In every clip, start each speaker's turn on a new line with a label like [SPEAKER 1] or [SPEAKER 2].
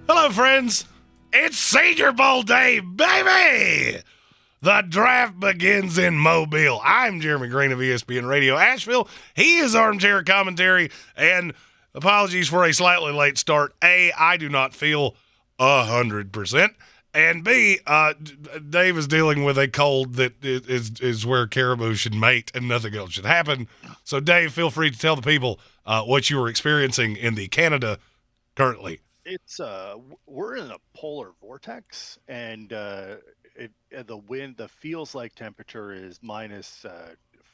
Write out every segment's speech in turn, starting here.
[SPEAKER 1] Hello, friends. It's Senior Bowl day, baby! The draft begins in Mobile. I'm Jeremy Greene of ESPN Radio Asheville. He is Armchair Commentary, and apologies for a slightly late start. A, I do not feel 100%, and B, Dave is dealing with a cold that is where caribou should mate and nothing else should happen. So, Dave, feel free to tell the people what you are experiencing in the Canada currently.
[SPEAKER 2] It's we're in a polar vortex, and the feels like temperature is minus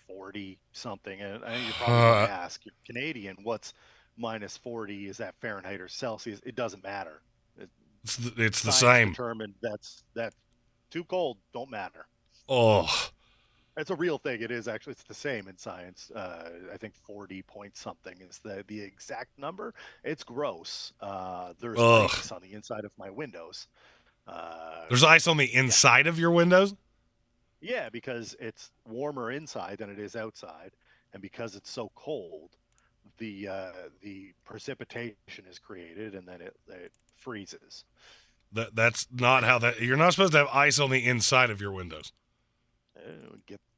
[SPEAKER 2] 40 something. And I think you're probably going to ask, you're Canadian, what's minus 40? Is that Fahrenheit or Celsius? It doesn't matter.
[SPEAKER 1] It's the same.
[SPEAKER 2] Determined that's too cold. Don't matter.
[SPEAKER 1] Oh.
[SPEAKER 2] It's a real thing. It is actually. It's the same in science. I think 40 point something is the exact number. It's gross. There's ice on the inside of my windows.
[SPEAKER 1] There's ice on the inside of your windows?
[SPEAKER 2] Yeah, because it's warmer inside than it is outside, and because it's so cold, the precipitation is created, and then it freezes.
[SPEAKER 1] That's not how that. You're not supposed to have ice on the inside of your windows.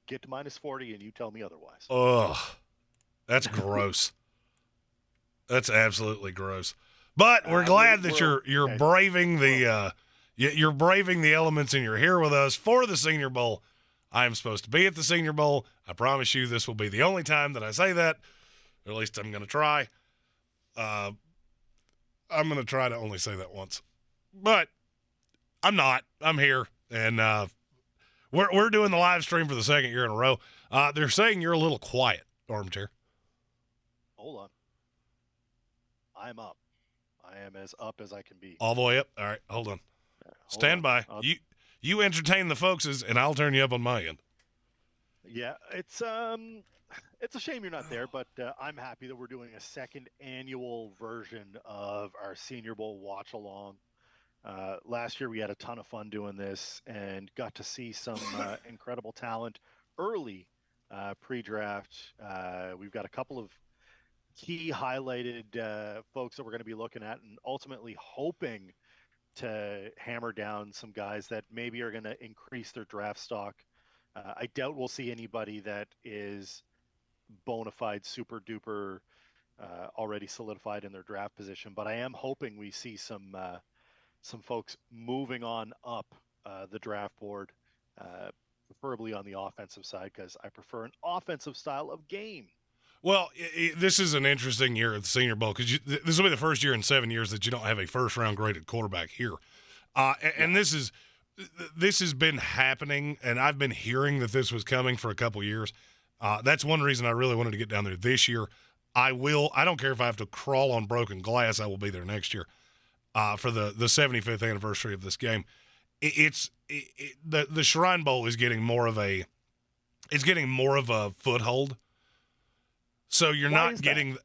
[SPEAKER 2] Get to minus 40 and you tell me otherwise.
[SPEAKER 1] Ugh, that's gross. That's absolutely gross. But we're glad that you're braving the you're braving the elements and you're here with us for the Senior Bowl. I am supposed to be at the Senior Bowl. I promise you this will be the only time that I say that. Or at least I'm going to try. I'm going to try to only say that once. But I'm not. I'm here, and we're doing the live stream for the second year in a row. They're saying you're a little quiet, Armchair.
[SPEAKER 2] Hold on. I'm up. I am as up as I can be.
[SPEAKER 1] All the way up? All right, hold on. Stand by. You entertain the folkses, and I'll turn you up on my end.
[SPEAKER 2] Yeah, it's a shame you're not there, but I'm happy that we're doing a second annual version of our Senior Bowl watch-along. Last year we had a ton of fun doing this and got to see some incredible talent early pre-draft. We've got a couple of key highlighted folks that we're going to be looking at and ultimately hoping to hammer down some guys that maybe are going to increase their draft stock. I doubt we'll see anybody that is bona fide super duper already solidified in their draft position, but I am hoping we see some folks moving on up the draft board, preferably on the offensive side, because I prefer an offensive style of game.
[SPEAKER 1] Well, this is an interesting year at the Senior Bowl because this will be the first year in 7 years that you don't have a first-round graded quarterback here. And this has been happening, and I've been hearing that this was coming for a couple years. That's one reason I really wanted to get down there this year. I don't care if I have to crawl on broken glass. I will be there next year. For the 75th anniversary of this game. The Shrine Bowl is getting more of a foothold. So you're not getting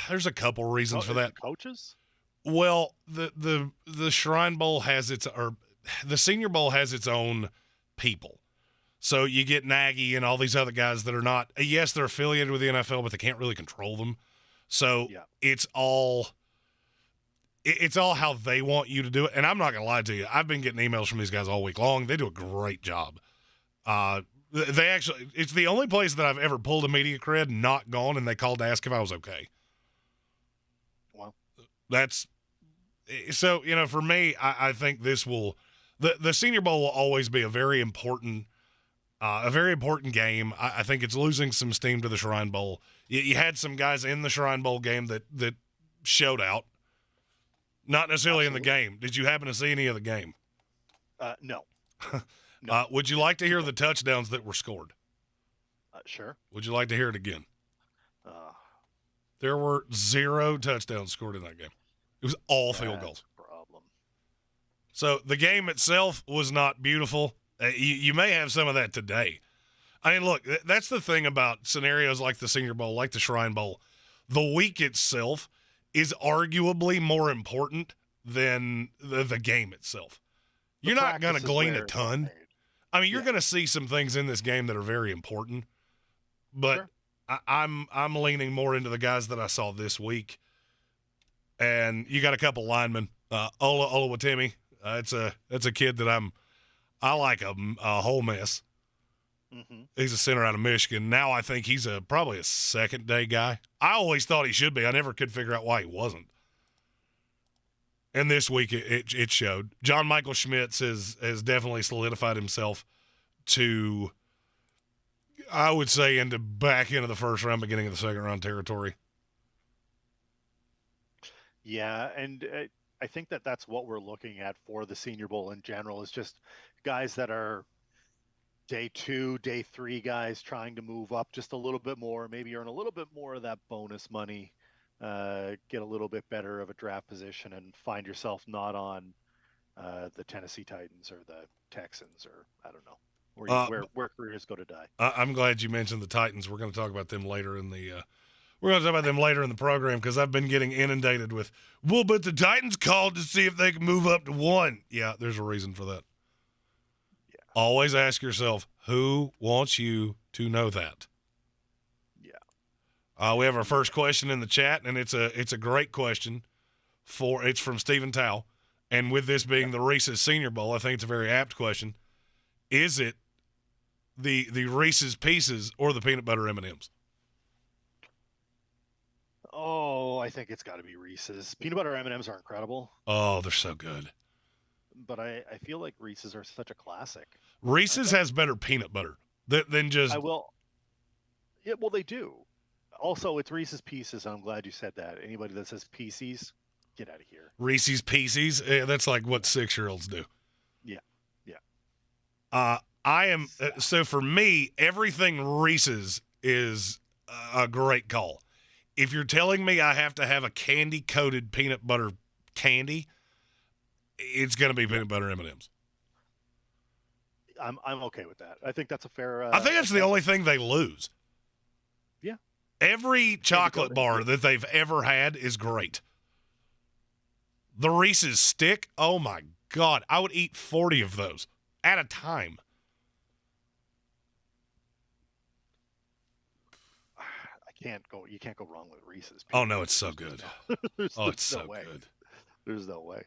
[SPEAKER 1] there's a couple reasons for that.
[SPEAKER 2] Coaches?
[SPEAKER 1] Well, the Shrine Bowl the Senior Bowl has its own people. So you get Nagy and all these other guys that are not, yes, they're affiliated with the NFL, but they can't really control them. So it's all how they want you to do it. And I'm not going to lie to you. I've been getting emails from these guys all week long. They do a great job. It's the only place that I've ever pulled a media cred, not gone, and they called to ask if I was okay.
[SPEAKER 2] Wow.
[SPEAKER 1] So, for me, I think this will, the Senior Bowl will always be a very important game. I think it's losing some steam to the Shrine Bowl. You had some guys in the Shrine Bowl game that showed out. Not necessarily in the game. Did you happen to see any of the game?
[SPEAKER 2] No.
[SPEAKER 1] Would you like to hear the touchdowns that were scored?
[SPEAKER 2] Sure.
[SPEAKER 1] Would you like to hear it again? There were 0 touchdowns scored in that game. It was all field goals.
[SPEAKER 2] Problem.
[SPEAKER 1] So the game itself was not beautiful. You may have some of that today. I mean, look, that's the thing about scenarios like the Senior Bowl, like the Shrine Bowl. The week itself is arguably more important than the game itself. You're not going to glean a ton. I mean, you're going to see some things in this game that are very important, but sure. I'm leaning more into the guys that I saw this week. And you got a couple linemen Ola Olawatimi. That's a kid that I like a whole mess.
[SPEAKER 2] Mm-hmm.
[SPEAKER 1] He's a center out of Michigan. Now I think he's probably a second day guy. I always thought he should be. I never could figure out why he wasn't. And this week it showed. John Michael Schmitz has definitely solidified himself to, I would say, into back into the first round, beginning of the second round territory.
[SPEAKER 2] Yeah, and I think that's what we're looking at for the Senior Bowl in general, is just guys that are day 2, day 3 guys trying to move up just a little bit more, maybe earn a little bit more of that bonus money, get a little bit better of a draft position, and find yourself not on the Tennessee Titans or the Texans, or I don't know, where careers go to die.
[SPEAKER 1] I'm glad you mentioned the Titans. We're going to talk about them later in the we're going to talk about them later in the program, because I've been getting inundated with, well, but the Titans called to see if they can move up to 1. Yeah, there's a reason for that.
[SPEAKER 2] Yeah.
[SPEAKER 1] Always ask yourself, who wants you to know that?
[SPEAKER 2] Yeah.
[SPEAKER 1] We have our first question in the chat, and it's a great question. It's from Stephen Tao, and with this being the Reese's Senior Bowl, I think it's a very apt question. Is it the Reese's Pieces or the peanut butter M&Ms?
[SPEAKER 2] Oh, I think it's got to be Reese's. Peanut butter M&Ms are incredible.
[SPEAKER 1] Oh, they're so good.
[SPEAKER 2] But I feel like Reese's are such a classic.
[SPEAKER 1] Reese's has better peanut butter than just.
[SPEAKER 2] Yeah, well, they do. Also, it's Reese's Pieces. I'm glad you said that. Anybody that says Pieces, get out of here.
[SPEAKER 1] Reese's Pieces. Yeah, that's like what 6-year-olds do.
[SPEAKER 2] Yeah.
[SPEAKER 1] I am. So for me, everything Reese's is a great call. If you're telling me I have to have a candy-coated peanut butter candy, it's going to be peanut butter M&Ms.
[SPEAKER 2] I'm okay with that. I think that's a fair.
[SPEAKER 1] I think that's the only thing they lose.
[SPEAKER 2] Yeah.
[SPEAKER 1] Every chocolate bar that they've ever had is great. The Reese's stick, oh my God, I would eat 40 of those at a time.
[SPEAKER 2] You can't go wrong with Reese's.
[SPEAKER 1] Oh no, it's so good. It's so good.
[SPEAKER 2] There's no way.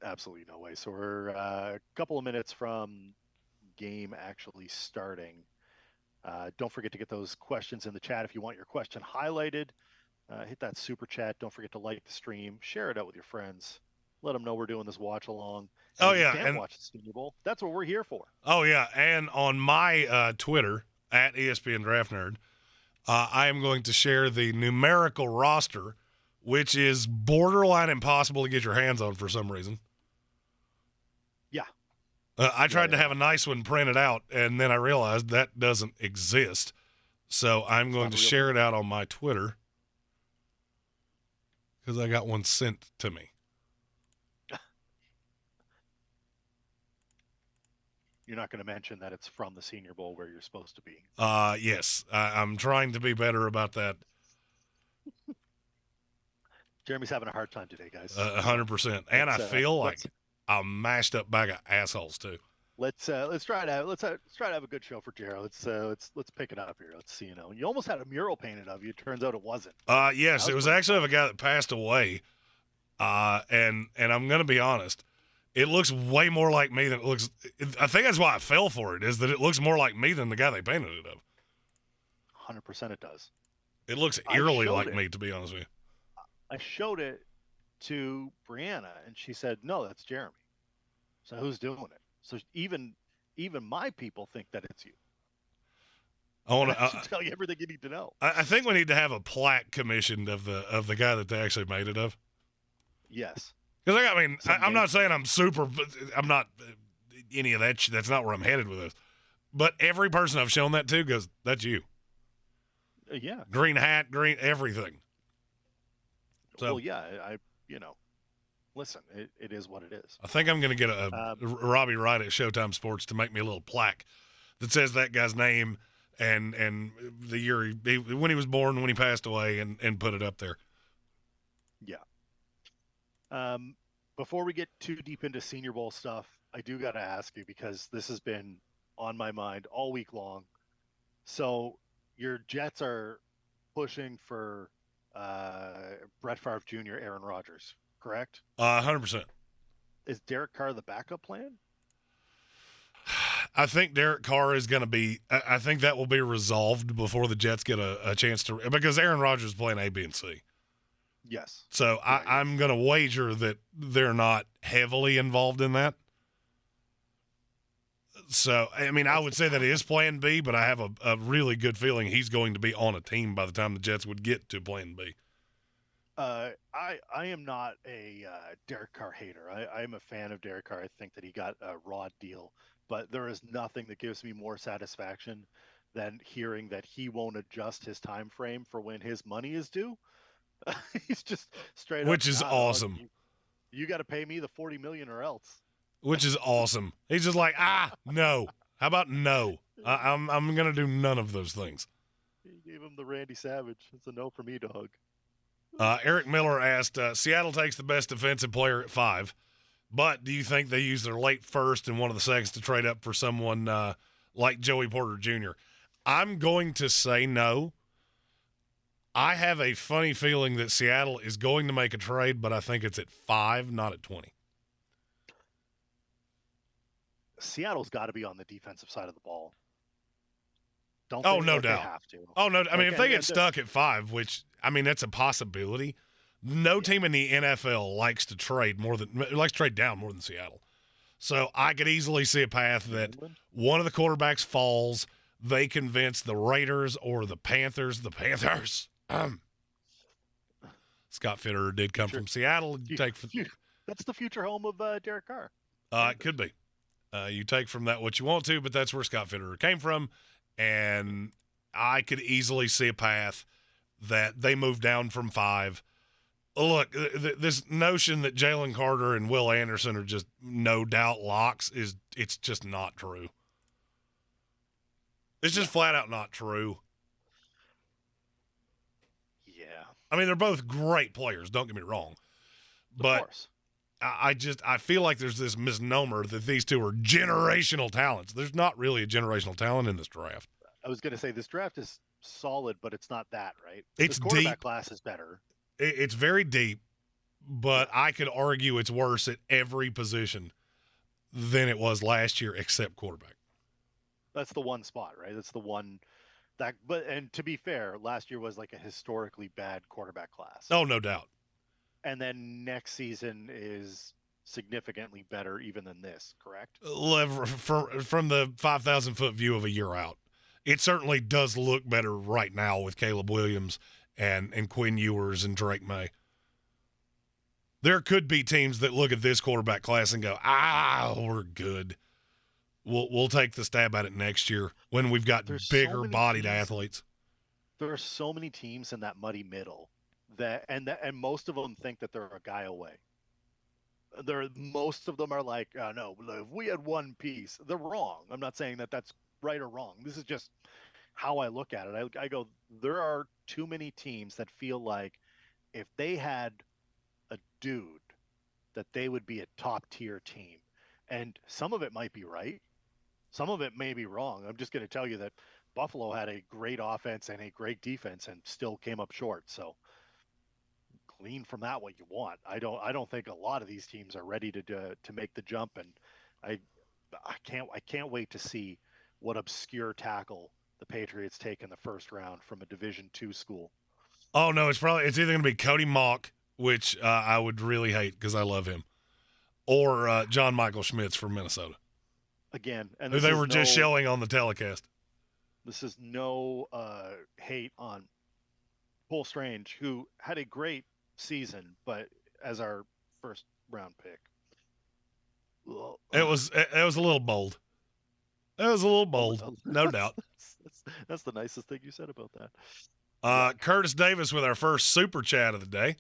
[SPEAKER 2] Absolutely no way. So we're a couple of minutes from game actually starting. Don't forget to get those questions in the chat. If you want your question highlighted, hit that super chat. Don't forget to like the stream, share it out with your friends. Let them know we're doing this watch along. And you can't watch the Senior Bowl. That's what we're here for. Oh yeah, and on my Twitter at ESPN Draft Nerd, I am going to share the numerical roster, which is borderline impossible to get your hands on for some reason. Yeah.
[SPEAKER 1] I tried to have a nice one printed out, and then I realized that doesn't exist. So I'm going to share it out on my Twitter, because I got one sent to me.
[SPEAKER 2] You're not going to mention that it's from the Senior Bowl where you're supposed to be.
[SPEAKER 1] Yes. I'm trying to be better about that.
[SPEAKER 2] Jeremy's having a hard time today, guys.
[SPEAKER 1] 100%. And I feel like a mashed up bag of assholes too.
[SPEAKER 2] Let's try to have a good show for Jared. Let's pick it up here. Let's see. You almost had a mural painted of you. It turns out it wasn't.
[SPEAKER 1] Yes, it was actually of a guy that passed away. And I'm going to be honest. It looks way more like me than it looks. I think that's why I fell for it, is that it looks more like me than the guy they painted it of.
[SPEAKER 2] 100% it does.
[SPEAKER 1] It looks eerily like me, to be honest with you.
[SPEAKER 2] I showed it to Brianna, and she said, "No, that's Jeremy." So who's doing it? So even my people think that it's you.
[SPEAKER 1] I want
[SPEAKER 2] to tell you everything you need to know.
[SPEAKER 1] I think we need to have a plaque commissioned of the guy that they actually made it of.
[SPEAKER 2] Yes.
[SPEAKER 1] Because I'm not saying I'm super. I'm not any of that. That's not where I'm headed with this. But every person I've shown that to goes, "That's you."
[SPEAKER 2] Yeah.
[SPEAKER 1] Green hat, green everything. So,
[SPEAKER 2] well, yeah. Listen, it is what it is.
[SPEAKER 1] I think I'm going to get a Robbie Wright at Showtime Sports to make me a little plaque that says that guy's name and the year when he was born, when he passed away, and put it up there.
[SPEAKER 2] Yeah. Before we get too deep into Senior Bowl stuff, I do got to ask you, because this has been on my mind all week long. So your Jets are pushing for Brett Favre Jr., Aaron Rodgers, correct?
[SPEAKER 1] 100%.
[SPEAKER 2] Is Derek Carr the backup plan?
[SPEAKER 1] I think Derek Carr is going to be – I think that will be resolved before the Jets get a chance to – because Aaron Rodgers is playing A, B, and C.
[SPEAKER 2] Yes.
[SPEAKER 1] So
[SPEAKER 2] right.
[SPEAKER 1] I'm going to wager that they're not heavily involved in that. So, I mean, I would say that it is plan B, but I have a really good feeling he's going to be on a team by the time the Jets would get to plan B.
[SPEAKER 2] I am not a Derek Carr hater. I am a fan of Derek Carr. I think that he got a raw deal, but there is nothing that gives me more satisfaction than hearing that he won't adjust his time frame for when his money is due. He's just straight up.
[SPEAKER 1] Which is awesome.
[SPEAKER 2] You got to pay me the $40 million or else.
[SPEAKER 1] Which is awesome. He's just like, no. How about no? I'm going to do none of those things.
[SPEAKER 2] He gave him the Randy Savage. It's a no for me, dog.
[SPEAKER 1] Eric Miller asked, Seattle takes the best defensive player at 5, but do you think they use their late first and one of the seconds to trade up for someone like Joey Porter Jr.? I'm going to say no. I have a funny feeling that Seattle is going to make a trade, but I think it's at 5, not at 20.
[SPEAKER 2] Seattle's got to be on the defensive side of the ball. Don't
[SPEAKER 1] no
[SPEAKER 2] doubt.
[SPEAKER 1] They have to. Oh, no. I mean, if they get stuck at 5, which, I mean, that's a possibility. No team in the NFL likes to trade down more than Seattle. So I could easily see a path that one of the quarterbacks falls. They convince the Raiders or the Panthers. Scott Fitterer did come from Seattle.
[SPEAKER 2] That's the future home of Derek Carr.
[SPEAKER 1] It could be. You take from that what you want to, but that's where Scott Fitterer came from. And I could easily see a path that they move down from 5. Look, this notion that Jalen Carter and Will Anderson are just no doubt locks it's just not true. It's just flat out not true.
[SPEAKER 2] Yeah.
[SPEAKER 1] I mean, they're both great players, don't get me wrong. But
[SPEAKER 2] of course.
[SPEAKER 1] I feel like there's this misnomer that these two are generational talents. There's not really a generational talent in this draft.
[SPEAKER 2] I was going to say this draft is solid, but it's not that, right?
[SPEAKER 1] It's
[SPEAKER 2] the quarterback
[SPEAKER 1] deep.
[SPEAKER 2] class is better.
[SPEAKER 1] It's very deep, but I could argue it's worse at every position than it was last year, except quarterback.
[SPEAKER 2] That's the one spot, right? That's the one and to be fair, last year was like a historically bad quarterback class.
[SPEAKER 1] Oh, no doubt.
[SPEAKER 2] And then next season is significantly better even than this, correct?
[SPEAKER 1] From the 5,000-foot view of a year out, it certainly does look better right now with Caleb Williams and Quinn Ewers and Drake May. There could be teams that look at this quarterback class and go, we're good. We'll take the stab at it next year when we've got bigger bodied athletes.
[SPEAKER 2] There are so many teams in that muddy middle. And most of them think that they're a guy away. Most of them are like, no, if we had one piece, they're wrong. I'm not saying that that's right or wrong. This is just how I look at it. I go, there are too many teams that feel like if they had a dude, that they would be a top tier team. And some of it might be right. Some of it may be wrong. I'm just going to tell you that Buffalo had a great offense and a great defense and still came up short. So glean from that what you want. I don't think a lot of these teams are ready to make the jump, and I can't wait to see what obscure tackle the Patriots take in the first round from a Division II school.
[SPEAKER 1] Oh no, it's either going to be Cody Mock, which I would really hate because I love him, or John Michael Schmitz from Minnesota.
[SPEAKER 2] Again, and
[SPEAKER 1] who they were just showing on the telecast.
[SPEAKER 2] This is no hate on Cole Strange, who had a great season, but as our first round pick,
[SPEAKER 1] it was a little bold. It was a little bold, no doubt.
[SPEAKER 2] That's the nicest thing you said about that.
[SPEAKER 1] Curtis Davis with our first super chat of the day.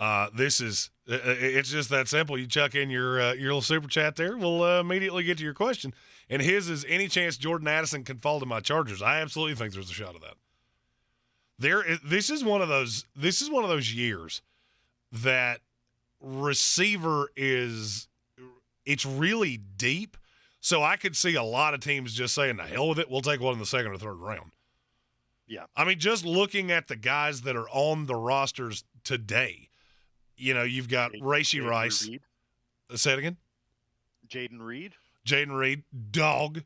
[SPEAKER 1] It's just that simple. You chuck in your little super chat there, we'll immediately get to your question. And his is, any chance Jordan Addison can fall to my Chargers? I absolutely think there's a shot of that. This is one of those years that receiver it's really deep. So I could see a lot of teams just saying, the hell with it, we'll take one in the second or third round.
[SPEAKER 2] Yeah.
[SPEAKER 1] I mean, just looking at the guys that are on the rosters today, you've got Racy Rice.
[SPEAKER 2] Reed.
[SPEAKER 1] Say it again.
[SPEAKER 2] Jaden Reed.
[SPEAKER 1] Jaden Reed, dog.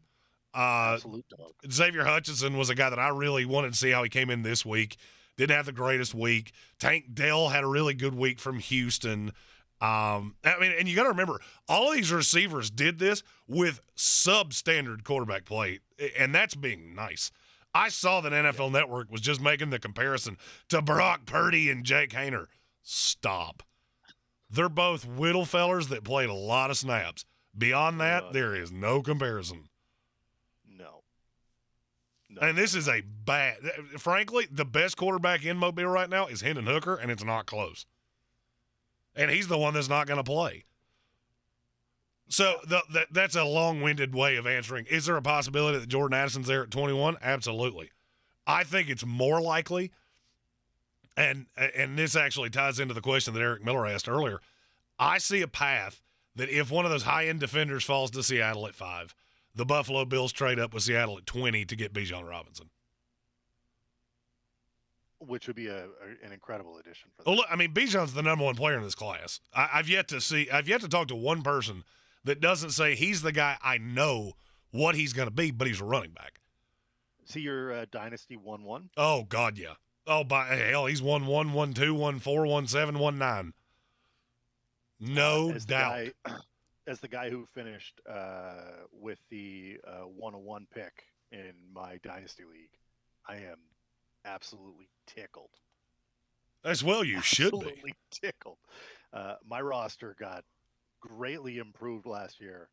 [SPEAKER 2] Absolute dog.
[SPEAKER 1] Xavier Hutchinson was a guy that I really wanted to see how he came in this week. Didn't have the greatest week. Tank Dell had a really good week from Houston. And you got to remember, all of these receivers did this with substandard quarterback play, and that's being nice. I saw that NFL Network was just making the comparison to Brock Purdy and Jake Haener. Stop. They're both whittle fellers that played a lot of snaps. Beyond that, there is no comparison.
[SPEAKER 2] No.
[SPEAKER 1] And this is frankly, the best quarterback in Mobile right now is Hendon Hooker, and it's not close. And he's the one that's not going to play. So that's a long-winded way of answering. Is there a possibility that Jordan Addison's there at 21? Absolutely. I think it's more likely, and this actually ties into the question that Eric Miller asked earlier. I see a path that if one of those high-end defenders falls to Seattle at 5, the Buffalo Bills trade up with Seattle at 20 to get Bijan Robinson.
[SPEAKER 2] Which would be an incredible addition for them.
[SPEAKER 1] Well, look, I mean, Bijan's the number one player in this class. I've yet to talk to one person that doesn't say he's the guy I know what he's going to be, but he's a running back.
[SPEAKER 2] Is he your Dynasty 1-1?
[SPEAKER 1] Oh, God, yeah. Oh, by hell, he's 1-1, 1-2, 1-4, 1-7, 1-9. No doubt.
[SPEAKER 2] As the guy who finished with the 101 pick in my Dynasty League, I am absolutely tickled.
[SPEAKER 1] As well you should be.
[SPEAKER 2] Absolutely tickled. My roster got greatly improved last year.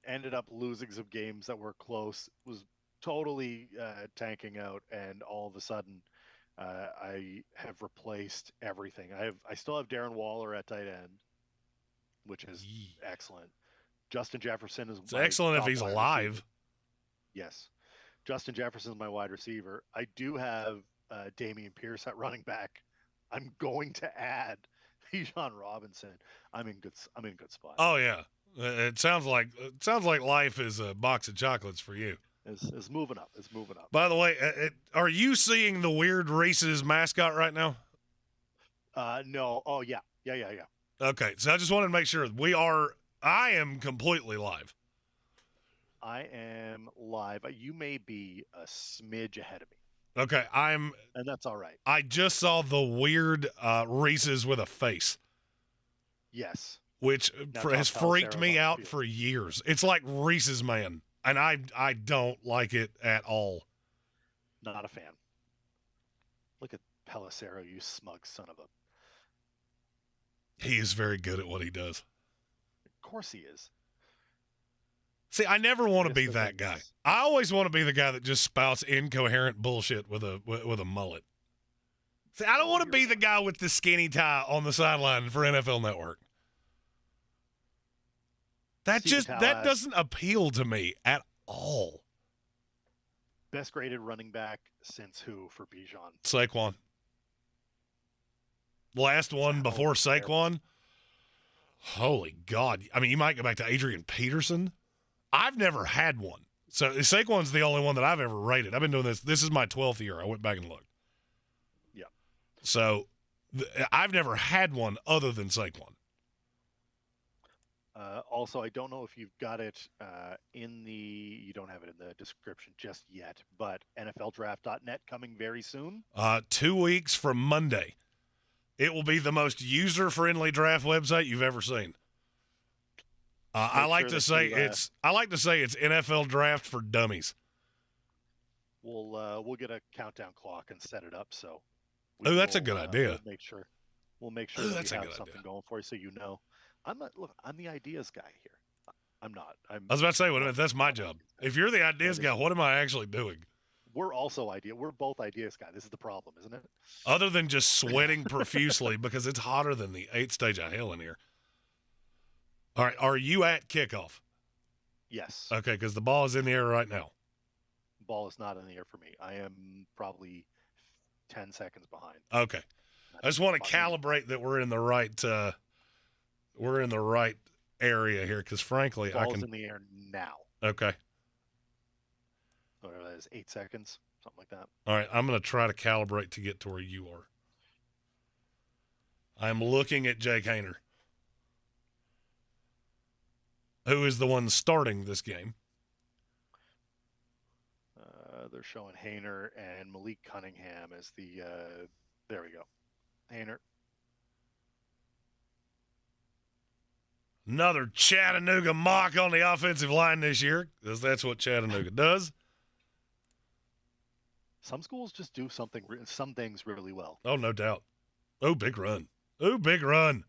[SPEAKER 2] Ended up losing some games that were close. Was totally tanking out, and all of a sudden, I have replaced everything. I still have Darren Waller at tight end, which is excellent. Justin Jefferson is.
[SPEAKER 1] It's excellent if he's alive.
[SPEAKER 2] Receiver. Yes, Justin Jefferson is my wide receiver. I do have Dameon Pierce at running back. I'm going to add Bijan Robinson. I'm in good spot.
[SPEAKER 1] Oh yeah, it sounds like life is a box of chocolates for you.
[SPEAKER 2] It's moving up. It's moving up.
[SPEAKER 1] By the way, are you seeing the weird Reese's mascot right now?
[SPEAKER 2] No. Oh yeah.
[SPEAKER 1] Okay, so I just wanted to make sure I am completely live.
[SPEAKER 2] I am live. You may be a smidge ahead of me.
[SPEAKER 1] Okay, and
[SPEAKER 2] that's all right.
[SPEAKER 1] I just saw the weird Reese's with a face.
[SPEAKER 2] Yes.
[SPEAKER 1] Which has freaked me out for years. It's like Reese's Man, and I don't like it at all.
[SPEAKER 2] Not a fan. Look at Pelissero, you smug son of a...
[SPEAKER 1] He is very good at what he does.
[SPEAKER 2] Of course he is.
[SPEAKER 1] See, I never want to be that guy. I always want to be the guy that just spouts incoherent bullshit with a mullet. See, I don't want to be the guy with the skinny tie on the sideline for NFL Network. That doesn't appeal to me at all.
[SPEAKER 2] Best graded running back since who for Bijan?
[SPEAKER 1] Saquon. Last one before Saquon. Holy God. I mean, you might go back to Adrian Peterson. I've never had one. So Saquon's the only one that I've ever rated. I've been doing this. This is my 12th year. I went back and looked.
[SPEAKER 2] Yeah.
[SPEAKER 1] So I've never had one other than Saquon.
[SPEAKER 2] Also, I don't know if you've got it you don't have it in the description just yet, but NFLDraft.net coming very soon.
[SPEAKER 1] 2 weeks from Monday. It will be the most user-friendly draft website you've ever seen. I like to say it's NFL Draft for dummies.
[SPEAKER 2] We'll get a countdown clock and set it up so.
[SPEAKER 1] That's a good idea.
[SPEAKER 2] We'll make sure that we have something going for you so you know. I'm the ideas guy here. I'm not.
[SPEAKER 1] I was about to say, that's my job. If you're the ideas guy, what am I actually doing?
[SPEAKER 2] We're both ideas guy. This is the problem, isn't it?
[SPEAKER 1] Other than just sweating profusely because it's hotter than the 8th stage of hell in here. All right, are you at kickoff?
[SPEAKER 2] Yes.
[SPEAKER 1] Okay, because the ball is in the air right now.
[SPEAKER 2] Ball is not in the air for me. I am probably 10 seconds behind.
[SPEAKER 1] Okay. I just want to calibrate that we're in the right area here because, frankly,
[SPEAKER 2] Ball's in the air now.
[SPEAKER 1] Okay.
[SPEAKER 2] Whatever that is, 8 seconds, something like that.
[SPEAKER 1] All right, I'm going to try to calibrate to get to where you are. I'm looking at Jake Hayner, who is the one starting this game.
[SPEAKER 2] They're showing Hayner and Malik Cunningham as the. There we go. Hayner.
[SPEAKER 1] Another Chattanooga mock on the offensive line this year, because that's what Chattanooga does.
[SPEAKER 2] Some schools just do some things really well.
[SPEAKER 1] Oh, no doubt. Oh, big run. Oh, big run.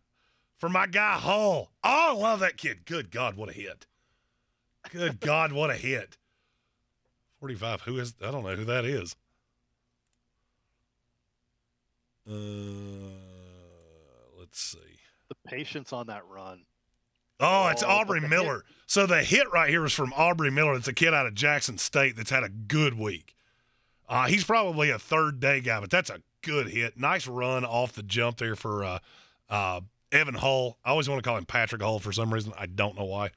[SPEAKER 1] For my guy, Hall. Oh, I love that kid. Good God, what a hit. Good God, what a hit. 45. Who is? I don't know who that is. Let's see.
[SPEAKER 2] The patience on that run.
[SPEAKER 1] Oh, it's Aubrey Miller. So the hit right here is from Aubrey Miller. It's a kid out of Jackson State that's had a good week. He's probably a third-day guy, but that's a good hit. Nice run off the jump there for Evan Hull. I always want to call him Patrick Hull for some reason. I don't know why.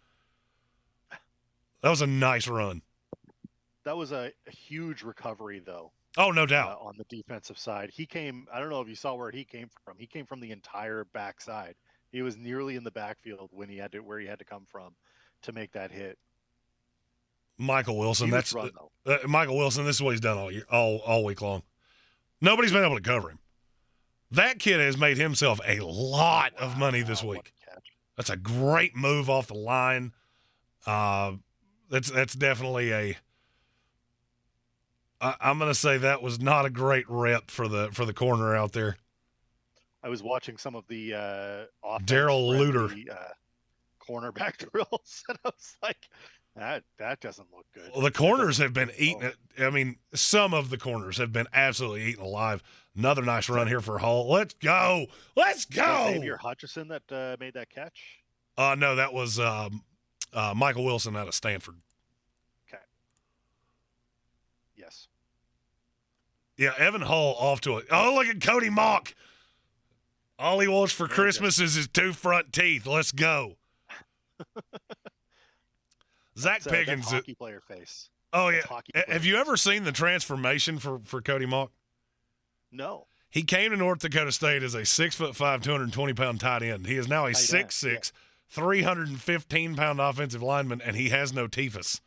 [SPEAKER 1] That was a nice run.
[SPEAKER 2] That was a huge recovery, though.
[SPEAKER 1] Oh, no doubt.
[SPEAKER 2] On the defensive side. He came, I don't know if you saw where he came from. He came from the entire backside. He was nearly in the backfield where he had to come from to make that hit.
[SPEAKER 1] Michael Wilson, Michael Wilson, this is what he's done all week long. Nobody's been able to cover him. That kid has made himself a lot of money this week. That's a great move off the line. That's definitely I'm going to say that was not a great rep for the corner out there.
[SPEAKER 2] I was watching some of the
[SPEAKER 1] Daryl Luter
[SPEAKER 2] cornerback drills, and I was like, that doesn't look good.
[SPEAKER 1] Well, the corners have been eaten. I mean, some of the corners have been absolutely eaten alive. Another nice run here for Hull. Let's go. Let's go.
[SPEAKER 2] Xavier Hutchison that made that catch?
[SPEAKER 1] No, that was Michael Wilson out of Stanford.
[SPEAKER 2] Okay. Yes.
[SPEAKER 1] Yeah, Evan Hull off to it. Oh, look at Cody Mock. All he wants for Christmas is his 2 front teeth. Let's go. Zach Pickens.
[SPEAKER 2] That's hockey player face.
[SPEAKER 1] Oh, yeah. Have you ever seen the transformation for Cody Mock?
[SPEAKER 2] No.
[SPEAKER 1] He came to North Dakota State as a 6'5", 220-pound tight end. He is now a 6'6", 315-pound offensive lineman, and he has no typhus.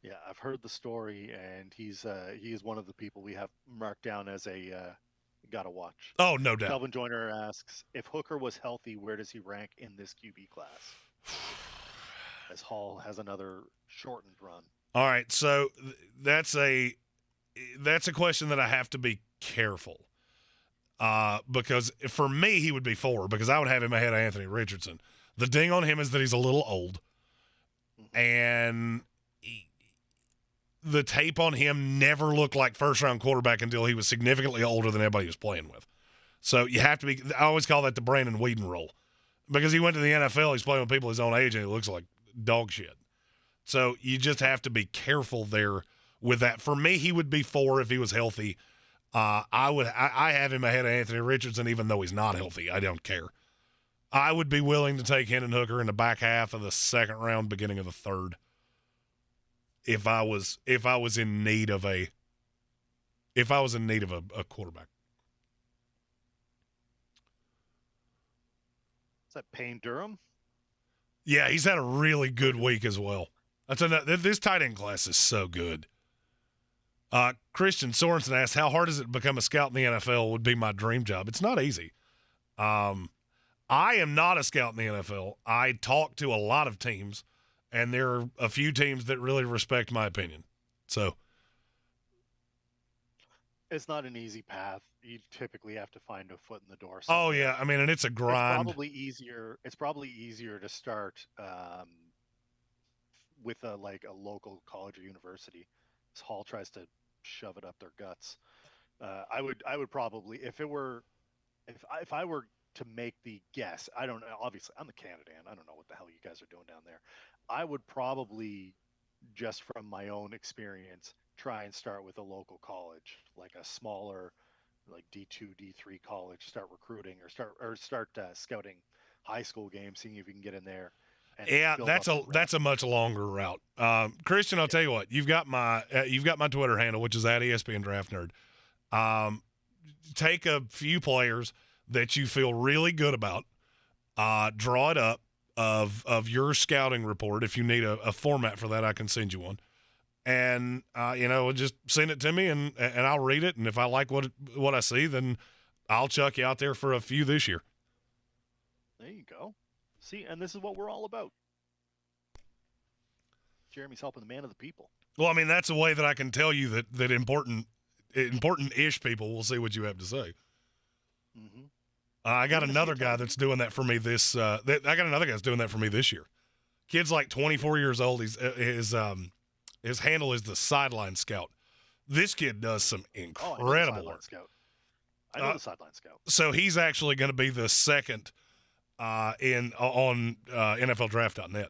[SPEAKER 2] Yeah, I've heard the story, and he is one of the people we have marked down as a gotta watch.
[SPEAKER 1] Oh, no doubt.
[SPEAKER 2] Kelvin Joyner asks, if Hooker was healthy, where does he rank in this QB class? As Hall has another shortened run.
[SPEAKER 1] All right, so that's a question that I have to be careful. Because for me, he would be 4, because I would have him ahead of Anthony Richardson. The ding on him is that he's a little old, and the tape on him never looked like first-round quarterback until he was significantly older than everybody he was playing with. So you have to be – I always call that the Brandon Whedon rule, because he went to the NFL, he's playing with people his own age, and he looks like dog shit. So you just have to be careful there with that. For me, he would be 4 if he was healthy. I have him ahead of Anthony Richardson, even though he's not healthy. I don't care. I would be willing to take Hendon Hooker in the back half of the second round, beginning of the third, if I was in need of a quarterback.
[SPEAKER 2] Is that Payne Durham?
[SPEAKER 1] Yeah, he's had a really good week as well. This tight end class is so good. Christian Sorensen asked, how hard is it to become a scout in the NFL? Would be my dream job. It's not easy. I am not a scout in the NFL. I talk to a lot of teams, and there are a few teams that really respect my opinion. So
[SPEAKER 2] it's not an easy path. You typically have to find a foot in the door.
[SPEAKER 1] Oh yeah, I mean, and it's a grind.
[SPEAKER 2] It's probably easier to start with a local college or university. As Hall tries to shove it up their guts. I would probably, if I were to make the guess, I don't know. Obviously, I'm the Canadian. I don't know what the hell you guys are doing down there. I would probably, just from my own experience, try and start with a local college, like a smaller, like D2, D3 college. Start recruiting or start scouting high school games, seeing if you can get in there.
[SPEAKER 1] Yeah, that's a much longer route. Christian, I'll tell you what. You've got my Twitter handle, which is @ESPN Draft Nerd. Take a few players that you feel really good about. Draw it up of your scouting report. If you need a format for that, I can send you one. And, just send it to me, and I'll read it. And if I like what I see, then I'll chuck you out there for a few this year.
[SPEAKER 2] There you go. See, and this is what we're all about. Jeremy's helping the man of the people.
[SPEAKER 1] Well, I mean, that's a way that I can tell you that important-ish people will see what you have to say.
[SPEAKER 2] Mm-hmm.
[SPEAKER 1] I got another guy that's doing that for me this. I got another guy that's doing that for me this year. Kid's like 24 years old. His handle is the Sideline Scout. This kid does some incredible work.
[SPEAKER 2] I know the Sideline Scout.
[SPEAKER 1] So he's actually going to be the second on NFLDraft.net.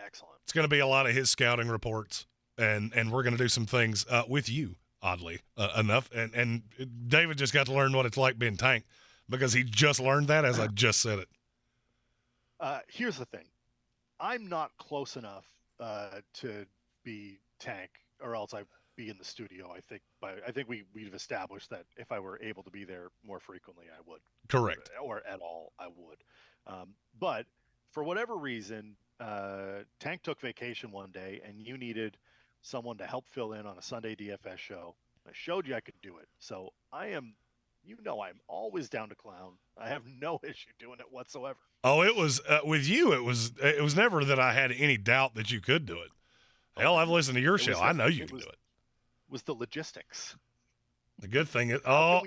[SPEAKER 2] Excellent.
[SPEAKER 1] It's going to be a lot of his scouting reports, and we're going to do some things with you, oddly enough. And David just got to learn what it's like being Tank, because he just learned that as I just said it.
[SPEAKER 2] Here's the thing. I'm not close enough to be Tank, or else I'd be in the studio. I think we've established that if I were able to be there more frequently, I would.
[SPEAKER 1] Correct.
[SPEAKER 2] Or at all, I would. But for whatever reason, Tank took vacation one day, and you needed someone to help fill in on a Sunday DFS show. I showed you I could do it. So I'm always down to clown. I have no issue doing it whatsoever.
[SPEAKER 1] Oh, it was with you. It was never that I had any doubt that you could do it. Hell, I've listened to your show. I know you can do it.
[SPEAKER 2] Was the logistics.
[SPEAKER 1] The good thing is, I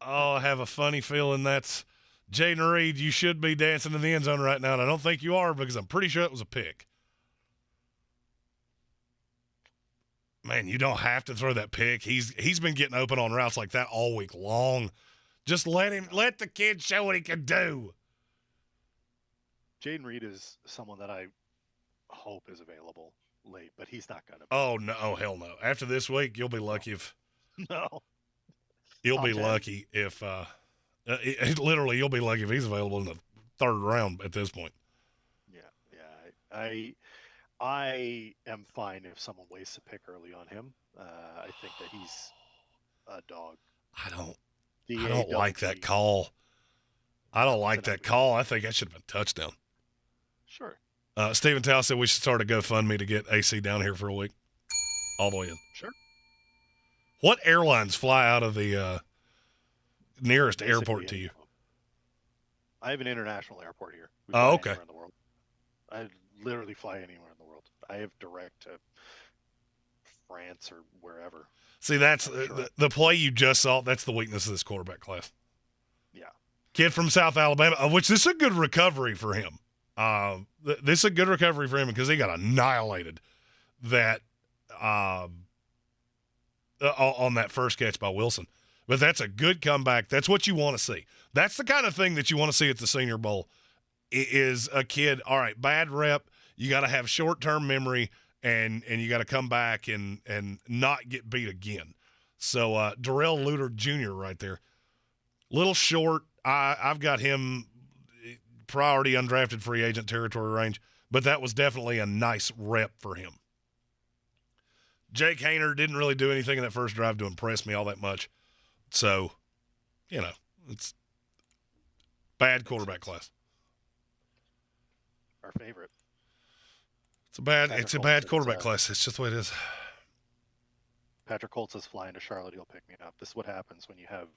[SPEAKER 1] have a funny feeling that's Jaden Reed. You should be dancing in the end zone right now, and I don't think you are, because I'm pretty sure it was a pick. Man, you don't have to throw that pick. He's been getting open on routes like that all week long. Just let the kid show what he can do.
[SPEAKER 2] Jaden Reed is someone that I hope is available late, but he's not going to be.
[SPEAKER 1] Oh, no. Oh, hell no. After this week, you'll be lucky if –
[SPEAKER 2] No.
[SPEAKER 1] You'll be lucky if literally, you'll be lucky if he's available in the third round at this point.
[SPEAKER 2] Yeah. I am fine if someone wastes a pick early on him. I think that he's a dog.
[SPEAKER 1] I don't like that call. I don't like that call. I think that should have been a touchdown.
[SPEAKER 2] Sure.
[SPEAKER 1] Stephen Tao said we should start a GoFundMe to get AC down here for a week. All the way in.
[SPEAKER 2] Sure.
[SPEAKER 1] What airlines fly out of the nearest airport to you?
[SPEAKER 2] I have an international airport here.
[SPEAKER 1] Oh, okay.
[SPEAKER 2] Anywhere in the world. I literally fly anywhere in the world. I have direct to France or wherever.
[SPEAKER 1] See, that's the play you just saw. That's the weakness of this quarterback class.
[SPEAKER 2] Yeah.
[SPEAKER 1] Kid from South Alabama, which this is a good recovery for him. This is a good recovery for him because he got annihilated that on that first catch by Wilson. But that's a good comeback. That's what you want to see. That's the kind of thing that you want to see at the Senior Bowl. Is a kid, all right, bad rep. You got to have short-term memory, and you got to come back and not get beat again. So Darrell Luter Jr. right there. Little short. I've got him priority undrafted free agent territory range, but that was definitely a nice rep for him. Jake Haener didn't really do anything in that first drive to impress me all that much. So, it's bad quarterback class.
[SPEAKER 2] Our favorite.
[SPEAKER 1] It's a bad quarterback class. It's just the way it is.
[SPEAKER 2] Patrick Colts is flying to Charlotte. He'll pick me up. This is what happens when you have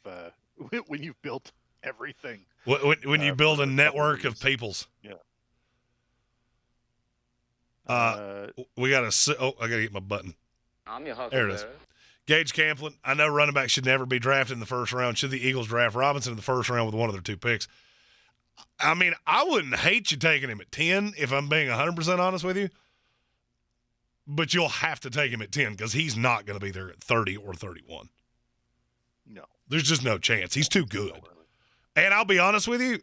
[SPEAKER 2] when you've built everything.
[SPEAKER 1] When you build a network of peoples.
[SPEAKER 2] Yeah.
[SPEAKER 1] We got to. I got to get my button.
[SPEAKER 3] I'm your hustle.
[SPEAKER 1] There it is. Gage Camplin. I know running back should never be drafted in the first round. Should the Eagles draft Robinson in the first round with one of their two picks? I mean, I wouldn't hate you taking him at 10 if I'm being 100% honest with you. But you'll have to take him at 10 because he's not going to be there at 30 or 31.
[SPEAKER 2] No.
[SPEAKER 1] There's just no chance. He's too good. And I'll be honest with you,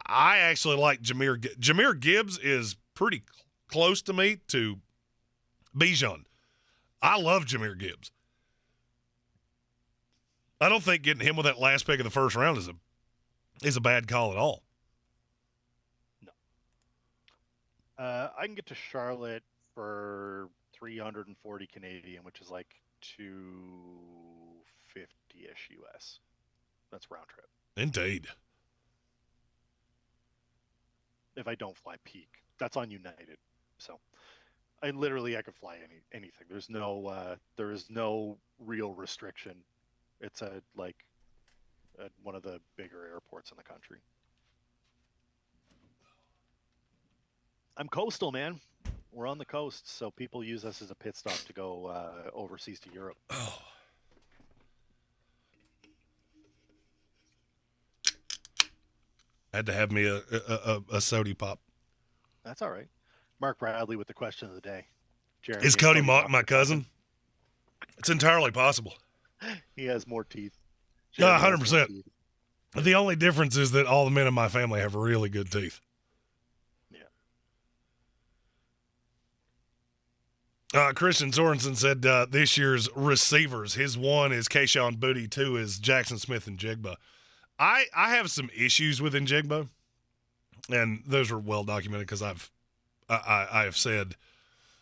[SPEAKER 1] I actually like Jahmyr. Jahmyr Gibbs is pretty close to me to Bijan. I love Jahmyr Gibbs. I don't think getting him with that last pick of the first round is a bad call at all.
[SPEAKER 2] No. I can get to Charlotte for 340 Canadian, which is like 250 $150-ish US. That's round trip.
[SPEAKER 1] Indeed.
[SPEAKER 2] If I don't fly peak, that's on United. So I could fly anything. There is no real restriction. It's at one of the bigger airports in the country. I'm coastal, man. We're on the coast, so people use us as a pit stop to go overseas to Europe.
[SPEAKER 1] Oh. Had to have me a sody pop.
[SPEAKER 2] That's all right. Mark Bradley with the question of the day. Jeremy,
[SPEAKER 1] Is Cody Mock my cousin? It's entirely possible.
[SPEAKER 2] He has more teeth.
[SPEAKER 1] Yeah, 100%. The only difference is that all the men in my family have really good teeth. Yeah. Christian Sorensen said this year's receivers, his 1 is Keyshawn Boutte, 2 is Jackson Smith and Jigba. I have some issues with Njigba, and those are well documented because I have said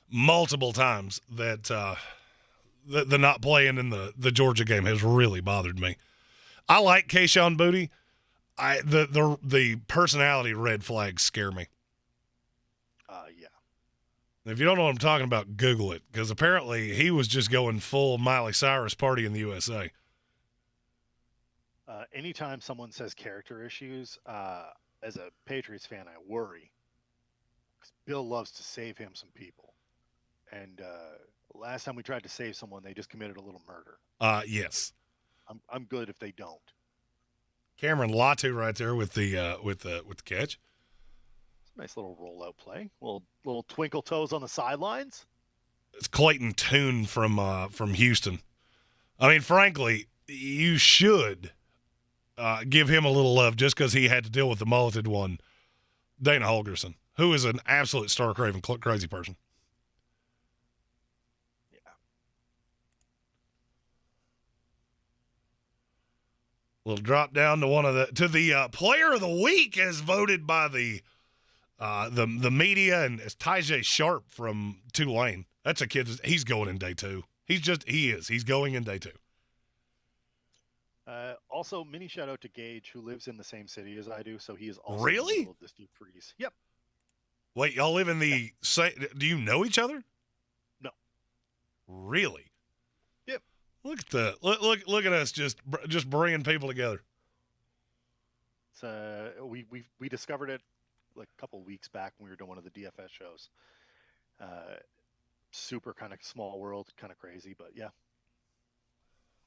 [SPEAKER 1] multiple times that the not playing in the Georgia game has really bothered me. I like Keyshawn Boutte. The personality red flags scare me.
[SPEAKER 2] Yeah.
[SPEAKER 1] If you don't know what I'm talking about, Google it, because apparently he was just going full Miley Cyrus party in the USA.
[SPEAKER 2] Anytime someone says character issues, as a Patriots fan, I worry. Because Bill loves to save him some people. And last time we tried to save someone, they just committed a little murder.
[SPEAKER 1] Yes.
[SPEAKER 2] I'm good if they don't.
[SPEAKER 1] Cameron Latu right there with the catch.
[SPEAKER 2] It's a nice little rollout play. Little twinkle toes on the sidelines.
[SPEAKER 1] It's Clayton Tune from Houston. I mean, frankly, you should give him a little love just because he had to deal with the mulleted one, Dana Holgerson, who is an absolute stark-raving crazy person.
[SPEAKER 2] Yeah.
[SPEAKER 1] Little drop down to the player of the week as voted by the media, and it's Tyjae Sharp from Tulane. That's a kid. He's going in day 2. He's going in day 2.
[SPEAKER 2] Also, mini shout out to Gage, who lives in the same city as I do, so he is also
[SPEAKER 1] really
[SPEAKER 2] in the middle of this deep freeze. Yep.
[SPEAKER 1] Wait, y'all live in the same? Do you know each other?
[SPEAKER 2] No.
[SPEAKER 1] Really?
[SPEAKER 2] Yep.
[SPEAKER 1] Look at that! Look at us just bringing people together.
[SPEAKER 2] It's we discovered it like a couple of weeks back when we were doing one of the DFS shows. Super kind of small world, kind of crazy, but yeah.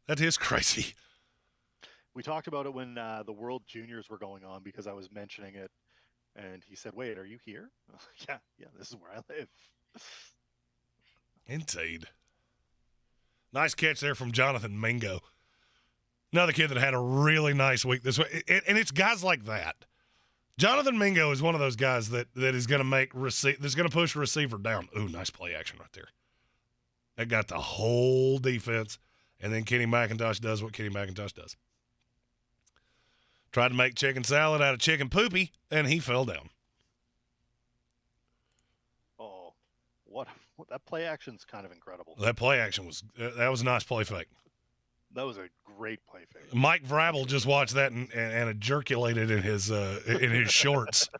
[SPEAKER 1] That is crazy.
[SPEAKER 2] We talked about it when the World Juniors were going on because I was mentioning it, and he said, "Wait, are you here?" Yeah, this is where I live.
[SPEAKER 1] Indeed. Nice catch there from Jonathan Mingo. Another kid that had a really nice week this week. And it's guys like that. Jonathan Mingo is one of those guys that is going to that's going to push receiver down. Ooh, nice play action right there. That got the whole defense, and then Kenny McIntosh does what Kenny McIntosh does. Tried to make chicken salad out of chicken poopy, and he fell down.
[SPEAKER 2] Oh, what that play action's kind of incredible.
[SPEAKER 1] That play action was a nice play fake.
[SPEAKER 2] That was a great play fake.
[SPEAKER 1] Mike Vrabel just watched that and ejaculated in his shorts.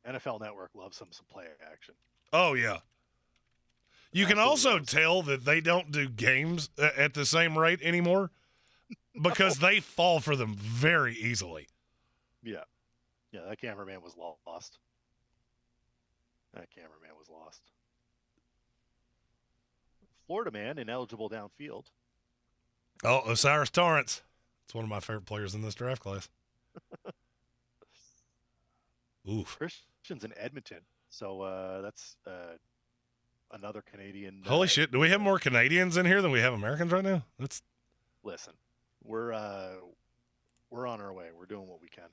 [SPEAKER 2] NFL Network loves some play action.
[SPEAKER 1] Oh yeah. You can also tell that they don't do games at the same rate anymore because they fall for them very easily.
[SPEAKER 2] Yeah. Yeah, that cameraman was lost. Florida man ineligible downfield.
[SPEAKER 1] Oh, Osiris Torrance. It's one of my favorite players in this draft class. Oof.
[SPEAKER 2] Christian's in Edmonton. So that's another Canadian.
[SPEAKER 1] Holy shit. Do we have more Canadians in here than we have Americans right now?
[SPEAKER 2] Listen, we're on our way. We're doing what we can.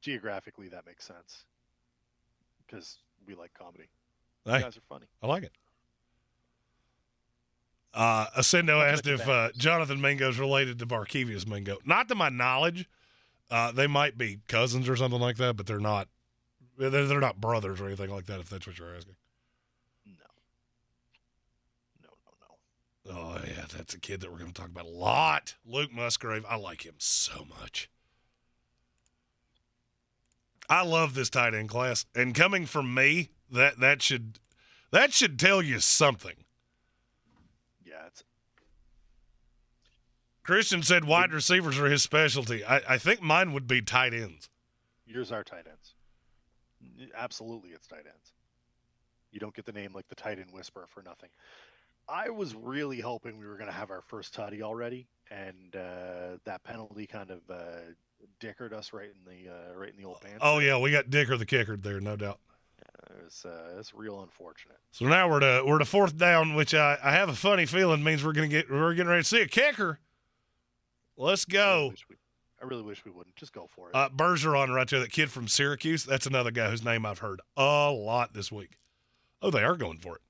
[SPEAKER 2] Geographically, that makes sense. Because we like comedy. You guys are funny.
[SPEAKER 1] I like it. Ascendo asked if Jonathan Mingo's related to Barkevius Mingo. Not to my knowledge. They might be cousins or something like that, but they're not. They're not brothers or anything like that. If that's what you're asking.
[SPEAKER 2] No.
[SPEAKER 1] That's a kid that we're going to talk about a lot. Luke Musgrave. I like him so much. I love this tight end class. And coming from me, that should tell you something.
[SPEAKER 2] Yeah,
[SPEAKER 1] Christian said wide receivers are his specialty. I think mine would be tight ends.
[SPEAKER 2] Yours are tight ends. Absolutely, it's tight ends. You don't get the name like the tight end whisperer for nothing. I was really hoping we were going to have our first tutty already, and that penalty kind of dickered us right in the old pants.
[SPEAKER 1] Oh yeah, we got Dicker the kicker there, no doubt.
[SPEAKER 2] It's real unfortunate.
[SPEAKER 1] So now we're to fourth down, which I have a funny feeling means we're getting ready to see a kicker. Let's go.
[SPEAKER 2] I really wish we wouldn't. Just go for it.
[SPEAKER 1] Bergeron right there, that kid from Syracuse. That's another guy whose name I've heard a lot this week. Oh, they are going for it.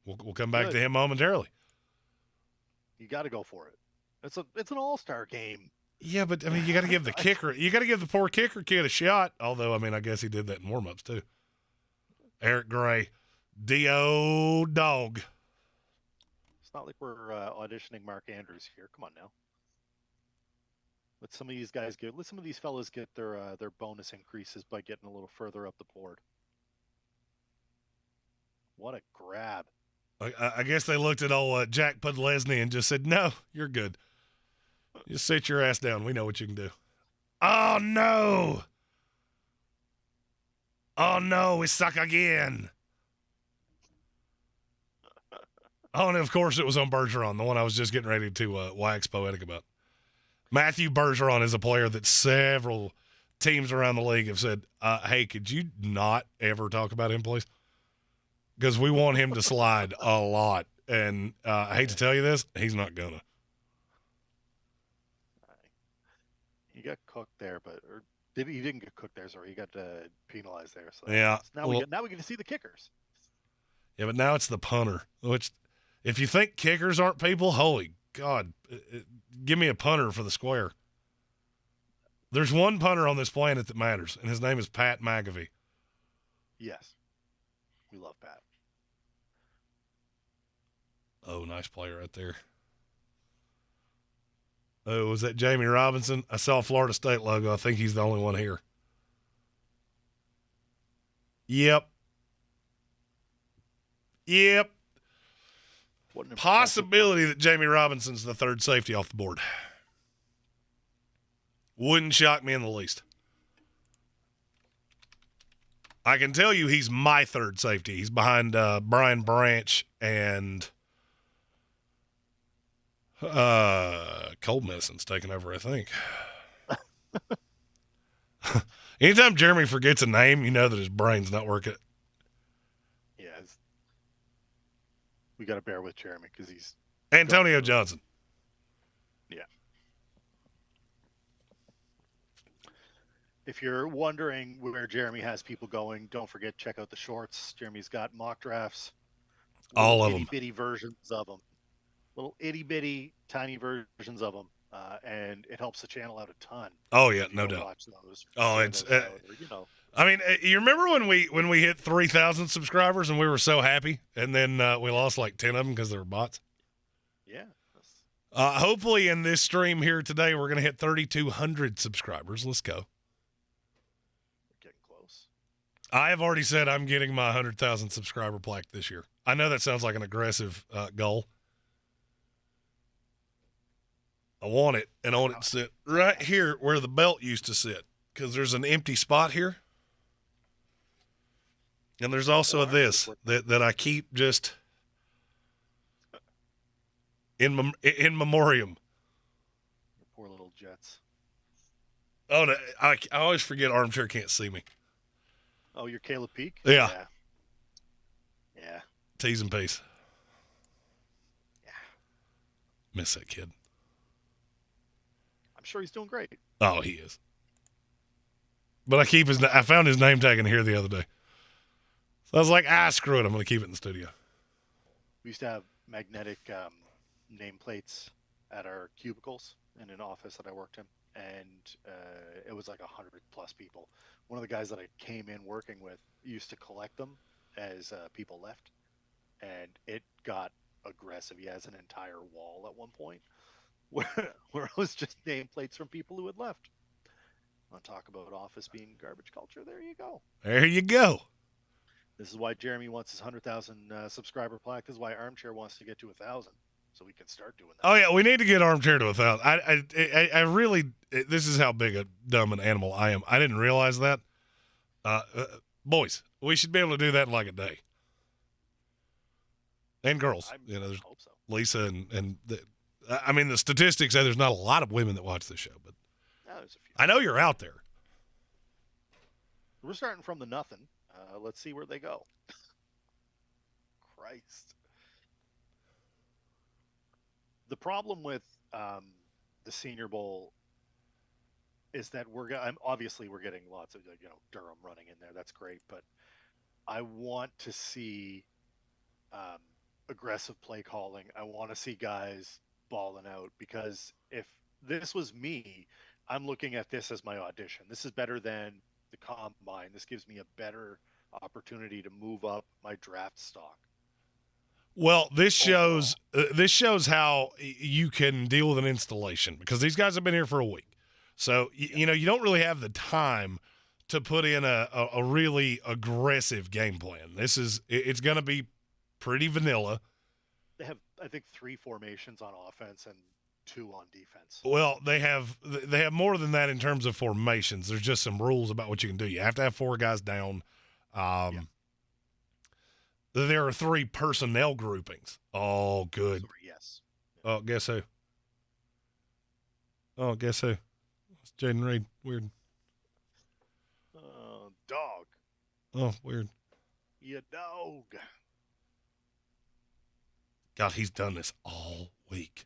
[SPEAKER 1] We'll come back to him momentarily.
[SPEAKER 2] You got to go for it. It's an all-star game.
[SPEAKER 1] Yeah, but I mean, you got to give the kicker. You got to give the poor kicker kid a shot. Although, I mean, I guess he did that in warm-ups too. Eric Gray, D.O. dog.
[SPEAKER 2] It's not like we're auditioning Mark Andrews here. Come on now. Let some of these fellas get their bonus increases by getting a little further up the board. What a grab.
[SPEAKER 1] I guess they looked at old Jack Podlesny and just said, no, you're good. Just sit your ass down. We know what you can do. Oh, no. Oh, no, we suck again. Oh, and of course it was on Bergeron, the one I was just getting ready to wax poetic about. Matthew Bergeron is a player that several teams around the league have said, hey, could you not ever talk about him, please? Because we want him to slide a lot. And I hate to tell you this, he's not going to.
[SPEAKER 2] He got cooked there, he didn't get cooked there, sorry. He got penalized there. So
[SPEAKER 1] yeah.
[SPEAKER 2] Now we get to see the kickers.
[SPEAKER 1] Yeah, but now it's the punter, which if you think kickers aren't people, holy God, give me a punter for the square. There's one punter on this planet that matters, and his name is Pat McAfee.
[SPEAKER 2] Yes. We love Pat.
[SPEAKER 1] Oh, nice play right there. Oh, was that Jamie Robinson? I saw Florida State logo. I think he's the only one here. Yep. Possibility that Jamie Robinson's the third safety off the board. Wouldn't shock me in the least. I can tell you he's my third safety. He's behind Brian Branch and cold medicine's taking over, I think. Anytime Jeremy forgets a name, you know that his brain's not working.
[SPEAKER 2] Yeah. We got to bear with Jeremy because he's
[SPEAKER 1] Antonio Johnson.
[SPEAKER 2] Yeah. If you're wondering where Jeremy has people going, don't forget, check out the shorts. Jeremy's got mock drafts.
[SPEAKER 1] All of them.
[SPEAKER 2] Itty-bitty versions of them. Little itty-bitty, tiny versions of them. And it helps the channel out a ton.
[SPEAKER 1] Oh, yeah, no doubt.
[SPEAKER 2] Watch those.
[SPEAKER 1] Oh, it's... I mean, you remember when we hit 3,000 subscribers and we were so happy, and then we lost like 10 of them because they were bots?
[SPEAKER 2] Yeah.
[SPEAKER 1] Hopefully in this stream here today, we're going to hit 3,200 subscribers. Let's go.
[SPEAKER 2] Getting close.
[SPEAKER 1] I have already said I'm getting my 100,000 subscriber plaque this year. I know that sounds like an aggressive goal. I want it, and I want it to sit right here where the belt used to sit, because there's an empty spot here. And there's also this that I keep just in memoriam.
[SPEAKER 2] Your poor little Jets.
[SPEAKER 1] Oh, no, I always forget Armchair can't see me.
[SPEAKER 2] Oh, you're Caleb Peak?
[SPEAKER 1] Yeah.
[SPEAKER 2] Yeah.
[SPEAKER 1] T's and P's.
[SPEAKER 2] Yeah.
[SPEAKER 1] Miss that kid.
[SPEAKER 2] I'm sure he's doing great.
[SPEAKER 1] Oh, he is. But I found his name tag in here the other day. So I was like, screw it. I'm going to keep it in the studio.
[SPEAKER 2] We used to have magnetic nameplates at our cubicles in an office that I worked in. And it was like 100+ people. One of the guys that I came in working with used to collect them as people left. And it got aggressive. He has an entire wall at one point where it was just nameplates from people who had left. Want to talk about office being garbage culture? There you go.
[SPEAKER 1] There you go.
[SPEAKER 2] This is why Jeremy wants his 100,000 subscriber plaque. This is why Armchair wants to get to 1,000, so we can start doing that.
[SPEAKER 1] Oh yeah, we need to get Armchair to 1,000. I really, this is how big a dumb an animal I am. I didn't realize that. Boys, we should be able to do that in like a day. And girls,
[SPEAKER 2] I hope so.
[SPEAKER 1] Lisa and the statistics say there's not a lot of women that watch this show, but
[SPEAKER 2] No, there's a few.
[SPEAKER 1] I know you're out there.
[SPEAKER 2] We're starting from the nothing. Let's see where they go. Christ. The problem with the Senior Bowl is that obviously we're getting lots of Durham running in there. That's great, but I want to see aggressive play calling. I want to see guys balling out, because if this was me, I'm looking at this as my audition. This is better than the combine. This gives me a better opportunity to move up my draft stock.
[SPEAKER 1] Well, this shows how you can deal with an installation, because these guys have been here for a week. So, you don't really have the time to put in a really aggressive game plan. It's going to be pretty vanilla.
[SPEAKER 2] They have, I think, 3 formations on offense and 2 on defense.
[SPEAKER 1] Well, they have more than that in terms of formations. There's just some rules about what you can do. You have to have 4 guys down. There are 3 personnel groupings. Oh, good.
[SPEAKER 2] 3, yes.
[SPEAKER 1] Oh, guess who? It's Jaden Reed. Weird.
[SPEAKER 2] Dog.
[SPEAKER 1] Oh, weird.
[SPEAKER 2] You dog.
[SPEAKER 1] God, he's done this all week.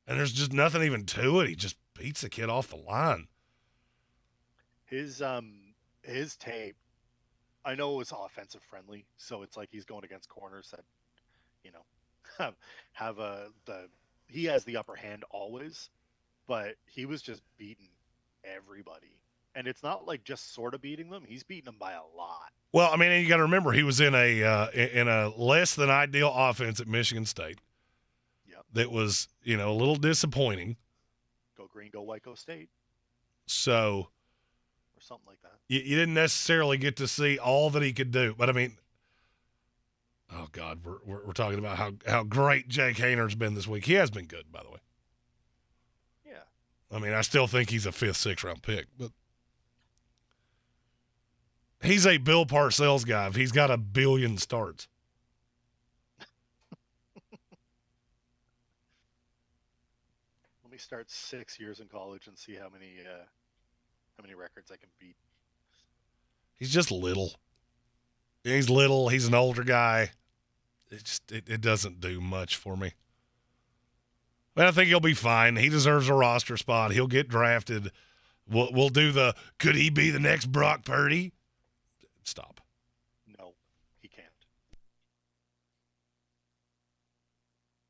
[SPEAKER 1] And there's just nothing even to it. He just beats the kid off the line.
[SPEAKER 2] His tape, I know it's offensive friendly, so it's like he's going against corners that, he has the upper hand always, but he was just beating everybody. And it's not like just sort of beating them. He's beating them by a lot.
[SPEAKER 1] Well, I mean, you got to remember, he was in a less than ideal offense at Michigan State.
[SPEAKER 2] Yep.
[SPEAKER 1] That was, a little disappointing.
[SPEAKER 2] Go Green, go White, go State.
[SPEAKER 1] So,
[SPEAKER 2] or something like that.
[SPEAKER 1] You didn't necessarily get to see all that he could do, but I mean, oh God, we're talking about how great Jake Hayner's been this week. He has been good, by the way.
[SPEAKER 2] Yeah.
[SPEAKER 1] I mean, I still think he's a 5th, 6th round pick, but he's a Bill Parcells guy. If he's got a billion starts.
[SPEAKER 2] Let me start 6 years in college and see how many records I can beat.
[SPEAKER 1] He's just little. He's little. He's an older guy. It doesn't do much for me. But I think he'll be fine. He deserves a roster spot. He'll get drafted. We'll do could he be the next Brock Purdy? Stop.
[SPEAKER 2] No, he can't.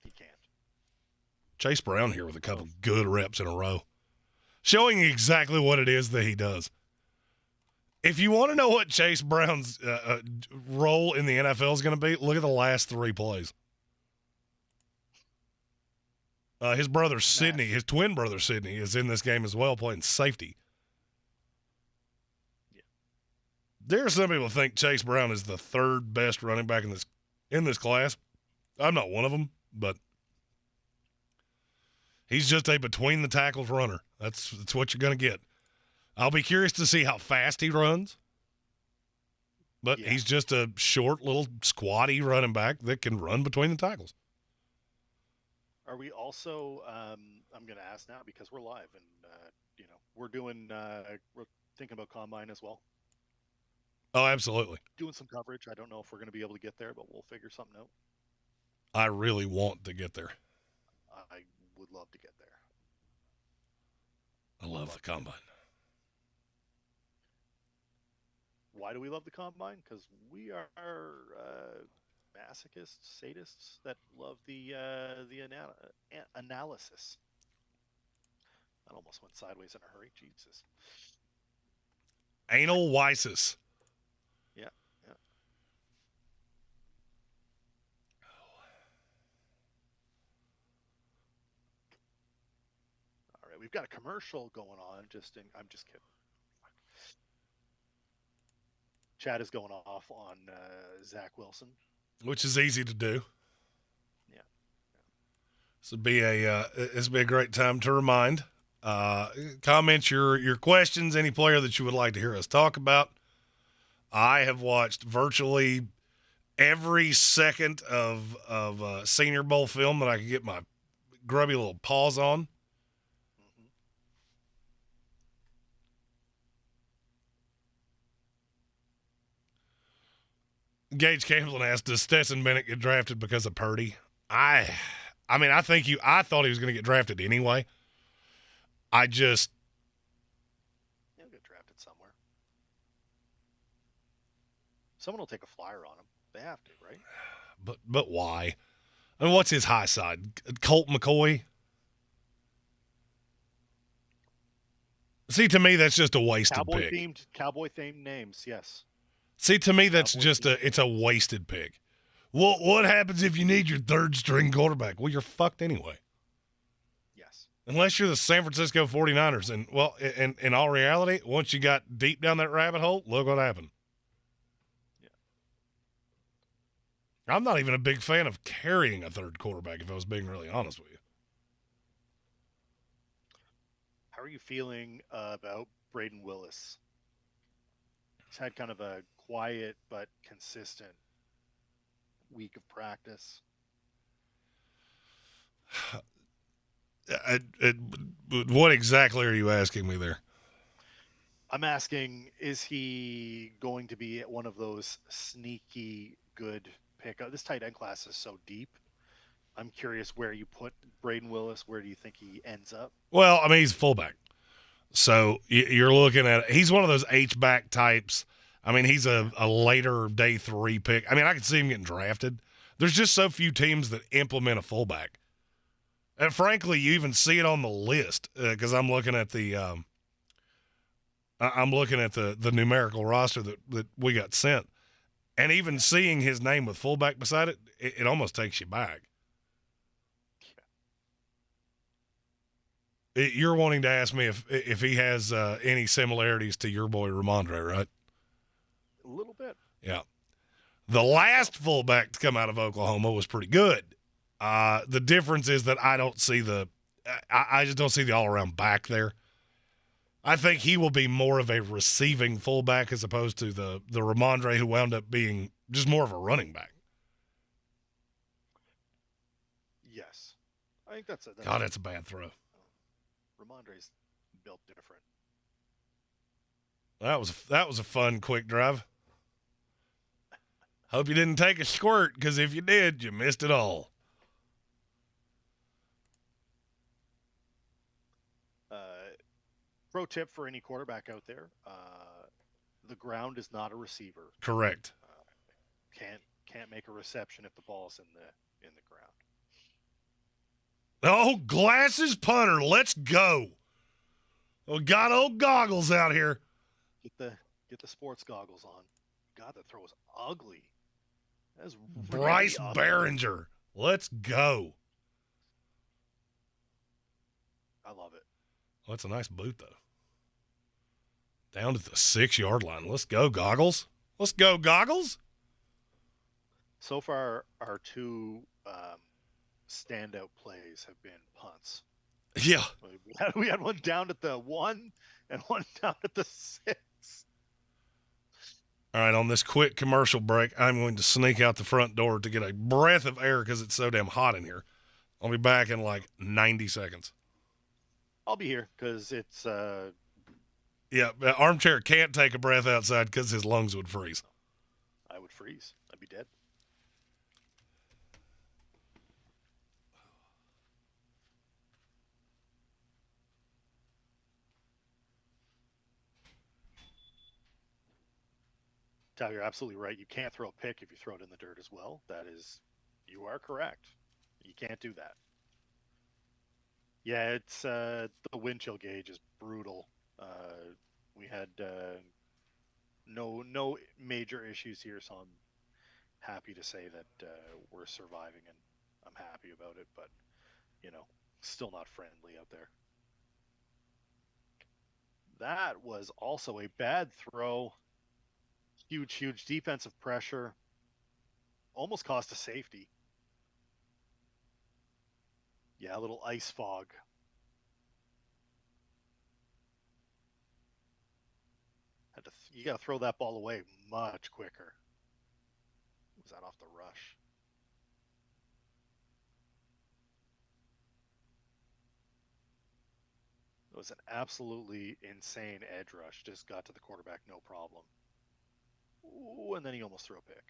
[SPEAKER 2] He can't.
[SPEAKER 1] Chase Brown here with a couple good reps in a row, showing exactly what it is that he does. If you want to know what Chase Brown's role in the NFL is going to be, look at the last 3 plays. His brother Sidney, his twin brother Sidney, is in this game as well, playing safety.
[SPEAKER 2] Yeah.
[SPEAKER 1] There are some people who think Chase Brown is the 3rd best running back in this class. I'm not one of them, but he's just a between the tackles runner. That's what you're going to get. I'll be curious to see how fast he runs, but he's just a short, little, squatty running back that can run between the tackles.
[SPEAKER 2] Are we also? I'm going to ask now because we're live, and we're doing. We're thinking about combine as well.
[SPEAKER 1] Oh, absolutely.
[SPEAKER 2] Doing some coverage. I don't know if we're going to be able to get there, but we'll figure something out.
[SPEAKER 1] I really want to get there.
[SPEAKER 2] I would love to get there.
[SPEAKER 1] I love the combine.
[SPEAKER 2] Why do we love the combine? Because we are masochists, sadists that love the analysis. That almost went sideways in a hurry. Jesus.
[SPEAKER 1] Anal Weisis.
[SPEAKER 2] Yeah. we've got a commercial going on. I'm just kidding. Chad is going off on Zach Wilson,
[SPEAKER 1] which is easy to do.
[SPEAKER 2] Yeah.
[SPEAKER 1] This would be a great time to remind. Comment your questions, any player that you would like to hear us talk about. I have watched virtually every second of Senior Bowl film that I could get my grubby little paws on. Gage Camplin asked, does Stetson Bennett get drafted because of Purdy? I thought he was going to get drafted anyway. He'll get
[SPEAKER 2] drafted somewhere. Someone will take a flyer on him. They have to, right?
[SPEAKER 1] But why? I mean, what's his high side? Colt McCoy? See, to me, that's just a wasted pick.
[SPEAKER 2] Cowboy-themed names, yes.
[SPEAKER 1] See, to me, that's it's a wasted pick. What happens if you need your third-string quarterback? Well, you're fucked anyway.
[SPEAKER 2] Yes.
[SPEAKER 1] Unless you're the San Francisco 49ers. And, well, in all reality, once you got deep down that rabbit hole, look what happened.
[SPEAKER 2] Yeah.
[SPEAKER 1] I'm not even a big fan of carrying a third quarterback, if I was being really honest with you.
[SPEAKER 2] How are you feeling about Braden Willis? He's had kind of a quiet but consistent week of practice.
[SPEAKER 1] What exactly are you asking me there?
[SPEAKER 2] I'm asking, is he going to be one of those sneaky good pickup? This tight end class is so deep. I'm curious where you put Braden Willis. Where do you think he ends up?
[SPEAKER 1] Well, I mean, he's a fullback. So you're looking at – he's one of those H-back types. I mean, he's a later day 3 pick. I mean, I could see him getting drafted. There's just so few teams that implement a fullback. And frankly, you even see it on the list because I'm looking at the the numerical roster that we got sent. And even seeing his name with fullback beside it, it almost takes you back. You're wanting to ask me if he has any similarities to your boy Ramondre, right?
[SPEAKER 2] A little bit.
[SPEAKER 1] Yeah. The last fullback to come out of Oklahoma was pretty good. The difference is that I don't see I just don't see the all-around back there. I think he will be more of a receiving fullback as opposed to the Ramondre who wound up being just more of a running back.
[SPEAKER 2] Yes. I think that's
[SPEAKER 1] God, that's a bad throw.
[SPEAKER 2] Ramondre's built different.
[SPEAKER 1] That was a fun quick drive. Hope you didn't take a squirt, because if you did, you missed it all.
[SPEAKER 2] Pro tip for any quarterback out there: the ground is not a receiver.
[SPEAKER 1] Correct.
[SPEAKER 2] Can't make a reception if the ball's in the ground.
[SPEAKER 1] Oh, glasses punter, let's go. We got old goggles out here.
[SPEAKER 2] Get the sports goggles on. God, that throw was ugly. That's really
[SPEAKER 1] Bryce
[SPEAKER 2] ugly.
[SPEAKER 1] Behringer, let's go.
[SPEAKER 2] I love it.
[SPEAKER 1] Well, that's a nice boot, though. Down to the 6-yard line. Let's go, Goggles. Let's go, Goggles.
[SPEAKER 2] So far, our two standout plays have been punts.
[SPEAKER 1] Yeah.
[SPEAKER 2] We had one down at the 1 and one down at the 6.
[SPEAKER 1] All right, on this quick commercial break, I'm going to sneak out the front door to get a breath of air because it's so damn hot in here. I'll be back in like 90 seconds.
[SPEAKER 2] I'll be here because it's
[SPEAKER 1] Yeah, Armchair can't take a breath outside because his lungs would freeze.
[SPEAKER 2] I would freeze. I'd be dead. Tal, you're absolutely right. You can't throw a pick if you throw it in the dirt as well. You are correct. You can't do that. Yeah, it's the wind chill gauge is brutal. We had no major issues here, so I'm happy to say that we're surviving, and I'm happy about it. But still not friendly out there. That was also a bad throw. Huge defensive pressure. Almost cost a safety. Yeah, a little ice fog. You got to throw that ball away much quicker. Was that off the rush? It was an absolutely insane edge rush. Just got to the quarterback, no problem. Ooh, and then he almost threw a pick.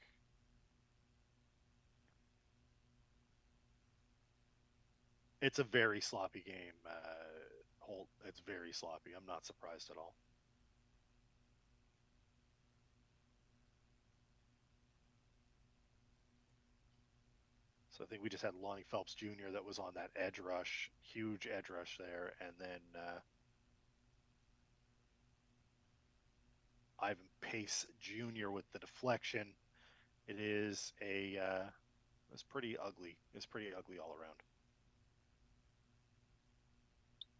[SPEAKER 2] It's a very sloppy game, Holt. It's very sloppy. I'm not surprised at all. So I think we just had Lonnie Phelps Jr. that was on that edge rush, huge edge rush there, and then Ivan Pace Jr. with the deflection. It is it's pretty ugly. It's pretty ugly all around.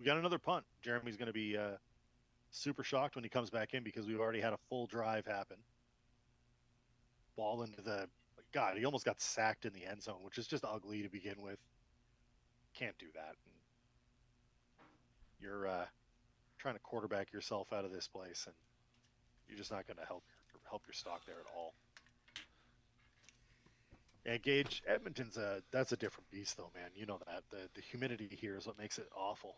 [SPEAKER 2] We got another punt. Jeremy's going to be super shocked when he comes back in because we've already had a full drive happen. Ball into the God, he almost got sacked in the end zone, which is just ugly to begin with. Can't do that. You're trying to quarterback yourself out of this place, and you're just not going to help your stock there at all. And Gage, Edmonton's that's a different beast, though, man. You know that the humidity here is what makes it awful.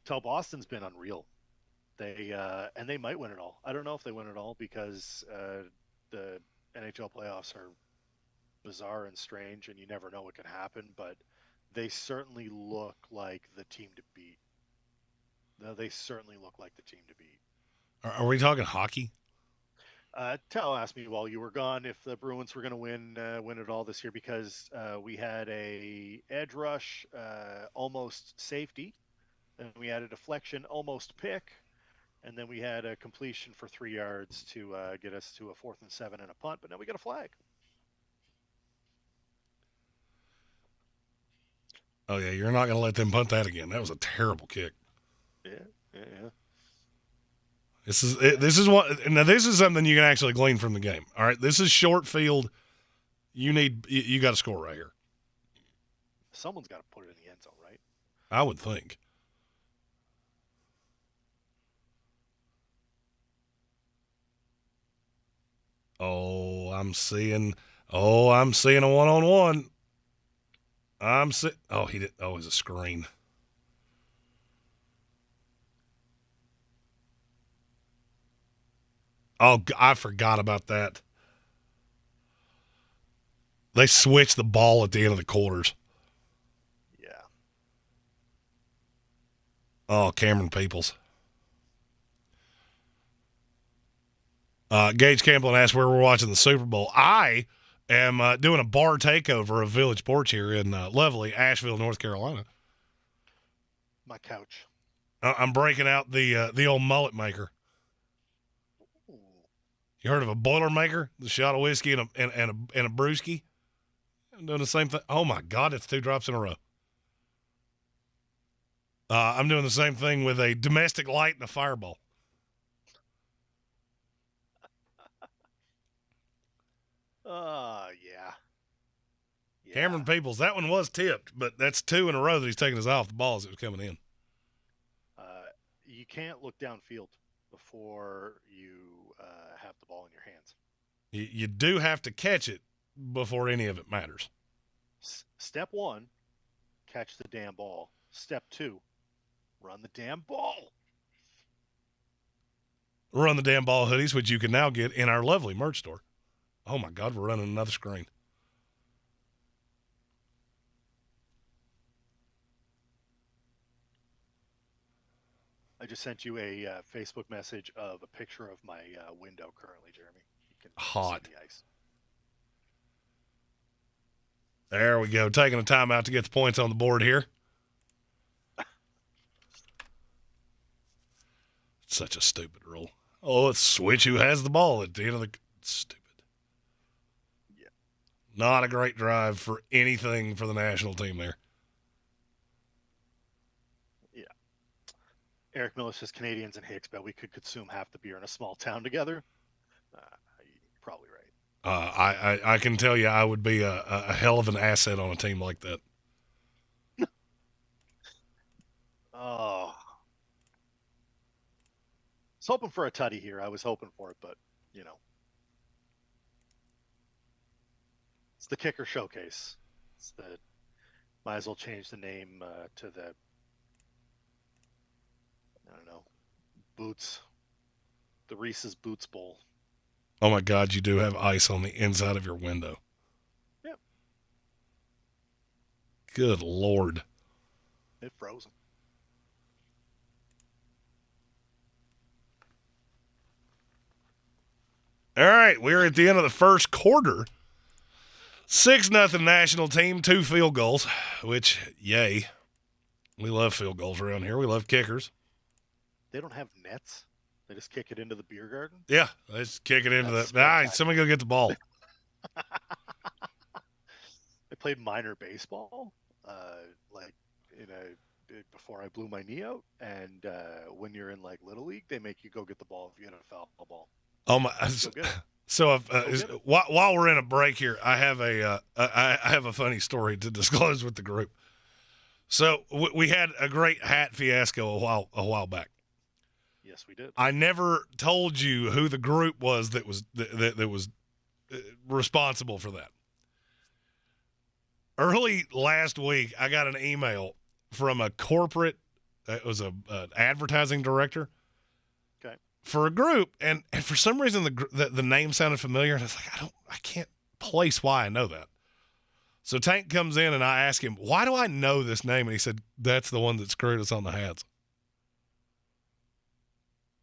[SPEAKER 2] Tell Boston's been unreal. They might win it all. I don't know if they win it all because the NHL playoffs are bizarre and strange, and you never know what can happen. But they certainly look like the team to beat. They certainly look like the team to beat.
[SPEAKER 1] Are we talking hockey?
[SPEAKER 2] Tell asked me while you were gone if the Bruins were going to win it all this year because we had a edge rush, almost safety, and we had a deflection, almost pick. And then we had a completion for 3 yards to get us to a 4th and 7 and a punt, but now we got a flag.
[SPEAKER 1] Oh, yeah, you're not going to let them punt that again. That was a terrible kick.
[SPEAKER 2] Yeah.
[SPEAKER 1] This is something you can actually glean from the game. All right, this is short field. You got to score right here.
[SPEAKER 2] Someone's got to put it in the end zone, right?
[SPEAKER 1] I would think. Oh, I'm seeing a one-on-one. He did. Oh, it's a screen. Oh, I forgot about that. They switched the ball at the end of the quarters.
[SPEAKER 2] Yeah.
[SPEAKER 1] Oh, Cameron Peoples. Gage Campbell asked where we're watching the Super Bowl. I am doing a bar takeover of Village Porch here in lovely Asheville, North Carolina.
[SPEAKER 2] My couch.
[SPEAKER 1] I'm breaking out the old mullet maker.
[SPEAKER 2] Ooh.
[SPEAKER 1] You heard of a Boilermaker? The shot of whiskey and a brewski? I'm doing the same thing. Oh, my God, it's 2 drops in a row. I'm doing the same thing with a domestic light and a fireball.
[SPEAKER 2] Yeah.
[SPEAKER 1] Cameron Peoples, that one was tipped, but that's 2 in a row that he's taking us off the ball as it was coming in.
[SPEAKER 2] You can't look downfield before you have the ball in your hands.
[SPEAKER 1] You do have to catch it before any of it matters.
[SPEAKER 2] Step 1, catch the damn ball. Step 2, run the damn ball.
[SPEAKER 1] Run the damn ball hoodies, which you can now get in our lovely merch store. Oh, my God, we're running another screen.
[SPEAKER 2] I just sent you a Facebook message of a picture of my window currently, Jeremy. You can
[SPEAKER 1] Hot.
[SPEAKER 2] see the ice.
[SPEAKER 1] There we go. Taking a timeout to get the points on the board here. Such a stupid rule. Oh, let's switch who has the ball at the end of the... Stupid.
[SPEAKER 2] Yeah.
[SPEAKER 1] Not a great drive for anything for the national team there.
[SPEAKER 2] Yeah. Eric Miller says Canadians and Hicks, but we could consume half the beer in a small town together. You're probably right.
[SPEAKER 1] I can tell you I would be a hell of an asset on a team like that.
[SPEAKER 2] Oh. I was hoping for a tutty here. I was hoping for it, but, it's the kicker showcase. Might as well change the name to the, I don't know, Boots. The Reese's Boots Bowl.
[SPEAKER 1] Oh, my God, you do have ice on the inside of your window.
[SPEAKER 2] Yep.
[SPEAKER 1] Good Lord.
[SPEAKER 2] It froze.
[SPEAKER 1] All right, we're at the end of the first quarter. 6-0 national team, 2 field goals, which, yay. We love field goals around here. We love kickers.
[SPEAKER 2] They don't have nets. They just kick it into the beer garden?
[SPEAKER 1] Yeah, let's kick it into the – all right, somebody go get the ball.
[SPEAKER 2] I played minor baseball, before I blew my knee out. And when you're in, Little League, they make you go get the ball if you hit a foul ball.
[SPEAKER 1] Oh, my – So while we're in a break here, I have a funny story to disclose with the group. So we had a great hat fiasco a while back.
[SPEAKER 2] Yes, we did.
[SPEAKER 1] I never told you who the group was that was responsible for that. Early last week, I got an email from a corporate. It was an advertising director.
[SPEAKER 2] Okay.
[SPEAKER 1] For a group, and for some reason the name sounded familiar, and I was like, I can't place why I know that. So Tank comes in, and I ask him, why do I know this name? And he said, that's the one that screwed us on the hats.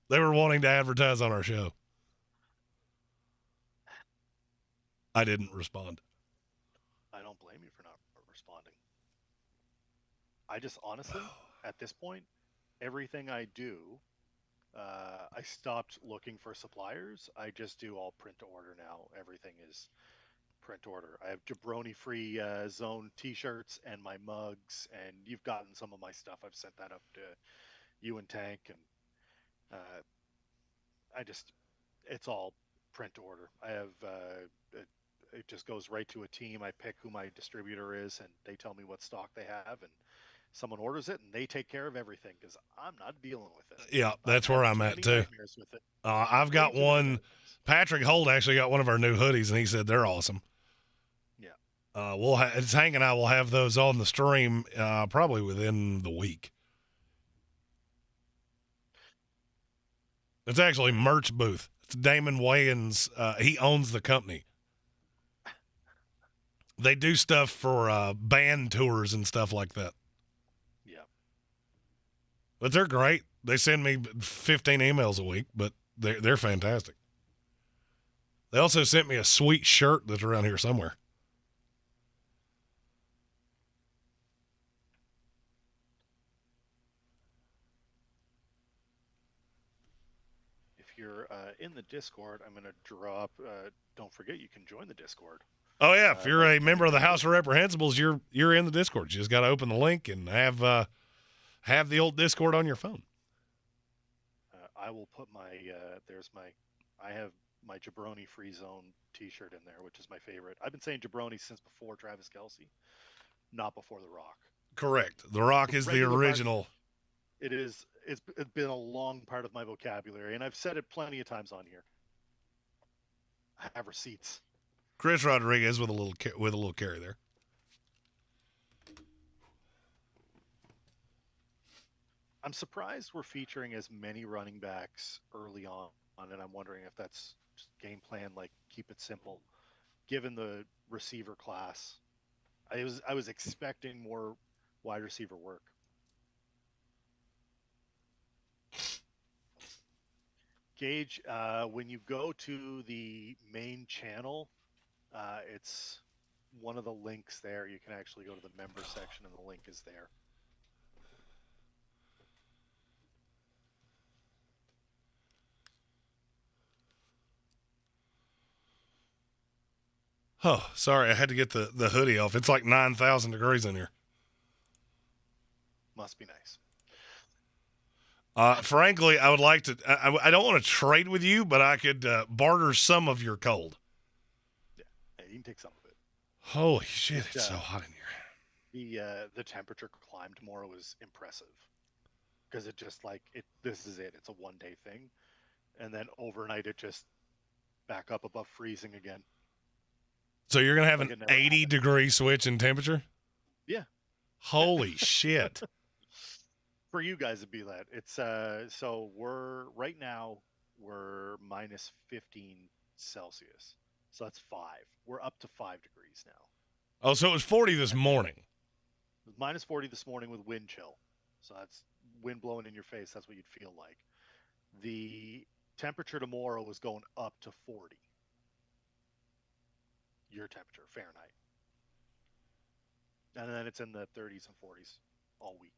[SPEAKER 1] They were wanting to advertise on our show. I didn't respond.
[SPEAKER 2] I don't blame you for not responding. I just honestly, at this point, everything I do, I stopped looking for suppliers. I just do all print to order now. Everything is print to order. I have jabroni-free zone T-shirts and my mugs, and you've gotten some of my stuff. I've sent that up to you and Tank, and it's all print to order. I have it just goes right to a team. I pick who my distributor is, and they tell me what stock they have, and someone orders it, and they take care of everything because I'm not dealing with it.
[SPEAKER 1] Yeah, that's where I'm at too. I've got one. Patrick Holt actually got one of our new hoodies, and he said they're awesome. Yeah. Hank and I will have those on the stream probably within the week. It's actually merch booth. It's Damon Wayans. He owns the company. They do stuff for band tours and stuff like that.
[SPEAKER 2] Yeah.
[SPEAKER 1] But they're great. They send me 15 emails a week, but they're fantastic. They also sent me a sweet shirt that's around here somewhere.
[SPEAKER 2] If you're in the Discord, I'm going to drop. Don't forget, you can join the Discord.
[SPEAKER 1] Oh yeah, if you're a member of the House of Reprehensibles, you're in the Discord. You just got to open the link and have the old Discord on your phone.
[SPEAKER 2] I will put my I have my Jabroni Free Zone T-shirt in there, which is my favorite. I've been saying Jabroni since before Travis Kelce, not before The Rock.
[SPEAKER 1] Correct. The Rock is the original.
[SPEAKER 2] It is. It's been a long part of my vocabulary, and I've said it plenty of times on here. I have receipts.
[SPEAKER 1] Chris Rodriguez with a little carry there.
[SPEAKER 2] I'm surprised we're featuring as many running backs early on, and I'm wondering if that's just game plan, like keep it simple. Given the receiver class, I was expecting more wide receiver work. Gage, when you go to the main channel, it's one of the links there. You can actually go to the member section, and the link is there.
[SPEAKER 1] Oh, sorry. I had to get the hoodie off. It's like 9,000 degrees in here.
[SPEAKER 2] Must be nice.
[SPEAKER 1] Frankly, I would like to. I don't want to trade with you, but I could barter some of your cold.
[SPEAKER 2] Yeah, you can take some of it.
[SPEAKER 1] Holy shit! It's so hot in
[SPEAKER 2] here. The temperature climb tomorrow is impressive because it just this is it. It's a 1-day thing, and then overnight it just back up above freezing again.
[SPEAKER 1] So you're gonna have an 80-degree switch in temperature?
[SPEAKER 2] Yeah.
[SPEAKER 1] Holy shit!
[SPEAKER 2] For you guys, it'd be that. It's so we're right now we're minus 15 Celsius, so that's 5. We're up to 5 degrees now.
[SPEAKER 1] Oh, so it was 40 this morning.
[SPEAKER 2] It was minus 40 this morning with wind chill, so that's wind blowing in your face. That's what you'd feel like. The temperature tomorrow is going up to 40. Your temperature, Fahrenheit. And then it's in the 30s and 40s all week.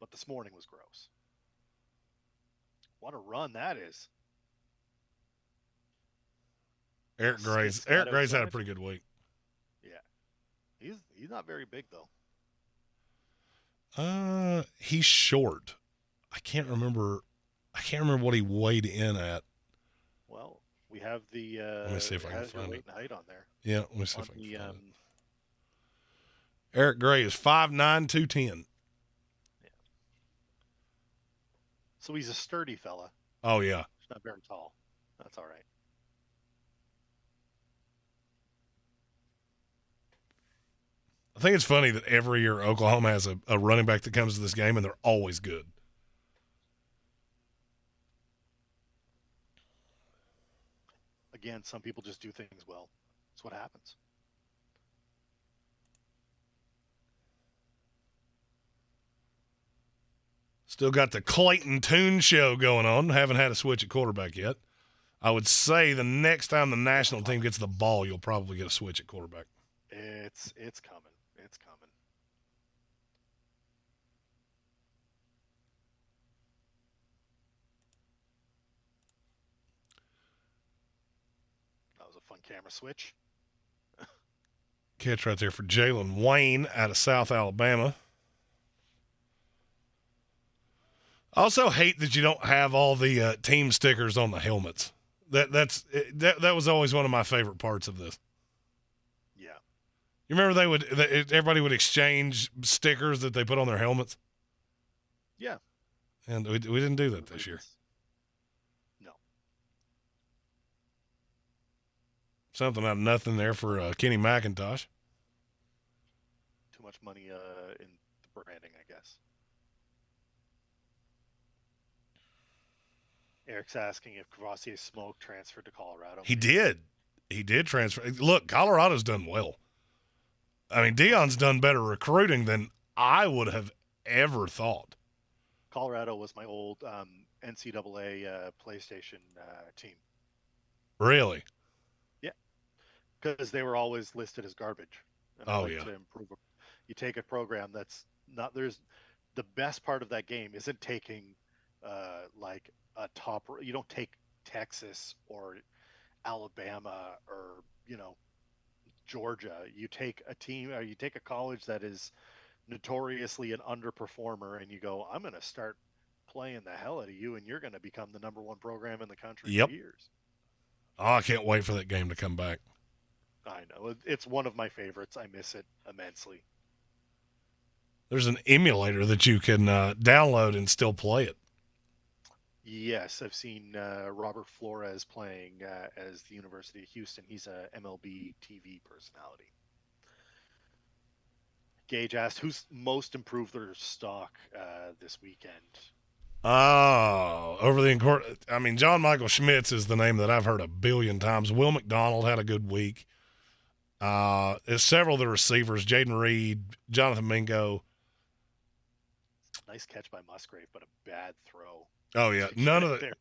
[SPEAKER 2] But this morning was gross. What a run that is.
[SPEAKER 1] Eric Gray's had a pretty good week.
[SPEAKER 2] Yeah. He's not very big though.
[SPEAKER 1] He's short. I can't remember what he weighed in at.
[SPEAKER 2] Well, we have the
[SPEAKER 1] let me see if I can find
[SPEAKER 2] weight and height on there.
[SPEAKER 1] Yeah, let me see if I can find it. Eric Gray is 5'9", 210.
[SPEAKER 2] Yeah. So he's a sturdy fella.
[SPEAKER 1] Oh yeah.
[SPEAKER 2] He's not very tall. That's all right.
[SPEAKER 1] I think it's funny that every year Oklahoma has a running back that comes to this game, and they're always good.
[SPEAKER 2] Again, some people just do things well. That's what happens.
[SPEAKER 1] Still got the Clayton Toon show going on. Haven't had a switch at quarterback yet. I would say the next time the national team gets the ball, you'll probably get a switch at quarterback.
[SPEAKER 2] It's coming. It's coming. That was a fun camera switch.
[SPEAKER 1] Catch right there for Jalen Wayne out of South Alabama. I also hate that you don't have all the team stickers on the helmets. That was always one of my favorite parts of this.
[SPEAKER 2] Yeah.
[SPEAKER 1] You remember everybody would exchange stickers that they put on their helmets?
[SPEAKER 2] Yeah.
[SPEAKER 1] And we didn't do that this year.
[SPEAKER 2] No.
[SPEAKER 1] Something out of nothing there for Kenny McIntosh.
[SPEAKER 2] Too much money in the branding, I guess. Eric's asking if Kvassier Smoke transferred to Colorado.
[SPEAKER 1] He did. He did transfer. Look, Colorado's done well. I mean, Deion's done better recruiting than I would have ever thought.
[SPEAKER 2] Colorado was my old NCAA PlayStation team.
[SPEAKER 1] Really?
[SPEAKER 2] Yeah. Because they were always listed as garbage. And
[SPEAKER 1] to
[SPEAKER 2] improve. You take a program that's not, the best part of that game isn't taking like a top, you don't take Texas or Alabama or, Georgia. You take a team, or you take a college that is notoriously an underperformer, and you go, I'm going to start playing the hell out of you, and you're going to become the number one program in the country for years.
[SPEAKER 1] Oh, I can't wait for that game to come back.
[SPEAKER 2] I know. It's one of my favorites. I miss it immensely.
[SPEAKER 1] There's an emulator that you can download and still play it.
[SPEAKER 2] Yes, I've seen Robert Flores playing as the University of Houston. He's a MLB TV personality. Gage asked, who's most improved their stock this weekend?
[SPEAKER 1] Oh, John Michael Schmitz is the name that I've heard a billion times. Will McDonald had a good week. Several of the receivers, Jaden Reed, Jonathan Mingo.
[SPEAKER 2] Nice catch by Musgrave, but a bad throw.
[SPEAKER 1] Oh, yeah. None of it.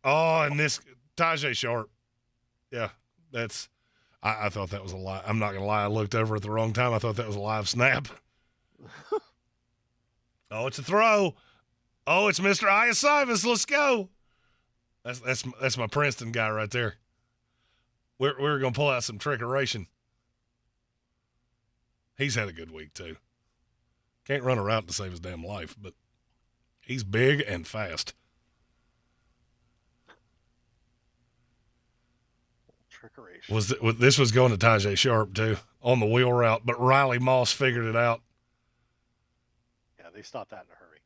[SPEAKER 1] And this Tajay Sharp. Yeah, I thought that was a lie. I'm not going to lie. I looked over at the wrong time. I thought that was a live snap. Oh, it's a throw. Oh, it's Mr. Iasivas. Let's go. That's my Princeton guy right there. We're going to pull out some trickeration. He's had a good week, too. Can't run a route to save his damn life, but he's big and fast.
[SPEAKER 2] Trickery.
[SPEAKER 1] This was going to Tajay Sharp, too, on the wheel route, but Riley Moss figured it out.
[SPEAKER 2] Yeah, they stopped that in a hurry.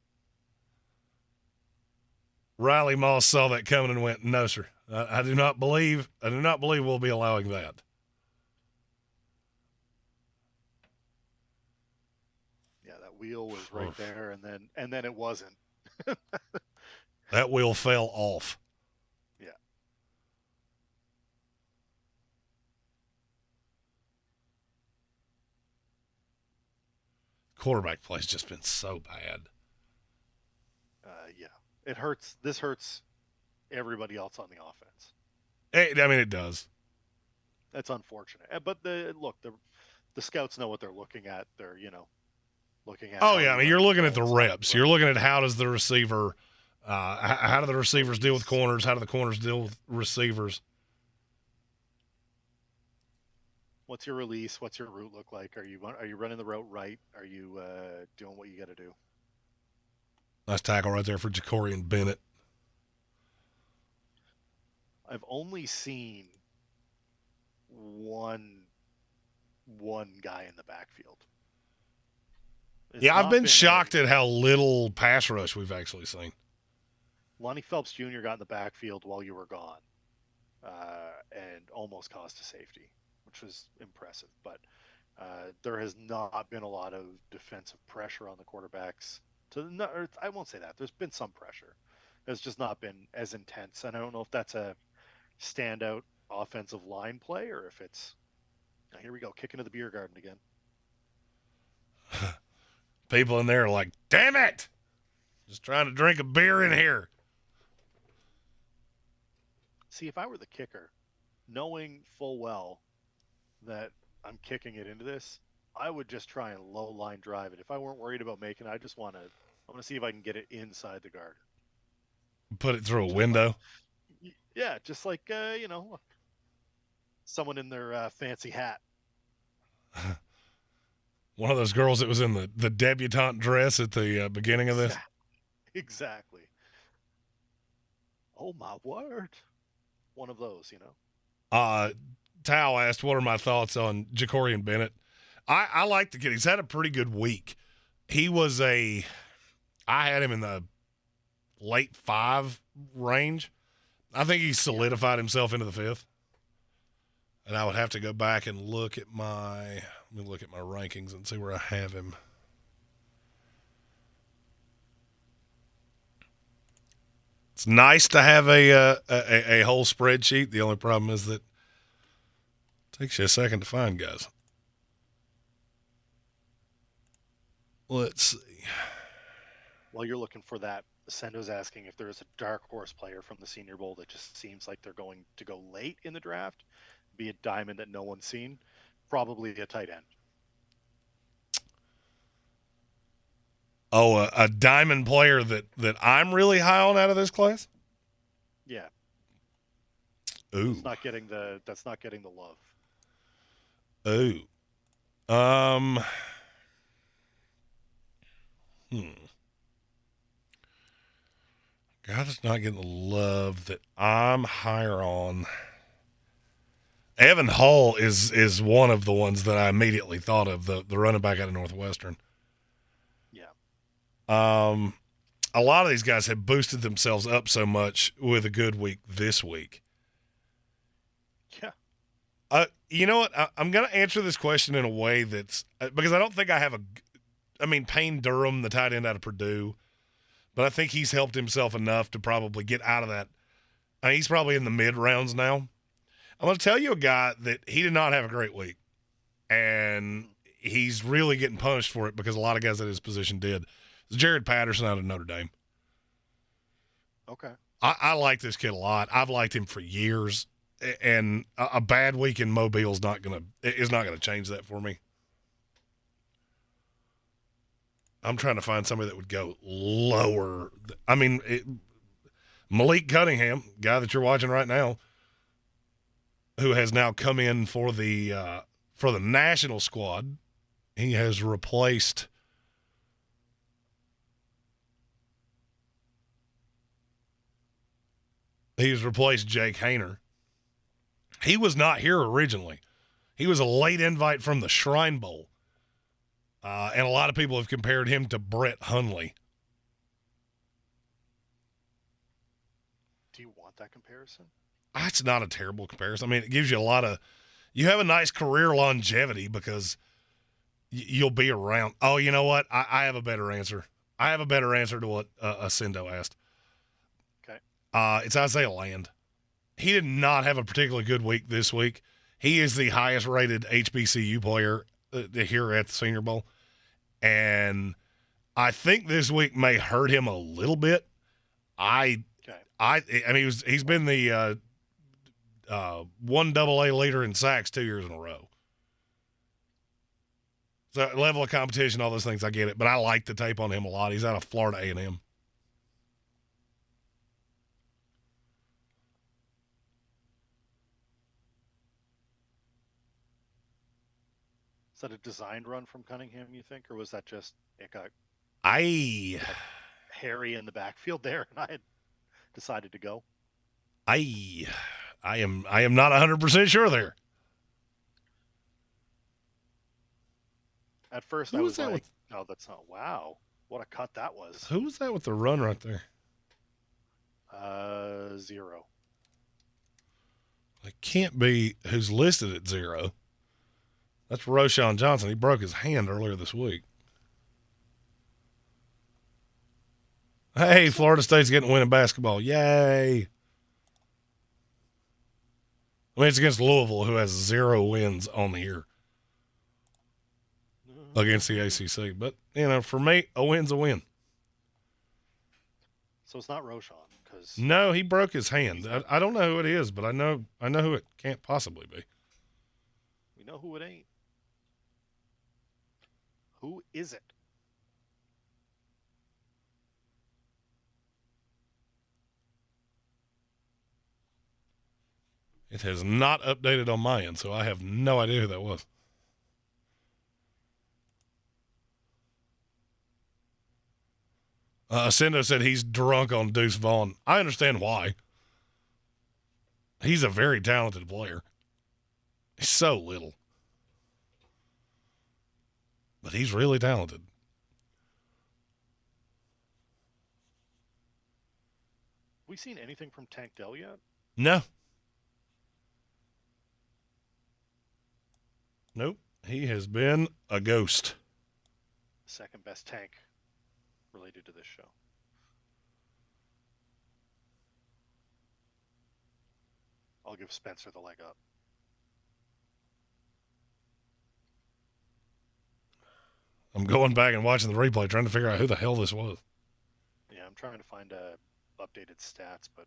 [SPEAKER 1] Riley Moss saw that coming and went, no, sir. I do not believe we'll be allowing that.
[SPEAKER 2] Yeah, that wheel was right there, and then it wasn't.
[SPEAKER 1] That wheel fell off.
[SPEAKER 2] Yeah.
[SPEAKER 1] Quarterback play's just been so bad.
[SPEAKER 2] Yeah. It hurts. This hurts everybody else on the offense.
[SPEAKER 1] It does.
[SPEAKER 2] That's unfortunate. But the scouts know what they're looking at. They're, looking at.
[SPEAKER 1] Oh, yeah. I mean, you're looking at the reps. You're looking at how does the receiver, how do the receivers deal with corners? How do the corners deal with receivers?
[SPEAKER 2] What's your release? What's your route look like? Are you running the route right? Are you doing what you got to do?
[SPEAKER 1] Nice tackle right there for Jacorian Bennett.
[SPEAKER 2] I've only seen one guy in the backfield.
[SPEAKER 1] I've been shocked at how little pass rush we've actually seen.
[SPEAKER 2] Lonnie Phelps Jr. got in the backfield while you were gone, and almost cost a safety, which was impressive. But there has not been a lot of defensive pressure on the quarterbacks. I won't say that. There's been some pressure. It's just not been as intense. And I don't know if that's a standout offensive line play or if it's here we go, kicking to the beer garden again.
[SPEAKER 1] People in there are like, damn it! Just trying to drink a beer in here.
[SPEAKER 2] See, if I were the kicker, knowing full well that I'm kicking it into this, I would just try and low line drive it. If I weren't worried about making it, I want to see if I can get it inside the guard.
[SPEAKER 1] Put it through a window.
[SPEAKER 2] Yeah, just like someone in their fancy hat.
[SPEAKER 1] One of those girls that was in the debutante dress at the beginning of this.
[SPEAKER 2] Exactly. Oh my word! One of those,
[SPEAKER 1] Tao asked, "What are my thoughts on Jacorian Bennett?" I like the kid. He's had a pretty good week. I had him in the late 5 range. I think he solidified himself into the 5th. And I would have to go back and look at my rankings and see where I have him. It's nice to have a whole spreadsheet. The only problem is that it takes you a second to find, guys. Let's see.
[SPEAKER 2] While you're looking for that, Sendo's asking if there is a dark horse player from the Senior Bowl that just seems like they're going to go late in the draft, be a diamond that no one's seen, probably a tight end.
[SPEAKER 1] Oh, a diamond player that I'm really high on out of this class?
[SPEAKER 2] Yeah.
[SPEAKER 1] Ooh.
[SPEAKER 2] That's not getting the love.
[SPEAKER 1] Ooh. God, it's not getting the love that I'm higher on. Evan Hull is one of the ones that I immediately thought of, the running back out of Northwestern.
[SPEAKER 2] Yeah.
[SPEAKER 1] A lot of these guys have boosted themselves up so much with a good week this week.
[SPEAKER 2] Yeah.
[SPEAKER 1] You know what? I'm going to answer this question in a way that's because I don't think I have Payne Durham, the tight end out of Purdue, but I think he's helped himself enough to probably get out of that. He's probably in the mid rounds now. I'm going to tell you a guy that he did not have a great week, and he's really getting punished for it because a lot of guys at his position did. It's Jared Patterson out of Notre Dame.
[SPEAKER 2] Okay.
[SPEAKER 1] I like this kid a lot. I've liked him for years, and a bad week in Mobile is not gonna change that for me. I'm trying to find somebody that would go lower. Malik Cunningham, guy that you're watching right now, who has now come in for the national squad. He has replaced He's replaced Jake Hayner. He was not here originally. He was a late invite from the Shrine Bowl. And a lot of people have compared him to Brett Hundley.
[SPEAKER 2] Do you want that comparison?
[SPEAKER 1] It's not a terrible comparison. I mean, it gives you you have a nice career longevity because you'll be around. Oh, you know what? I have a better answer. I have a better answer to what Ascendo asked.
[SPEAKER 2] Okay.
[SPEAKER 1] It's Isaiah Land. He did not have a particularly good week this week. He is the highest rated HBCU player here at the Senior Bowl. And I think this week may hurt him a little bit. I mean, he's been the 1AA leader in sacks 2 years in a row. So level of competition, all those things, I get it. But I like the tape on him a lot. He's out of Florida A&M.
[SPEAKER 2] Is that a designed run from Cunningham, you think? Or was that just it got hairy in the backfield there and I had decided to go?
[SPEAKER 1] I am not 100% sure there.
[SPEAKER 2] At first I was like, no, that's not. Wow, what a cut that was.
[SPEAKER 1] Who was that with the run right there?
[SPEAKER 2] 0.
[SPEAKER 1] It can't be who's listed at 0. That's Roschon Johnson. He broke his hand earlier this week. Hey, Florida State's getting a win in basketball. Yay. I mean, it's against Louisville, who has 0 wins on the year against the ACC. But, for me, a win's a win.
[SPEAKER 2] So it's not Roschon.
[SPEAKER 1] No, he broke his hand. I don't know who it is, but I know who it can't possibly be.
[SPEAKER 2] We know who it ain't. Who is it?
[SPEAKER 1] It has not updated on my end, so I have no idea who that was. Ascendo said he's drunk on Deuce Vaughn. I understand why. He's a very talented player. He's so little. But he's really talented.
[SPEAKER 2] We seen anything from Tank Dell yet?
[SPEAKER 1] No. Nope. He has been a ghost.
[SPEAKER 2] Second best tank related to this show. I'll give Spencer the leg up.
[SPEAKER 1] I'm going back and watching the replay, trying to figure out who the hell this was.
[SPEAKER 2] Yeah, I'm trying to find updated stats, but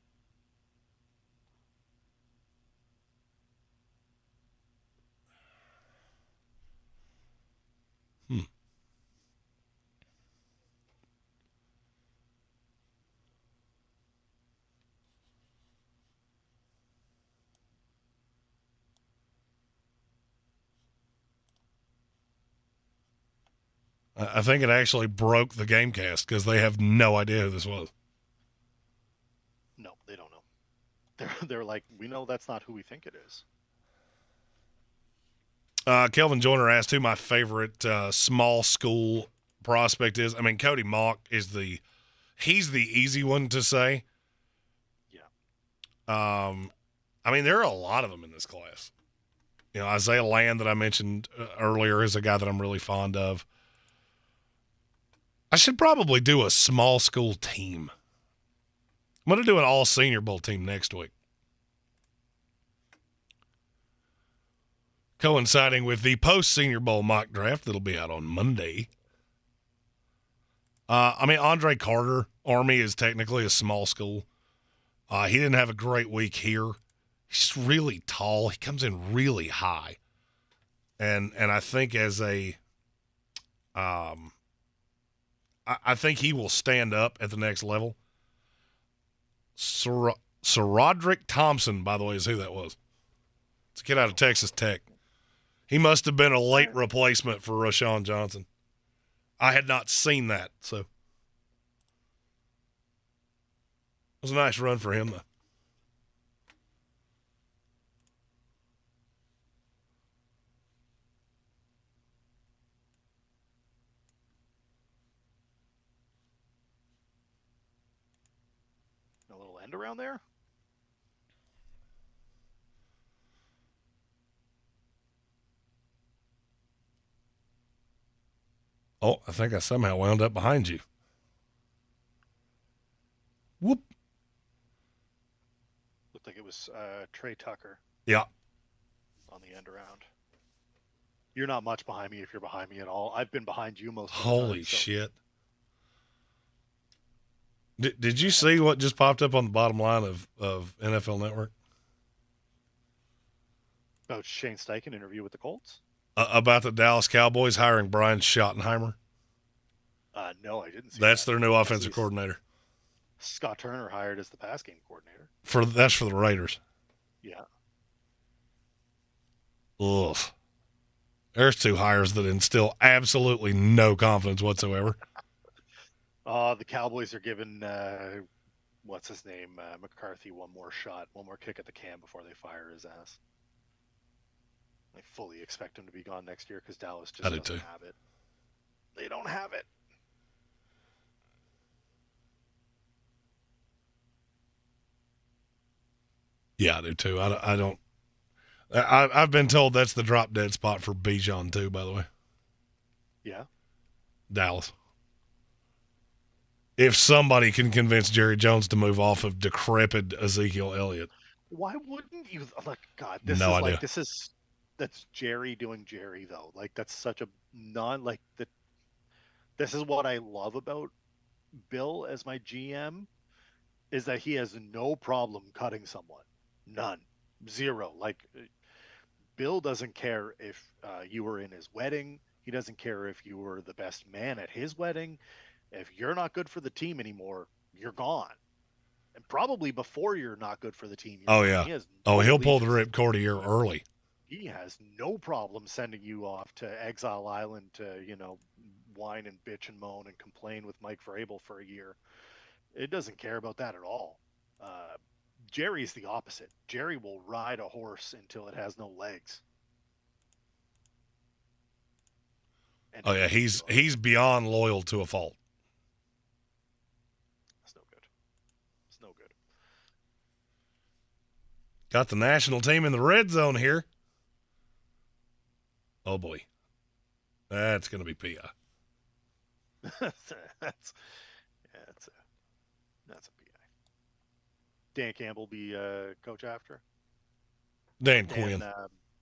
[SPEAKER 1] I think it actually broke the Gamecast because they have no idea who this was.
[SPEAKER 2] no, they don't know. They're like, we know that's not who we think it is.
[SPEAKER 1] Kelvin Joyner asked who my favorite small school prospect is. I mean, Cody Mock is he's the easy one to say.
[SPEAKER 2] Yeah.
[SPEAKER 1] I mean, there are a lot of them in this class. Isaiah Land that I mentioned earlier is a guy that I'm really fond of. I should probably do a small school team. I'm going to do an all Senior Bowl team next week. Coinciding with the post-Senior Bowl mock draft that'll be out on Monday. Andre Carter, Army is technically a small school. He didn't have a great week here. He's really tall. He comes in really high. And I think I think he will stand up at the next level. Sir Roderick Thompson, by the way, is who that was. It's a kid out of Texas Tech. He must have been a late replacement for Roschon Johnson. I had not seen that, so it was a nice run for him, though.
[SPEAKER 2] end around there?
[SPEAKER 1] Oh, I think I somehow wound up behind you. Whoop.
[SPEAKER 2] Looked like it was Trey Tucker.
[SPEAKER 1] Yeah.
[SPEAKER 2] On the end around. You're not much behind me if you're behind me at all. I've been behind you most of the time.
[SPEAKER 1] Holy shit. Did you see what just popped up on the bottom line of NFL Network?
[SPEAKER 2] About Shane Steichen interview with the Colts?
[SPEAKER 1] About the Dallas Cowboys hiring Brian Schottenheimer?
[SPEAKER 2] No, I didn't see
[SPEAKER 1] That's
[SPEAKER 2] that.
[SPEAKER 1] their new offensive coordinator.
[SPEAKER 2] Scott Turner hired as the pass game coordinator.
[SPEAKER 1] That's for the Raiders.
[SPEAKER 2] Yeah.
[SPEAKER 1] Ugh. There's two hires that instill absolutely no confidence whatsoever.
[SPEAKER 2] The Cowboys are giving, what's his name, McCarthy one more shot, one more kick at the can before they fire his ass. I fully expect him to be gone next year because Dallas just doesn't have it. They don't have it.
[SPEAKER 1] Yeah, I do too. I don't. I've been told that's the drop dead spot for Bijan too, by the way.
[SPEAKER 2] Yeah.
[SPEAKER 1] Dallas. If somebody can convince Jerry Jones to move off of decrepit Ezekiel Elliott.
[SPEAKER 2] Why wouldn't you? Like, God, this
[SPEAKER 1] no
[SPEAKER 2] is
[SPEAKER 1] idea.
[SPEAKER 2] Like, that's Jerry doing Jerry, though. Like, that's such a this is what I love about Bill as my GM, is that he has no problem cutting someone. None. Zero. Like, Bill doesn't care if you were in his wedding. He doesn't care if you were the best man at his wedding. If you're not good for the team anymore, you're gone. And probably before you're not good for the team.
[SPEAKER 1] Oh, yeah. He'll pull the ripcord a year early.
[SPEAKER 2] He has no problem sending you off to Exile Island to, whine and bitch and moan and complain with Mike Vrabel for a year. It doesn't care about that at all. Jerry's the opposite. Jerry will ride a horse until it has no legs. And
[SPEAKER 1] oh, yeah. He's beyond loyal to a fault.
[SPEAKER 2] That's no good. It's no good.
[SPEAKER 1] Got the national team in the red zone here. Oh, boy. That's going to be P.I.
[SPEAKER 2] That's a P.I. Dan Campbell be coach after?
[SPEAKER 1] Dan Quinn.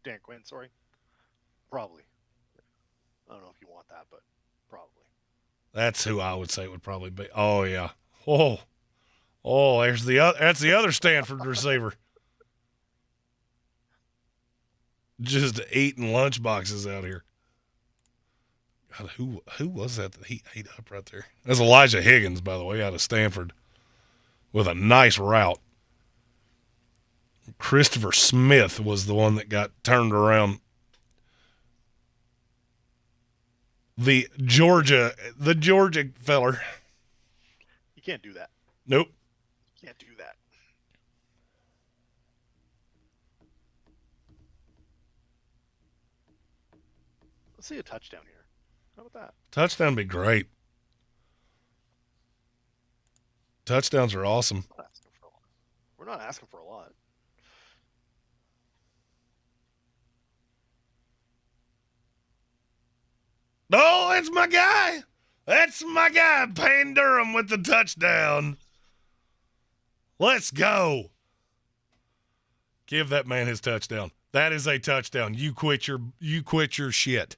[SPEAKER 2] Dan Quinn, sorry. Probably. I don't know if you want that, but probably.
[SPEAKER 1] That's who I would say would probably be. Oh, yeah. Oh, that's the other Stanford receiver. Just eating lunch boxes out here. God, who was that he ate up right there? That's Elijah Higgins, by the way, out of Stanford, with a nice route. Christopher Smith was the one that got turned around. The Georgia feller.
[SPEAKER 2] You can't do that.
[SPEAKER 1] Nope.
[SPEAKER 2] You can't do that. Let's see a touchdown here. How about that?
[SPEAKER 1] Touchdown would be great. Touchdowns are awesome.
[SPEAKER 2] We're not asking for a lot.
[SPEAKER 1] Oh, that's my guy. That's my guy, Payne Durham with the touchdown. Let's go. Give that man his touchdown. That is a touchdown. You quit your shit.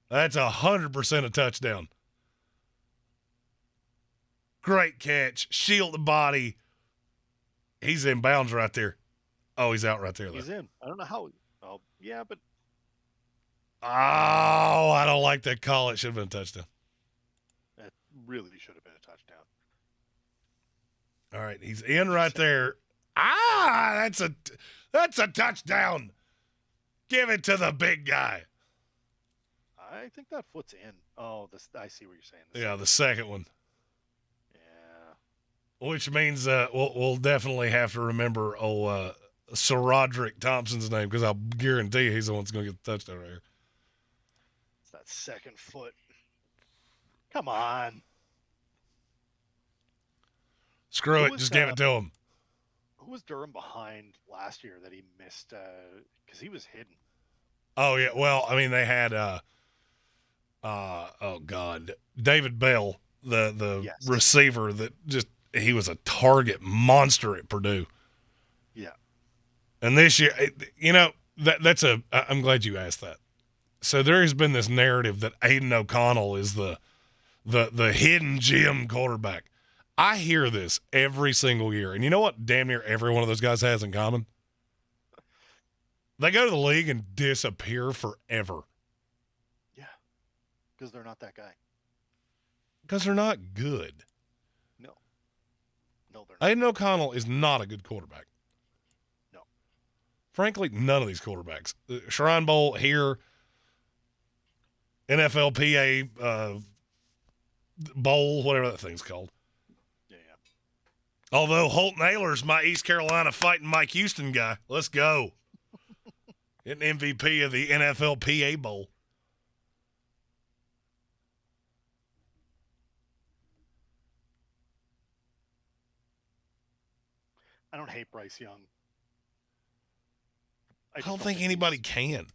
[SPEAKER 1] That's 100% a touchdown. Great catch. Shield the body. He's in bounds right there. Oh, he's out right there, though.
[SPEAKER 2] He's in. I don't know how. Oh, yeah, but.
[SPEAKER 1] Oh, I don't like that call. It should have been a touchdown.
[SPEAKER 2] That really should have been a touchdown.
[SPEAKER 1] All right, he's in right there. That's a touchdown. Give it to the big guy.
[SPEAKER 2] I think that foot's in. Oh, I see what you're saying.
[SPEAKER 1] The second one.
[SPEAKER 2] Yeah.
[SPEAKER 1] Which means we'll definitely have to remember Sir Roderick Thompson's name, because I'll guarantee you he's the one that's going to get the touchdown right here.
[SPEAKER 2] It's that second foot. Come on.
[SPEAKER 1] Screw
[SPEAKER 2] Who
[SPEAKER 1] it.
[SPEAKER 2] was,
[SPEAKER 1] Just give it to him.
[SPEAKER 2] Who was Durham behind last year that he missed? Because he was hidden.
[SPEAKER 1] Oh, yeah. Well, I mean, they had, oh, God, David Bell, the
[SPEAKER 2] Yes.
[SPEAKER 1] receiver that he was a target monster at Purdue.
[SPEAKER 2] Yeah.
[SPEAKER 1] And this year, I'm glad you asked that. So there has been this narrative that Aiden O'Connell is the hidden gem quarterback. I hear this every single year. And you know what damn near every one of those guys has in common? They go to the league and disappear forever.
[SPEAKER 2] Yeah. Because they're not that guy.
[SPEAKER 1] Because they're not good.
[SPEAKER 2] No, they're not.
[SPEAKER 1] Aiden O'Connell is not a good quarterback.
[SPEAKER 2] No.
[SPEAKER 1] Frankly, none of these quarterbacks. The Shrine Bowl here, NFLPA Bowl, whatever that thing's called.
[SPEAKER 2] Yeah.
[SPEAKER 1] Although Holt Naylor's my East Carolina fighting Mike Houston guy. Let's go. Getting MVP of the NFLPA Bowl.
[SPEAKER 2] I don't hate Bryce Young.
[SPEAKER 1] I don't think anybody can.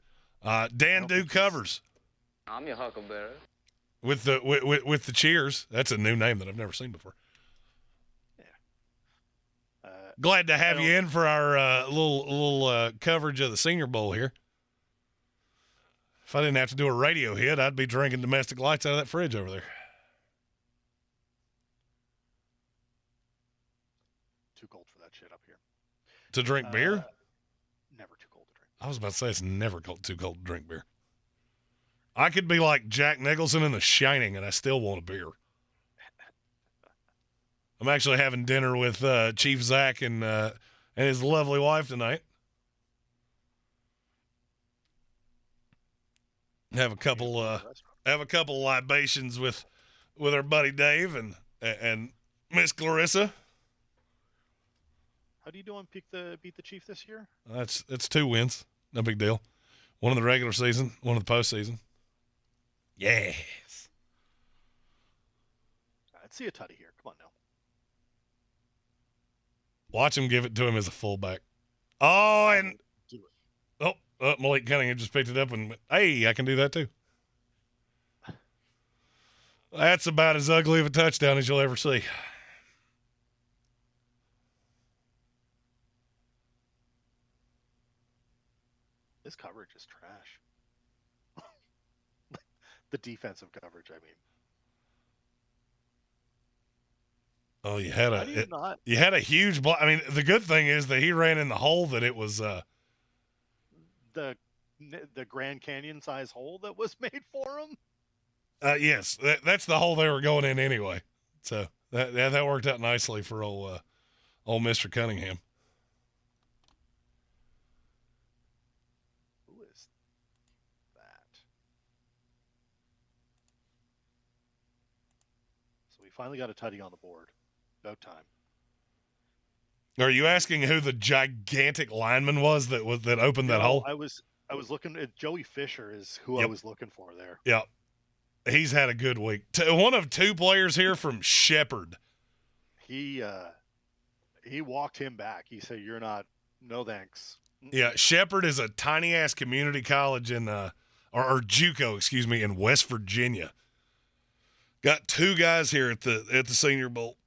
[SPEAKER 1] Dan Duke covers.
[SPEAKER 3] I'm your huckleberry.
[SPEAKER 1] With the cheers. That's a new name that I've never seen before.
[SPEAKER 2] Yeah.
[SPEAKER 1] Glad to have you in for our little coverage of the Senior Bowl here. If I didn't have to do a radio hit, I'd be drinking domestic lights out of that fridge over there.
[SPEAKER 2] Too cold for that shit up here.
[SPEAKER 1] To drink beer?
[SPEAKER 2] Never too cold to drink.
[SPEAKER 1] I was about to say it's never too cold to drink beer. I could be like Jack Nicholson in The Shining, and I still want a beer. I'm actually having dinner with Chief Zach and his lovely wife tonight. Have a couple libations with our buddy Dave and Miss Clarissa.
[SPEAKER 2] How do you do on beat the Chief this year?
[SPEAKER 1] That's 2 wins. No big deal. One in the regular season, one in the postseason. Yes.
[SPEAKER 2] I'd see a tutty here. Come on now.
[SPEAKER 1] Watch him give it to him as a fullback. Oh, and
[SPEAKER 2] Do it.
[SPEAKER 1] Malik Cunningham just picked it up and went, hey, I can do that too. That's about as ugly of a touchdown as you'll ever see.
[SPEAKER 2] This coverage is trash. The defensive coverage, I mean.
[SPEAKER 1] Oh, you had
[SPEAKER 2] How do you not?
[SPEAKER 1] you had a huge block. I mean, the good thing is that he ran in the hole that it was
[SPEAKER 2] The Grand Canyon size hole that was made for him.
[SPEAKER 1] yes, that's the hole they were going in anyway. So that worked out nicely for old Mr. Cunningham.
[SPEAKER 2] Who is that? So we finally got a tutty on the board. About time.
[SPEAKER 1] Are you asking who the gigantic lineman was that opened that hole?
[SPEAKER 2] I was looking at Joey Fisher is who I
[SPEAKER 1] Yep.
[SPEAKER 2] was looking for there.
[SPEAKER 1] Yeah. He's had a good week. One of 2 players here from Shepherd.
[SPEAKER 2] He walked him back. He said, "You're not. No thanks."
[SPEAKER 1] Yeah, Shepherd is a tiny ass community college in or JUCO, excuse me, in West Virginia. Got 2 guys here at the Senior Bowl.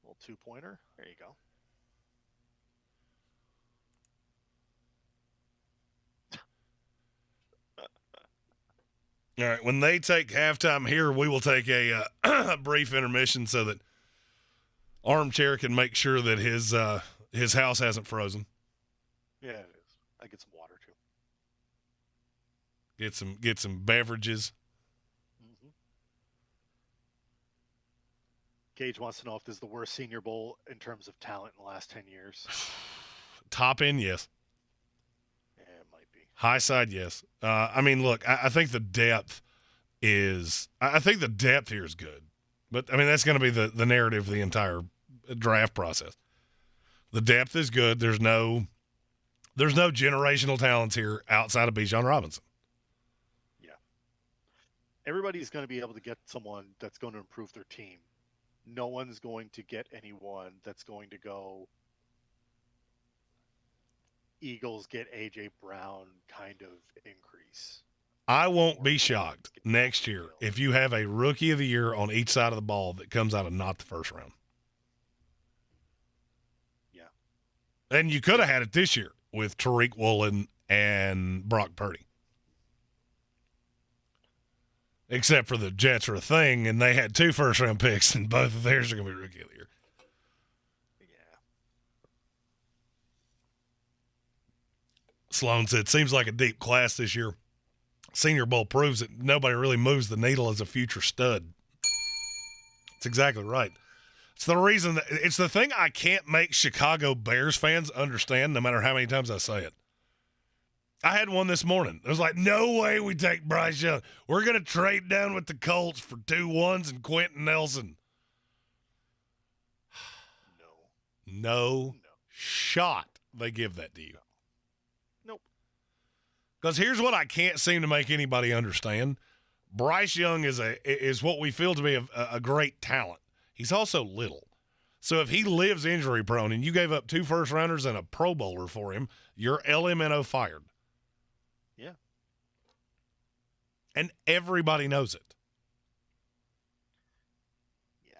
[SPEAKER 2] Little 2-pointer. There you go.
[SPEAKER 1] All right, when they take halftime here, we will take a brief intermission so that Armchair can make sure that his house hasn't frozen.
[SPEAKER 2] Yeah, it is. I get some water too.
[SPEAKER 1] Get some beverages.
[SPEAKER 2] Mm-hmm. Gage wants to know if this is the worst Senior Bowl in terms of talent in the last 10 years.
[SPEAKER 1] Top end, yes.
[SPEAKER 2] Yeah, it might be.
[SPEAKER 1] High side, yes. I mean, look, I think the depth is – I think the depth here is good. But, I mean, that's going to be the narrative of the entire draft process. The depth is good. There's no generational talents here outside of Bijan Robinson.
[SPEAKER 2] Yeah. everybody's going to be able to get someone that's going to improve their team. No one's going to get anyone that's going to go Eagles get A.J. Brown kind of increase.
[SPEAKER 1] I won't be shocked next year if you have a rookie of the year on each side of the ball that comes out of not the first round.
[SPEAKER 2] Yeah.
[SPEAKER 1] And you could have had it this year with Tariq Woolen and Brock Purdy. Except for the Jets are a thing, and they had 2 first-round picks, and both of theirs are going to be rookie of the year.
[SPEAKER 2] Yeah.
[SPEAKER 1] Sloan said, seems like a deep class this year. Senior Bowl proves that nobody really moves the needle as a future stud. That's exactly right. It's the reason that it's the thing I can't make Chicago Bears fans understand no matter how many times I say it. I had one this morning. It was like, no way we take Bryce Young. We're going to trade down with the Colts for 2 1s and Quentin Nelson. No shot they give that to you.
[SPEAKER 2] Nope.
[SPEAKER 1] Because here's what I can't seem to make anybody understand. Bryce Young is what we feel to be a great talent. He's also little. So if he lives injury prone and you gave up 2 first-rounders and a Pro Bowler for him, you're LMNO fired.
[SPEAKER 2] Yeah.
[SPEAKER 1] And everybody knows it.
[SPEAKER 2] Yeah.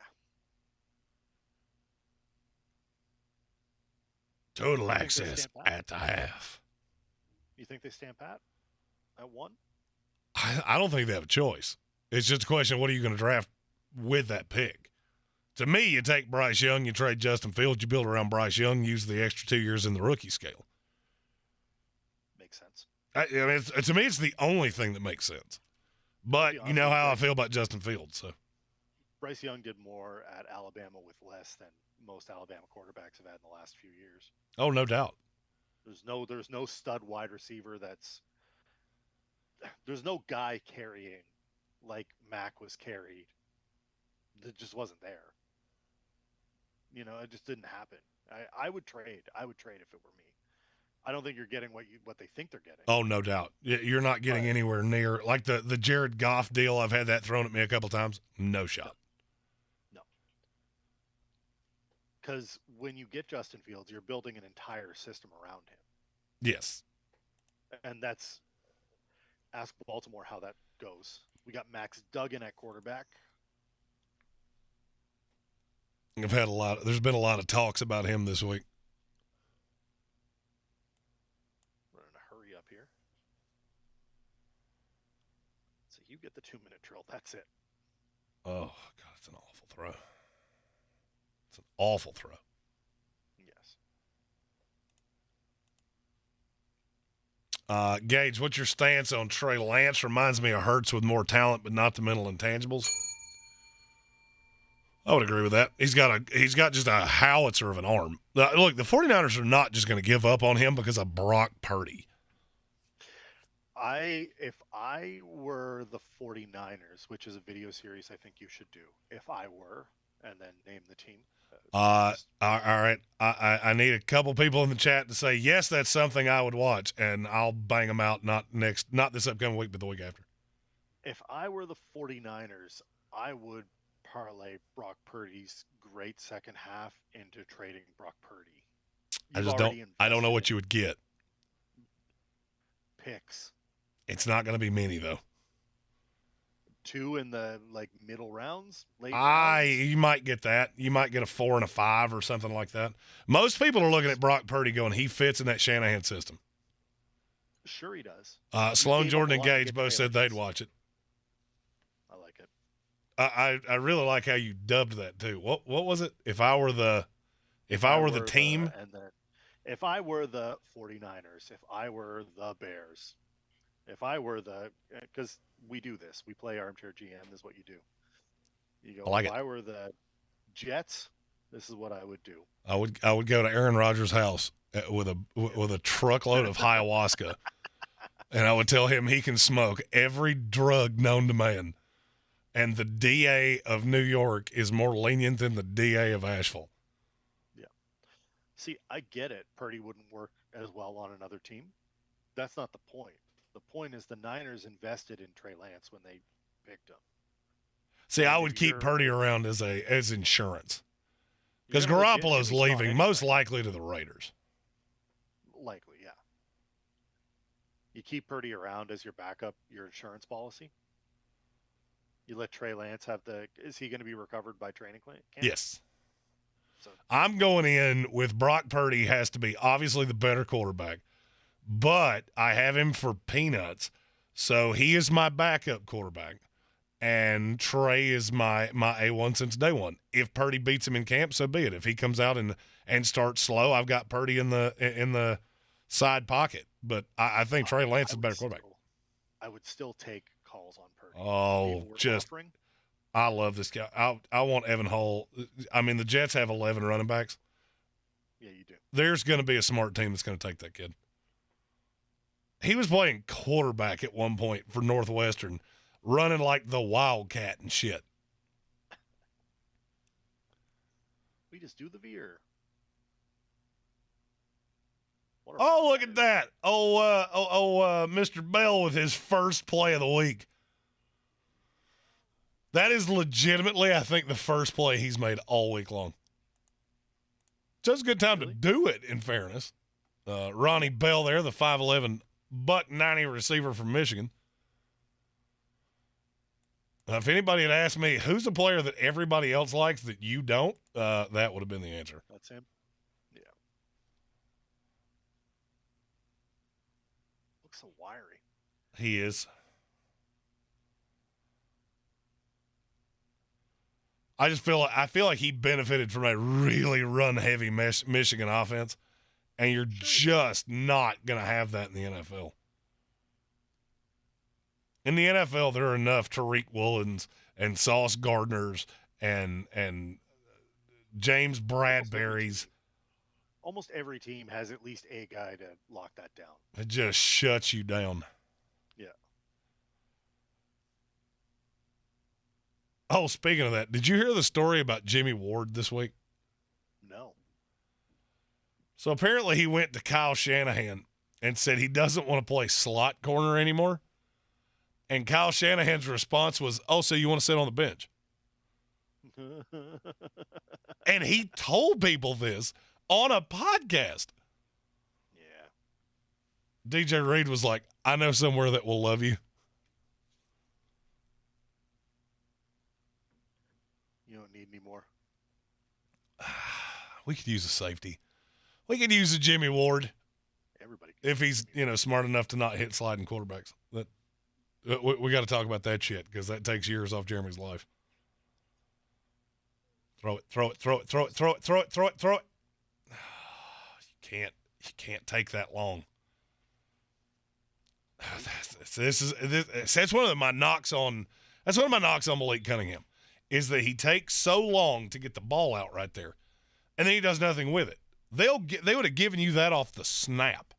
[SPEAKER 1] Total access at the half.
[SPEAKER 2] You think they stand pat at 1?
[SPEAKER 1] I don't think they have a choice. It's just a question of what are you going to draft with that pick? To me, you take Bryce Young, you trade Justin Fields, you build around Bryce Young, use the extra 2 years in the rookie scale.
[SPEAKER 2] Makes sense.
[SPEAKER 1] I mean, to me, it's the only thing that makes sense. But you know how I feel about Justin Fields. So
[SPEAKER 2] Bryce Young did more at Alabama with less than most Alabama quarterbacks have had in the last few years.
[SPEAKER 1] Oh, no doubt.
[SPEAKER 2] There's no stud wide receiver there's no guy carrying like Mac was carried. That just wasn't there. You know, it just didn't happen. I would trade. I would trade if it were me. I don't think you're getting what they think they're getting.
[SPEAKER 1] Oh, no doubt. You're not getting anywhere near like the Jared Goff deal. I've had that thrown at me a couple times. No shot.
[SPEAKER 2] No. Because when you get Justin Fields, you're building an entire system around him.
[SPEAKER 1] Yes.
[SPEAKER 2] And that's ask Baltimore how that goes. We got Max Duggan at quarterback.
[SPEAKER 1] There's been a lot of talks about him this week.
[SPEAKER 2] We're in a hurry up here. So you get the 2-minute drill. That's it.
[SPEAKER 1] Oh, God, it's an awful throw. It's an awful throw.
[SPEAKER 2] Yes.
[SPEAKER 1] Gage, what's your stance on Trey Lance? Reminds me of Hurts with more talent, but not the mental intangibles. I would agree with that. He's got just a howitzer of an arm. Look, the 49ers are not just going to give up on him because of Brock Purdy.
[SPEAKER 2] If I were the 49ers, which is a video series I think you should do, if I were, and then name the team.
[SPEAKER 1] All right. I need a couple people in the chat to say, yes, that's something I would watch, and I'll bang them out not this upcoming week, but the week after.
[SPEAKER 2] If I were the 49ers, I would parlay Brock Purdy's great second half into trading Brock Purdy.
[SPEAKER 1] I don't know what you would get.
[SPEAKER 2] Picks.
[SPEAKER 1] It's not going to be many, though.
[SPEAKER 2] 2 in the middle rounds, late rounds.
[SPEAKER 1] You might get that. You might get a 4 and a 5 or something like that. Most people are looking at Brock Purdy going, he fits in that Shanahan system.
[SPEAKER 2] Sure he does.
[SPEAKER 1] Sloan, Jordan, and Gage both said they'd watch it.
[SPEAKER 2] I like it.
[SPEAKER 1] I really like how you dubbed that too. What was it? If I were the team,
[SPEAKER 2] and then if I were the 49ers, if I were the Bears, if I were because we do this, we play Armchair GM. This is what you do. You go.
[SPEAKER 1] I like
[SPEAKER 2] if
[SPEAKER 1] it.
[SPEAKER 2] I were the Jets, this is what I would do.
[SPEAKER 1] I would go to Aaron Rodgers' house with a truckload of ayahuasca, and I would tell him he can smoke every drug known to man. And the DA of New York is more lenient than the DA of Asheville.
[SPEAKER 2] Yeah. See, I get it. Purdy wouldn't work as well on another team. That's not the point. The point is the Niners invested in Trey Lance when they picked him.
[SPEAKER 1] See, I
[SPEAKER 2] And
[SPEAKER 1] would
[SPEAKER 2] if
[SPEAKER 1] keep
[SPEAKER 2] you're-
[SPEAKER 1] Purdy around as insurance. Because
[SPEAKER 2] you're gonna legit
[SPEAKER 1] Garoppolo's
[SPEAKER 2] Jimmy Slot
[SPEAKER 1] leaving,
[SPEAKER 2] anyway.
[SPEAKER 1] most likely to the Raiders.
[SPEAKER 2] Likely, yeah. You keep Purdy around as your backup, your insurance policy. You let Trey Lance have is he going to be recovered by training camp?
[SPEAKER 1] Yes.
[SPEAKER 2] So,
[SPEAKER 1] I'm going in with Brock Purdy has to be obviously the better quarterback, but I have him for peanuts. So he is my backup quarterback, and Trey is my A1 since day one. If Purdy beats him in camp, so be it. If he comes out and starts slow, I've got Purdy in the side pocket. But I think Trey Lance is a better quarterback.
[SPEAKER 2] I would still take calls on Purdy.
[SPEAKER 1] Oh, just
[SPEAKER 2] offering.
[SPEAKER 1] I love this guy. I want Evan Hull. I mean, the Jets have 11 running backs.
[SPEAKER 2] Yeah, you do.
[SPEAKER 1] There's going to be a smart team that's going to take that kid. He was playing quarterback at one point for Northwestern, running like the Wildcat and shit.
[SPEAKER 2] We just do the veer. What a
[SPEAKER 1] Oh,
[SPEAKER 2] run
[SPEAKER 1] look
[SPEAKER 2] that
[SPEAKER 1] at
[SPEAKER 2] is.
[SPEAKER 1] that. Mr. Bell with his first play of the week. That is legitimately, I think, the first play he's made all week long. Just a good time
[SPEAKER 2] Really?
[SPEAKER 1] to do it, in fairness. Ronnie Bell there, the 5'11", $190 receiver from Michigan. If anybody had asked me, who's a player that everybody else likes that you don't, that would have been the answer.
[SPEAKER 2] That's him. Yeah. Looks so wiry.
[SPEAKER 1] He is. I feel like he benefited from a really run-heavy Michigan offense, and you're just not going to have that in the NFL. In the NFL, there are enough Tariq Woolens and Sauce Gardners and James Bradberries.
[SPEAKER 2] Almost every team has at least a guy to lock that down.
[SPEAKER 1] It just shuts you down.
[SPEAKER 2] Yeah.
[SPEAKER 1] Oh, speaking of that, did you hear the story about Jimmy Ward this week?
[SPEAKER 2] No.
[SPEAKER 1] So apparently he went to Kyle Shanahan and said he doesn't want to play slot corner anymore. And Kyle Shanahan's response was, oh, so you want to sit on the bench? And he told people this on a podcast.
[SPEAKER 2] Yeah.
[SPEAKER 1] DJ Reed was like, I know somewhere that will love you.
[SPEAKER 2] You don't need any more.
[SPEAKER 1] We could use a safety. We could use a Jimmy Ward
[SPEAKER 2] Everybody. Can
[SPEAKER 1] if he's, smart enough to not hit sliding quarterbacks. We got to talk about that shit because that takes years off Jeremy's life. Throw it. You can't take that long. That's one of my knocks on Malik Cunningham is that he takes so long to get the ball out right there, and then he does nothing with it. They would have given you that off the snap.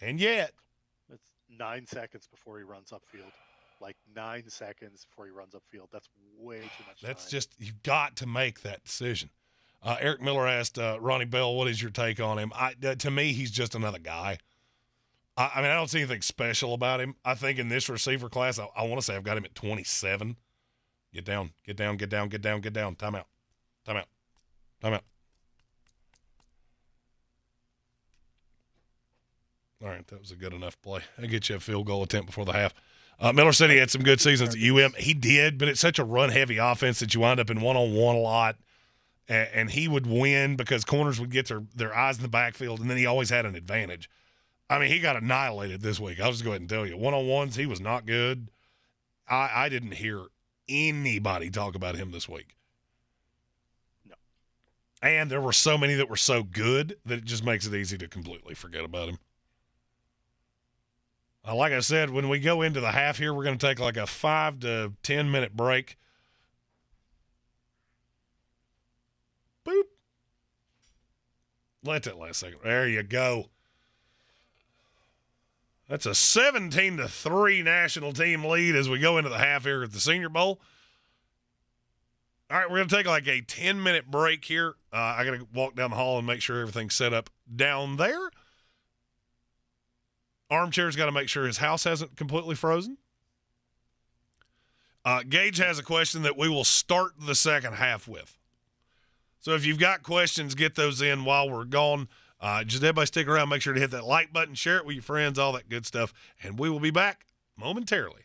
[SPEAKER 1] And yet,
[SPEAKER 2] It's 9 seconds before he runs upfield. Like 9 seconds before he runs upfield. That's way too much time.
[SPEAKER 1] that's just, you've got to make that decision. Eric Miller asked Ronnie Bell, what is your take on him? To me, he's just another guy. I mean, I don't see anything special about him. I think in this receiver class, I want to say I've got him at 27. Get down. Time out. All right, that was a good enough play. That gets you a field goal attempt before the half. Miller said he had some good seasons at UM. He did, but it's such a run-heavy offense that you wind up in one-on-one a lot. And he would win because corners would get their eyes in the backfield, and then he always had an advantage. I mean, he got annihilated this week. I'll just go ahead and tell you. One-on-ones, he was not good. I didn't hear anybody talk about him this week.
[SPEAKER 2] No.
[SPEAKER 1] And there were so many that were so good that it just makes it easy to completely forget about him. Like I said, when we go into the half here, we're going to take like a 5 to 10 minute break. Boop. Let that last second. There you go. That's a 17-3 national team lead as we go into the half here at the Senior Bowl. All right, we're going to take like a 10-minute break here. I got to walk down the hall and make sure everything's set up down there. Armchair's got to make sure his house hasn't completely frozen. Gage has a question that we will start the second half with. So if you've got questions, get those in while we're gone. Just everybody stick around. Make sure to hit that like button, share it with your friends, all that good stuff. And we will be back momentarily.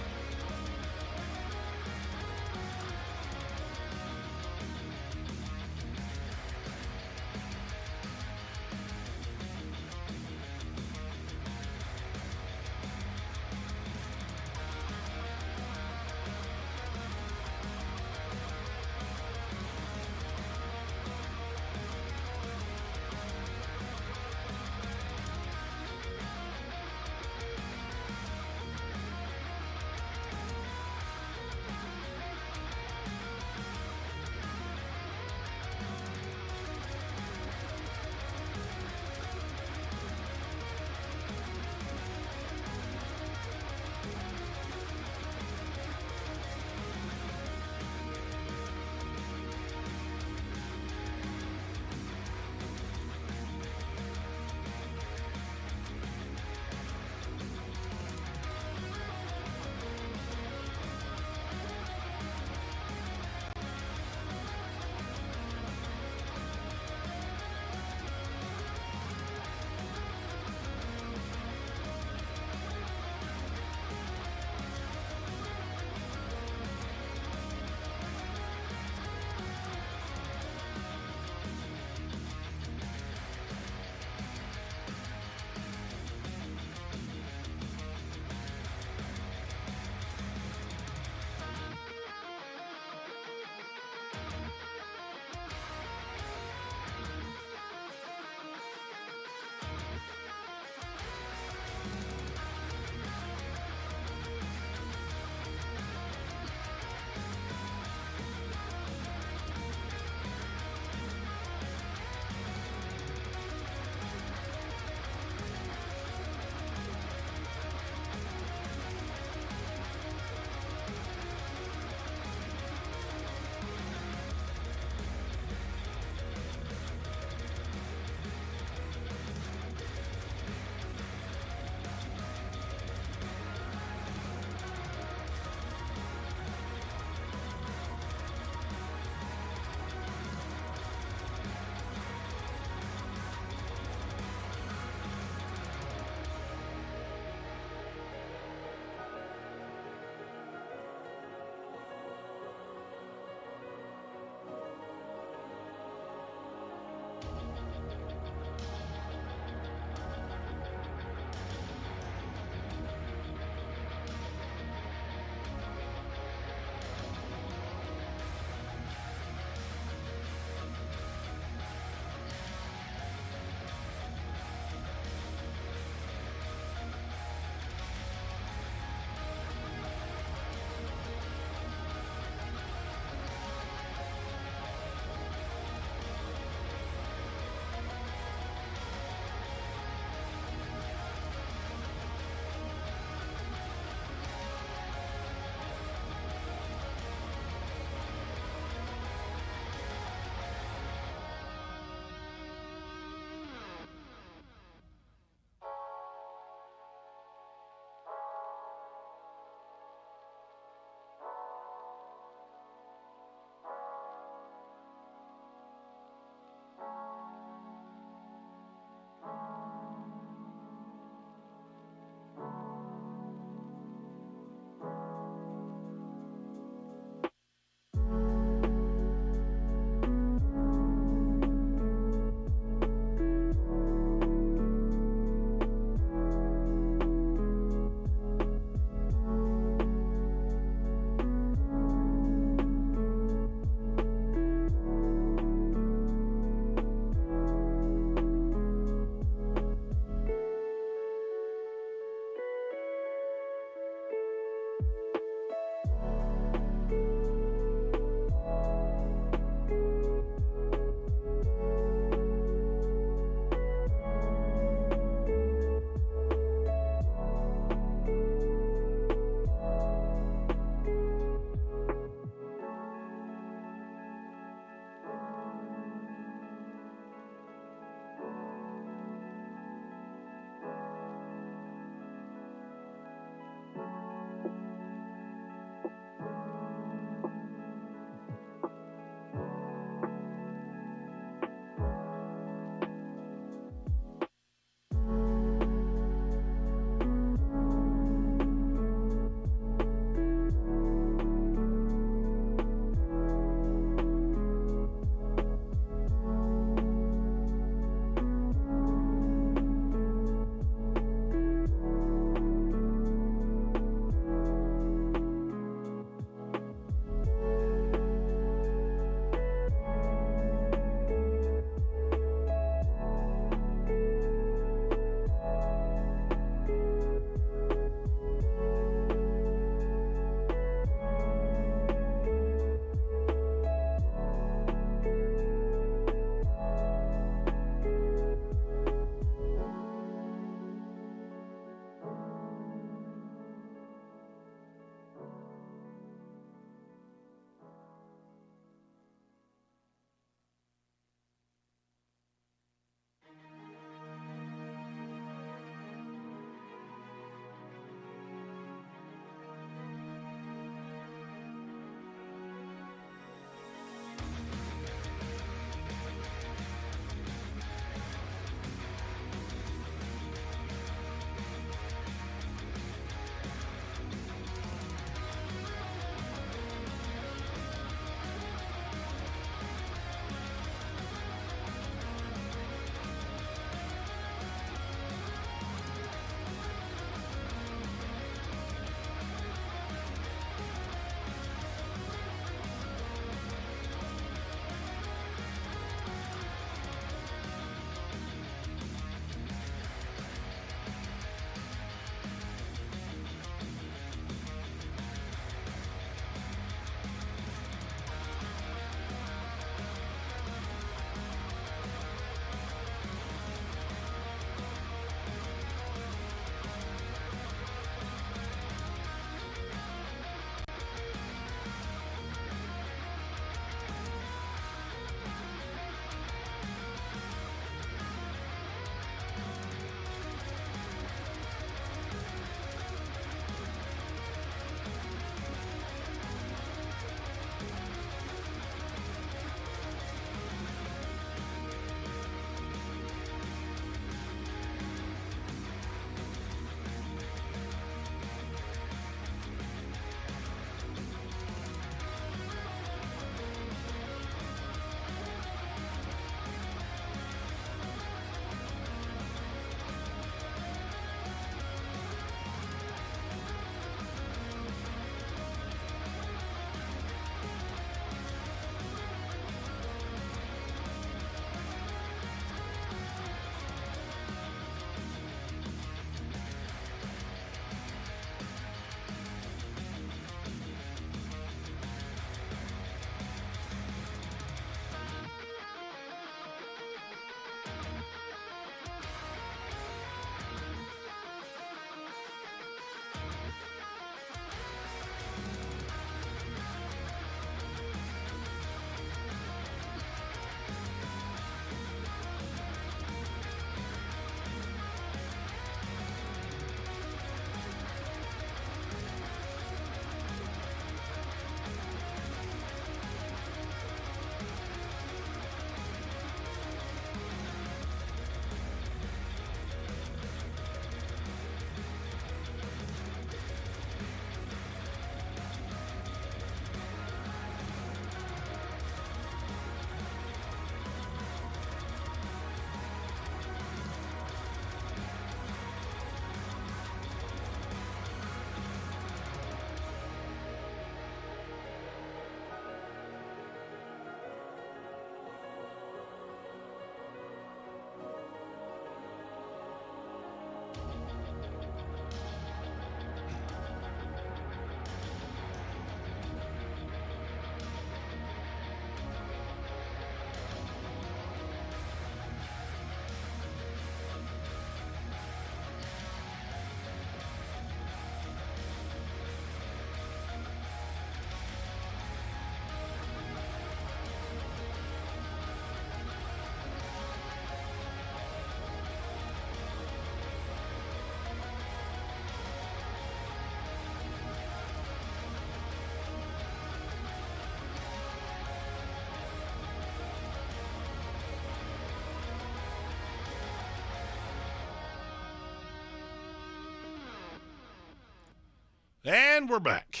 [SPEAKER 1] And we're back.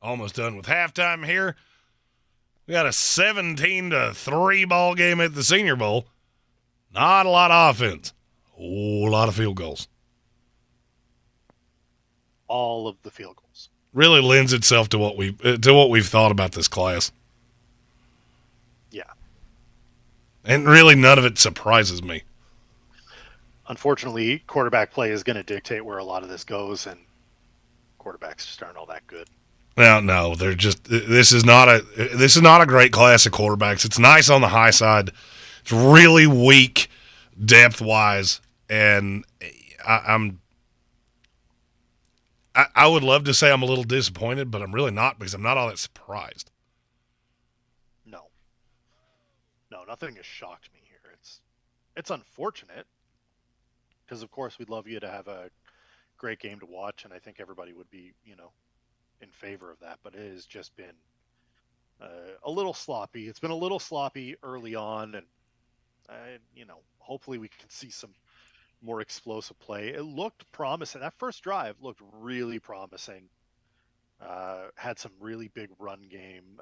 [SPEAKER 1] Almost done with halftime here. We got a 17-3 ball game at the Senior Bowl. Not a lot of offense. A whole lot of field goals.
[SPEAKER 2] All of the field goals.
[SPEAKER 1] Really lends itself to what we've thought about this class.
[SPEAKER 2] Yeah.
[SPEAKER 1] And really none of it surprises me.
[SPEAKER 2] Unfortunately, quarterback play is going to dictate where a lot of this goes, and quarterbacks just aren't all that good.
[SPEAKER 1] No, they're just. This is not a great class of quarterbacks. It's nice on the high side. It's really weak depth wise, and I would love to say I'm a little disappointed, but I'm really not because I'm not all that surprised.
[SPEAKER 2] No, nothing has shocked me here. It's unfortunate because, of course, we'd love you to have a great game to watch, and I think everybody would be, in favor of that. But it has just been a little sloppy. It's been a little sloppy early on, and hopefully we can see some more explosive play. It looked promising. That first drive looked really promising. Had some really big run game,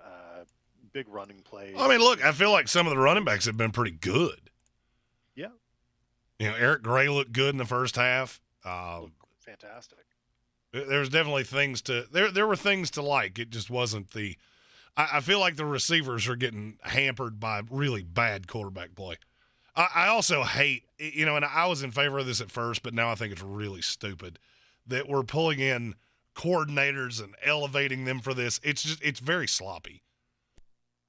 [SPEAKER 2] big running plays.
[SPEAKER 1] I mean, look, I feel like some of the running backs have been pretty good.
[SPEAKER 2] Yeah.
[SPEAKER 1] Eric Gray looked good in the first half.
[SPEAKER 2] Fantastic.
[SPEAKER 1] There's definitely things to there were things to like. It just wasn't the. I feel like the receivers are getting hampered by really bad quarterback play. I also hate, and I was in favor of this at first, but now I think it's really stupid that we're pulling in coordinators and elevating them for this. It's very sloppy.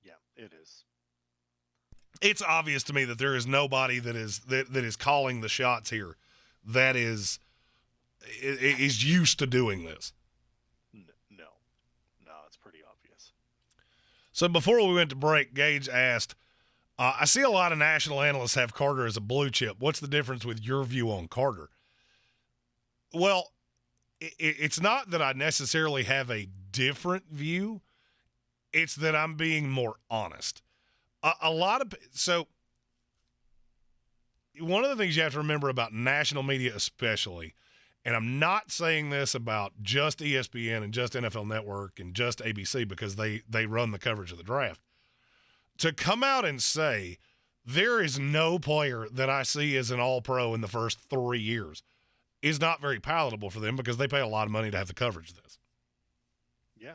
[SPEAKER 2] Yeah, it is.
[SPEAKER 1] It's obvious to me that there is nobody that is calling the shots here that is used to doing this.
[SPEAKER 2] No, it's pretty obvious.
[SPEAKER 1] So before we went to break, Gage asked, I see a lot of national analysts have Carter as a blue chip. What's the difference with your view on Carter? Well, it's not that I necessarily have a different view. It's that I'm being more honest. So one of the things you have to remember about national media especially, and I'm not saying this about just ESPN and just NFL Network and just ABC because they run the coverage of the draft. To come out and say there is no player that I see as an all-pro in the first 3 years is not very palatable for them because they pay a lot of money to have the coverage of this.
[SPEAKER 2] Yeah.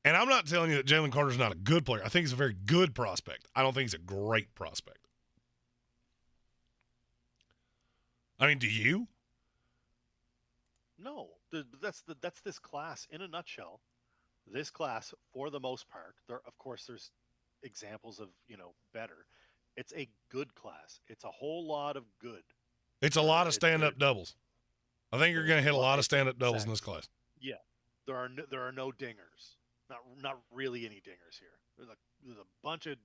[SPEAKER 1] And I'm not telling you that Jalen Carter's not a good player. I think he's a very good prospect. I don't think he's a great prospect. I mean, do you?
[SPEAKER 2] No, that's this class in a nutshell. This class, for the most part, there's examples of, better. It's a good class. It's a whole lot of good.
[SPEAKER 1] It's a lot of stand-up doubles. I think you're going to hit a lot of stand-up doubles in this class.
[SPEAKER 2] Yeah, there are no dingers. Not really any dingers here. There's a bunch of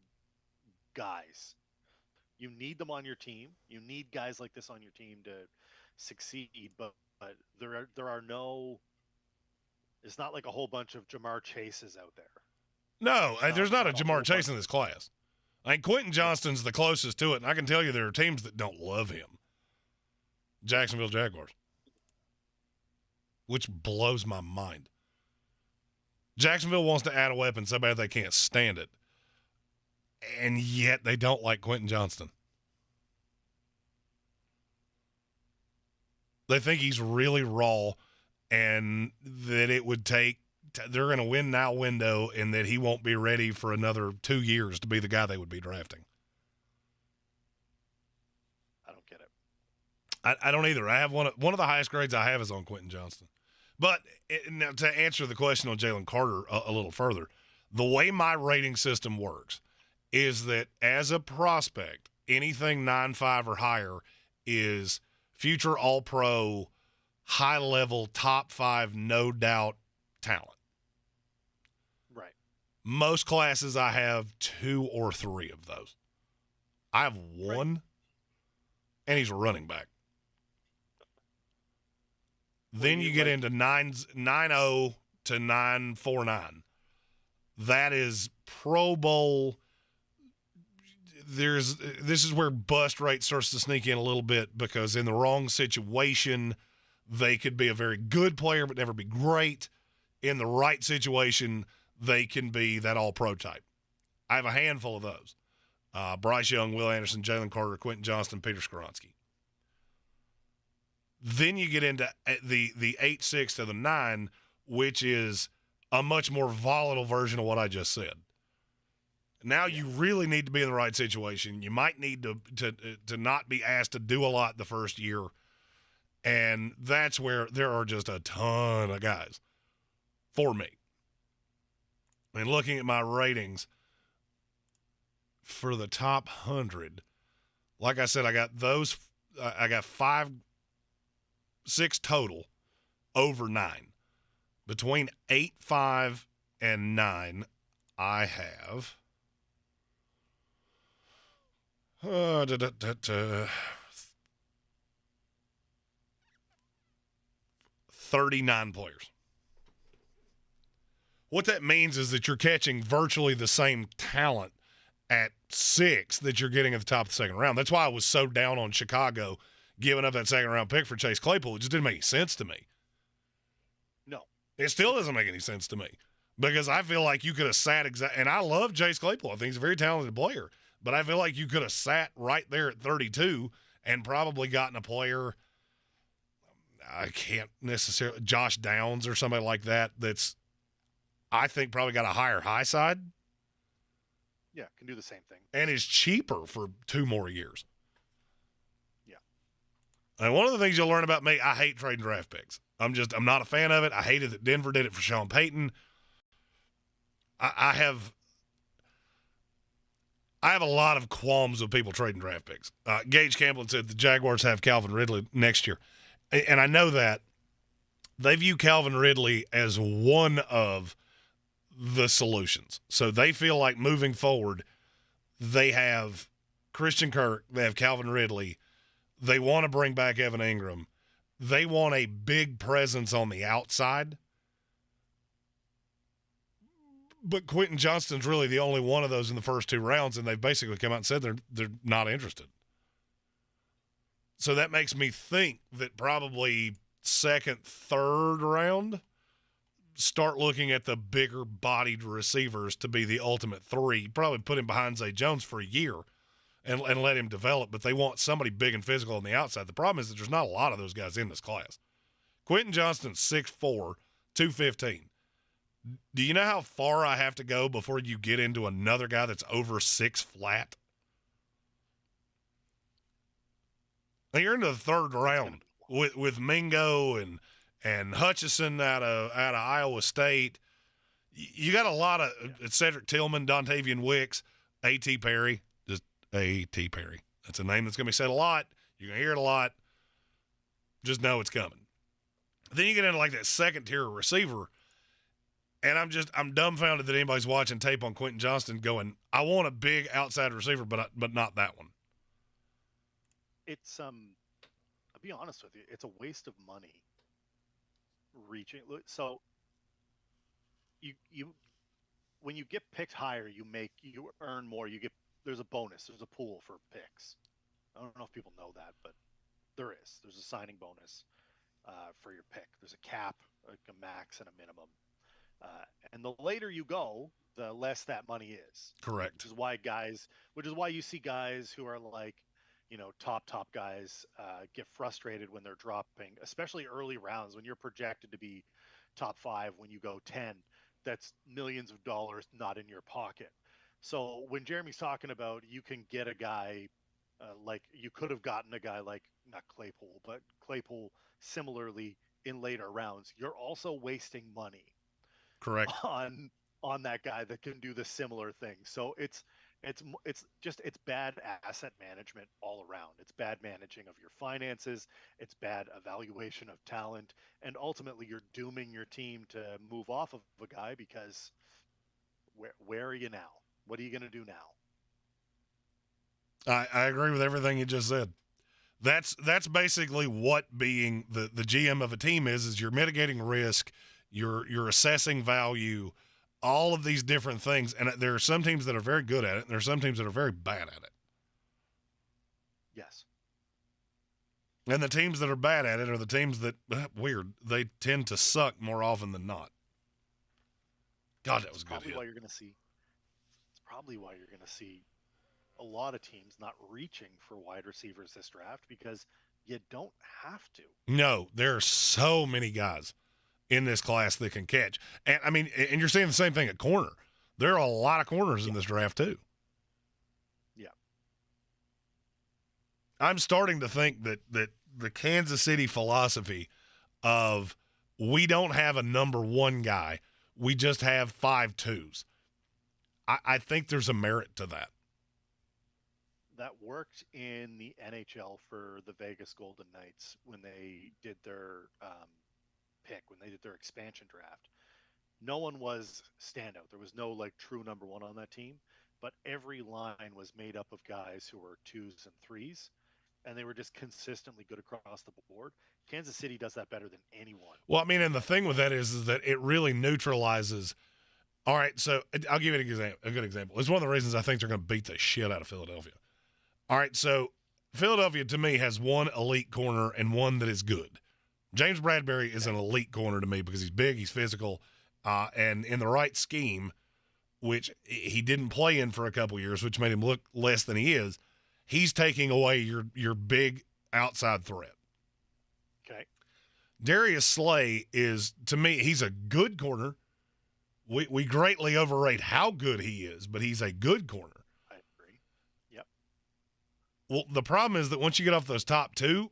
[SPEAKER 2] guys. You need them on your team. You need guys like this on your team to succeed. But there are no. It's not like a whole bunch of Jamar Chases out there.
[SPEAKER 1] No, there's not a Jamar Chase in this class. I mean, Quentin Johnston's the closest to it, and I can tell you there are teams that don't love him. Jacksonville Jaguars. Which blows my mind. Jacksonville wants to add a weapon so bad they can't stand it. And yet they don't like Quentin Johnston. They think he's really raw and that it would take – they're in a win-now window and that he won't be ready for another 2 years to be the guy they would be drafting.
[SPEAKER 2] I don't get it.
[SPEAKER 1] I don't either. I have one of the highest grades I have is on Quentin Johnston. But now to answer the question on Jalen Carter a little further, the way my rating system works is that as a prospect, anything 9.5 or higher is future all-pro, high-level, top 5, no doubt talent.
[SPEAKER 2] Right.
[SPEAKER 1] Most classes I have 2 or 3 of those. I have 1, and he's a running back. Then you get into 9.0 to 9.49. That is Pro Bowl. This is where bust rate starts to sneak in a little bit because in the wrong situation, they could be a very good player but never be great. In the right situation, they can be that all-pro type. I have a handful of those. Bryce Young, Will Anderson, Jalen Carter, Quentin Johnston, Peter Skoronski. Then you get into the 8-6 to the 9, which is a much more volatile version of what I just said. Now you really need to be in the right situation. You might need to not be asked to do a lot the first year, and that's where there are just a ton of guys for me. I mean, looking at my ratings for the top 100, like I said, I got 6 total over 9. Between 8, 5, and 9, I have 39 players. What that means is that you're catching virtually the same talent at 6 that you're getting at the top of the second round. That's why I was so down on Chicago giving up that second-round pick for Chase Claypool. It just didn't make any sense to me.
[SPEAKER 2] No.
[SPEAKER 1] It still doesn't make any sense to me because I feel like you could have sat and I love Chase Claypool. I think he's a very talented player, but I feel like you could have sat right there at 32 and probably gotten a player, I can't necessarily, Josh Downs or somebody like that that's, I think, probably got a higher high side.
[SPEAKER 2] Yeah, can do the same thing.
[SPEAKER 1] And is cheaper for 2 more years.
[SPEAKER 2] Yeah.
[SPEAKER 1] And one of the things you'll learn about me, I hate trading draft picks. I'm not a fan of it. I hated that Denver did it for Sean Payton. I have a lot of qualms with people trading draft picks. Gage Camplin said the Jaguars have Calvin Ridley next year. And I know that they view Calvin Ridley as one of the solutions. So they feel like moving forward, they have Christian Kirk, they have Calvin Ridley. They want to bring back Evan Ingram. They want a big presence on the outside. But Quentin Johnston's really the only one of those in the first 2 rounds, and they've basically come out and said they're not interested. So that makes me think that probably second, third round, start looking at the bigger bodied receivers to be the ultimate 3. Probably put him behind Zay Jones for a year and let him develop, but they want somebody big and physical on the outside. The problem is that there's not a lot of those guys in this class. Quentin Johnston's 6'4", 215. Do you know how far I have to go before you get into another guy that's over 6 flat? Now you're into the third round with Mingo and Hutchison out of Iowa State. You got a lot of Cedric Tillman, Dontavian Wicks, A.T. Perry. Just A.T. Perry. That's a name that's going to be said a lot. You're going to hear it a lot. Just know it's coming. Then you get into like that second-tier receiver, and I'm dumbfounded that anybody's watching tape on Quentin Johnston going, I want a big outside receiver, but not that one.
[SPEAKER 2] It's I'll be honest with you, it's a waste of money reaching. So you when you get picked higher, you earn more. There's a bonus. There's a pool for picks. I don't know if people know that, but there's a signing bonus for your pick. There's a cap, like a max and a minimum. And the later you go, the less that money is.
[SPEAKER 1] Correct.
[SPEAKER 2] Which is why you see guys who are like, top guys get frustrated when they're dropping, especially early rounds when you're projected to be top 5 when you go 10. That's millions of dollars not in your pocket. So when Jeremy's talking about you can get a guy like you could have gotten a guy like not Claypool, but Claypool similarly in later rounds, you're also wasting money.
[SPEAKER 1] Correct.
[SPEAKER 2] On that guy that can do the similar thing. So it's bad asset management all around. It's bad managing of your finances. It's bad evaluation of talent. And ultimately you're dooming your team to move off of a guy because where are you now? What are you going to do now?
[SPEAKER 1] I agree with everything you just said. That's basically what being the GM of a team is you're mitigating risk, you're assessing value, all of these different things. And there are some teams that are very good at it, and there are some teams that are very bad at it.
[SPEAKER 2] Yes.
[SPEAKER 1] And the teams that are bad at it are the teams that, weird, they tend to suck more often than not. God, that was good.
[SPEAKER 2] It's probably why you're going to see a lot of teams not reaching for wide receivers this draft, because you don't have to.
[SPEAKER 1] No, there are so many guys in this class that can catch. And I mean, and you're seeing the same thing at corner. There are a lot of corners in this draft too.
[SPEAKER 2] Yeah.
[SPEAKER 1] I'm starting to think that the Kansas City philosophy of we don't have a number one guy, we just have 5 twos. I think there's a merit to that.
[SPEAKER 2] That worked in the NHL for the Vegas Golden Knights when they did their pick, when they did their expansion draft. No one was standout. There was no like true number one on that team, but every line was made up of guys who were 2s and 3s, and they were just consistently good across the board. Kansas City does that better than anyone.
[SPEAKER 1] Well, I mean, and the thing with that is that it really neutralizes. All right, so I'll give you a good example. It's one of the reasons I think they're going to beat the shit out of Philadelphia. All right, so Philadelphia, to me, has one elite corner and one that is good. James Bradbury is an elite corner to me because he's big, he's physical, and in the right scheme, which he didn't play in for a couple years, which made him look less than he is, he's taking away your big outside threat.
[SPEAKER 2] Okay.
[SPEAKER 1] Darius Slay is, to me, he's a good corner. We greatly overrate how good he is, but he's a good corner.
[SPEAKER 2] I agree. Yep.
[SPEAKER 1] Well, the problem is that once you get off those top 2,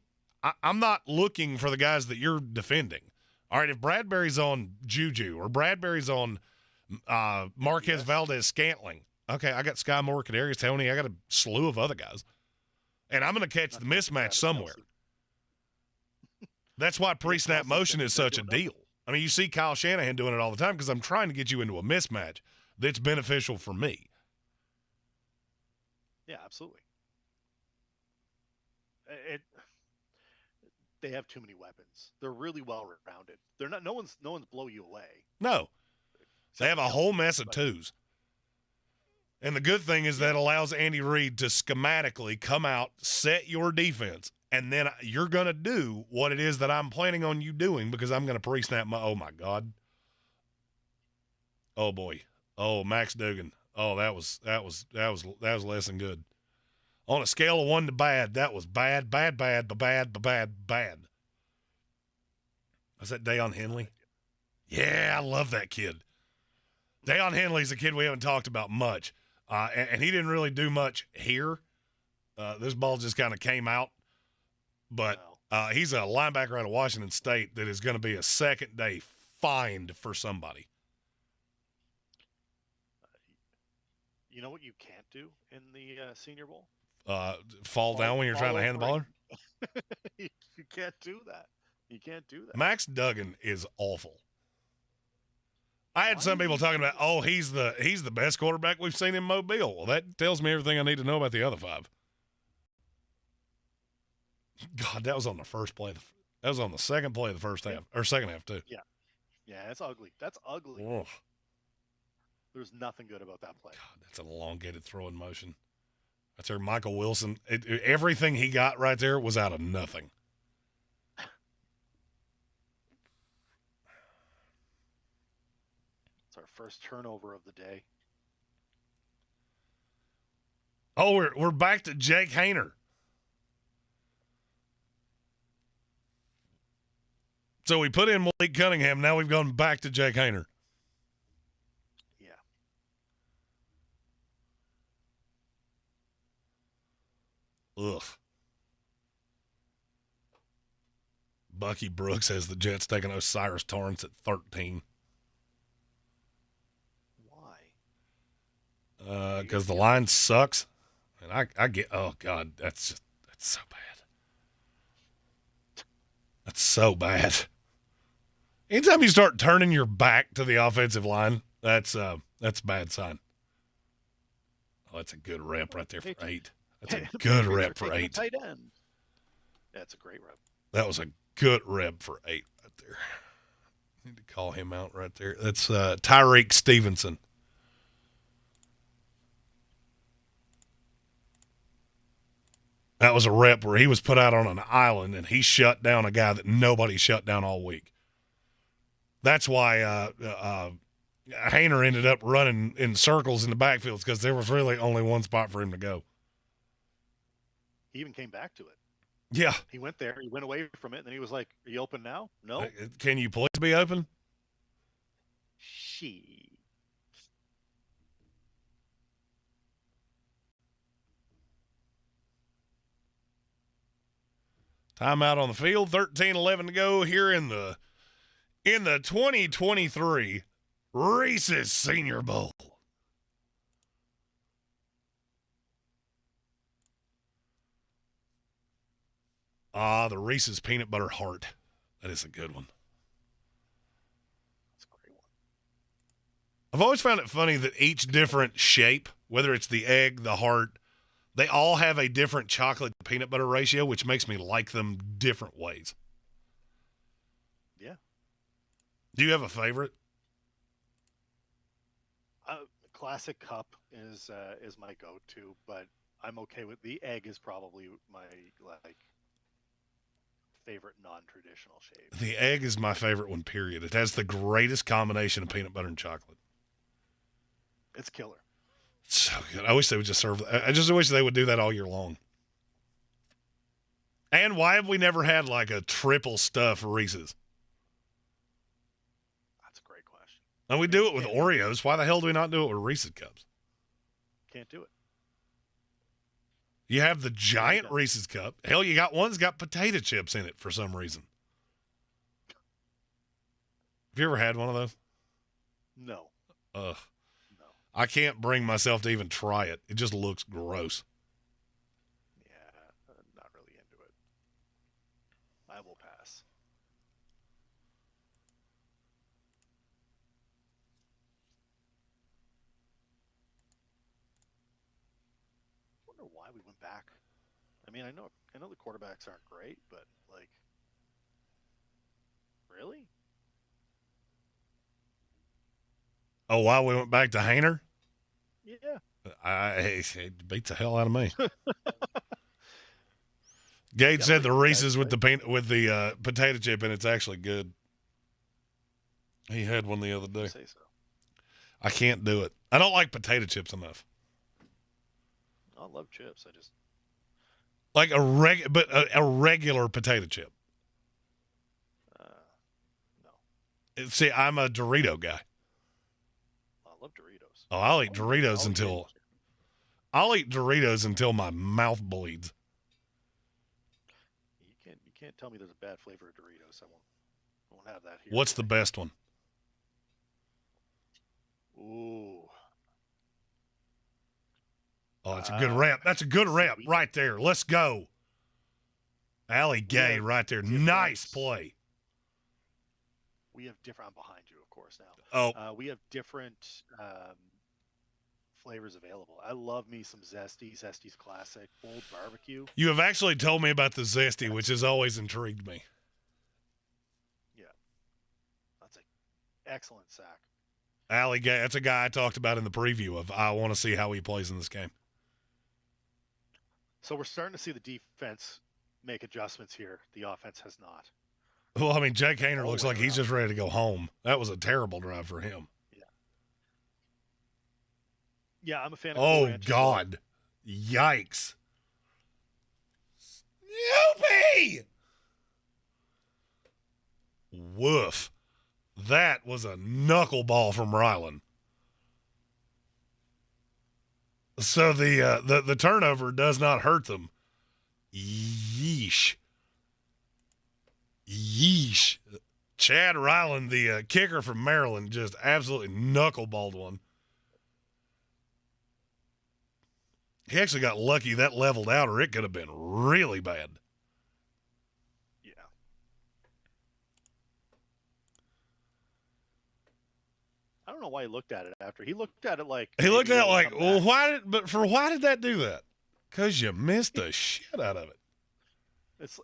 [SPEAKER 1] I'm not looking for the guys that you're defending. All right, if Bradbury's on Juju or Bradbury's on Marquez Valdez-Scantling, okay, I got Sky Moore, Kadarius Toney, I got a slew of other guys. And I'm going to catch the mismatch somewhere. That's why pre-snap motion is such a deal. I mean, you see Kyle Shanahan doing it all the time because I'm trying to get you into a mismatch that's beneficial for me.
[SPEAKER 2] Yeah, absolutely. They have too many weapons. They're really well rounded. They're not. No one's blow you away.
[SPEAKER 1] No, they have a whole mess of 2s. And the good thing is that allows Andy Reid to schematically come out, set your defense, and then you're going to do what it is that I'm planning on you doing because I'm going to pre-snap my – oh, my God. Oh, boy. Oh, Max Duggan. Oh, that was less than good. On a scale of 1 to bad, that was bad. Was that Deion Henley? Yeah, I love that kid. Deion Henley's a kid we haven't talked about much, and he didn't really do much here. This ball just kind of came out. But he's a linebacker out of Washington State that is going to be a second-day find for somebody.
[SPEAKER 2] You know what you can't do in the Senior Bowl?
[SPEAKER 1] Fall down when you're trying to hand the ball?
[SPEAKER 2] You can't do that. You can't do that.
[SPEAKER 1] Max Duggan is awful. I had some people talking about, he's the best quarterback we've seen in Mobile. Well, that tells me everything I need to know about the other 5. God, that was on the first play. That was on the second play of the first half, or second half, too.
[SPEAKER 2] Yeah. Yeah, that's ugly. That's ugly.
[SPEAKER 1] Ugh.
[SPEAKER 2] There's nothing good about that play.
[SPEAKER 1] God, that's an elongated throw in motion. That's there, Michael Wilson. Everything he got right there was out of nothing.
[SPEAKER 2] It's our first turnover of the day.
[SPEAKER 1] Oh, we're back to Jake Haener. So we put in Malik Cunningham. Now we've gone back to Jake Haener.
[SPEAKER 2] Yeah.
[SPEAKER 1] Ugh. Bucky Brooks has the Jets taking Osiris Torrance at 13.
[SPEAKER 2] Why?
[SPEAKER 1] Because the line sucks. And I get, oh, God, that's so bad. That's so bad. Anytime you start turning your back to the offensive line, that's a bad sign. Oh, that's a good rep right there for 8. That's a good rep for 8.
[SPEAKER 2] Tight end. That's a great rep.
[SPEAKER 1] That was a good rep for 8 right there. Need to call him out right there. That's Tyreek Stevenson. That was a rep where he was put out on an island, and he shut down a guy that nobody shut down all week. That's why Hayner ended up running in circles in the backfields because there was really only one spot for him to go.
[SPEAKER 2] He even came back to it.
[SPEAKER 1] Yeah.
[SPEAKER 2] He went there. He went away from it, and then he was like, "Are you open now?" No.
[SPEAKER 1] Can you please be open?
[SPEAKER 2] She.
[SPEAKER 1] Timeout on the field. 13-11 to go here in the 2023 Reese's Senior Bowl. The Reese's Peanut Butter Heart. That is a good one.
[SPEAKER 2] That's a great one.
[SPEAKER 1] I've always found it funny that each different shape, whether it's the egg, the heart, they all have a different chocolate to peanut butter ratio, which makes me like them different ways.
[SPEAKER 2] Yeah.
[SPEAKER 1] Do you have a favorite?
[SPEAKER 2] Classic cup is my go-to, but I'm okay with the egg is probably my favorite non-traditional shape.
[SPEAKER 1] The egg is my favorite one, period. It has the greatest combination of peanut butter and chocolate.
[SPEAKER 2] It's killer.
[SPEAKER 1] So good. I wish they would just serve. I just wish they would do that all year long. And why have we never had like a triple stuff Reese's?
[SPEAKER 2] That's a great question.
[SPEAKER 1] And we do it with Oreos. Why the hell do we not do it with Reese's cups?
[SPEAKER 2] Can't do it.
[SPEAKER 1] You have the giant Reese's cup. Hell, you got one that's got potato chips in it for some reason. Have you ever had one of those?
[SPEAKER 2] No.
[SPEAKER 1] Ugh.
[SPEAKER 2] No.
[SPEAKER 1] I can't bring myself to even try it. It just looks gross.
[SPEAKER 2] Yeah, not really into it. I will pass. I wonder why we went back. I mean, I know the quarterbacks aren't great, but like, really?
[SPEAKER 1] Oh, wow, we went back to Hayner?
[SPEAKER 2] Yeah.
[SPEAKER 1] It beats the hell out of me. Gage said the Reese's with the potato chip, and it's actually good. He had one the other day.
[SPEAKER 2] Say so.
[SPEAKER 1] I can't do it. I don't like potato chips enough.
[SPEAKER 2] I love chips. I just
[SPEAKER 1] Like a regular potato chip.
[SPEAKER 2] no.
[SPEAKER 1] See, I'm a Dorito guy.
[SPEAKER 2] I love Doritos.
[SPEAKER 1] Oh, I'll eat Doritos until my mouth bleeds.
[SPEAKER 2] You can't tell me there's a bad flavor of Doritos. I won't have that here.
[SPEAKER 1] What's the best one?
[SPEAKER 2] Ooh.
[SPEAKER 1] Oh, that's a good rep. That's a good rep right there. Let's go. Allie Gay right there. Nice play.
[SPEAKER 2] We have different. I'm behind you, of course, now.
[SPEAKER 1] Oh.
[SPEAKER 2] We have different flavors available. I love me some Zesty. Zesty's classic. Old barbecue.
[SPEAKER 1] You have actually told me about the Zesty, which has always intrigued me.
[SPEAKER 2] Yeah. That's an excellent sack.
[SPEAKER 1] Allie Gay, that's a guy I talked about in the preview of I want to see how he plays in this game.
[SPEAKER 2] So we're starting to see the defense make adjustments here. The offense has not.
[SPEAKER 1] Well, I mean, Jake Hayner looks like he's just ready to go home. That was a terrible drive for him.
[SPEAKER 2] Yeah. Yeah, I'm a fan of
[SPEAKER 1] Oh, God. Yikes. Youpie! Woof. That was a knuckleball from Ryland. So the turnover does not hurt them. Yeesh. Yeesh. Chad Ryland, the kicker from Maryland, just absolutely knuckleballed one. He actually got lucky that leveled out, or it could have been really bad.
[SPEAKER 2] Yeah. I don't know why he looked at it after. He looked at it like
[SPEAKER 1] well, why did that do that? Because you missed the shit out of it.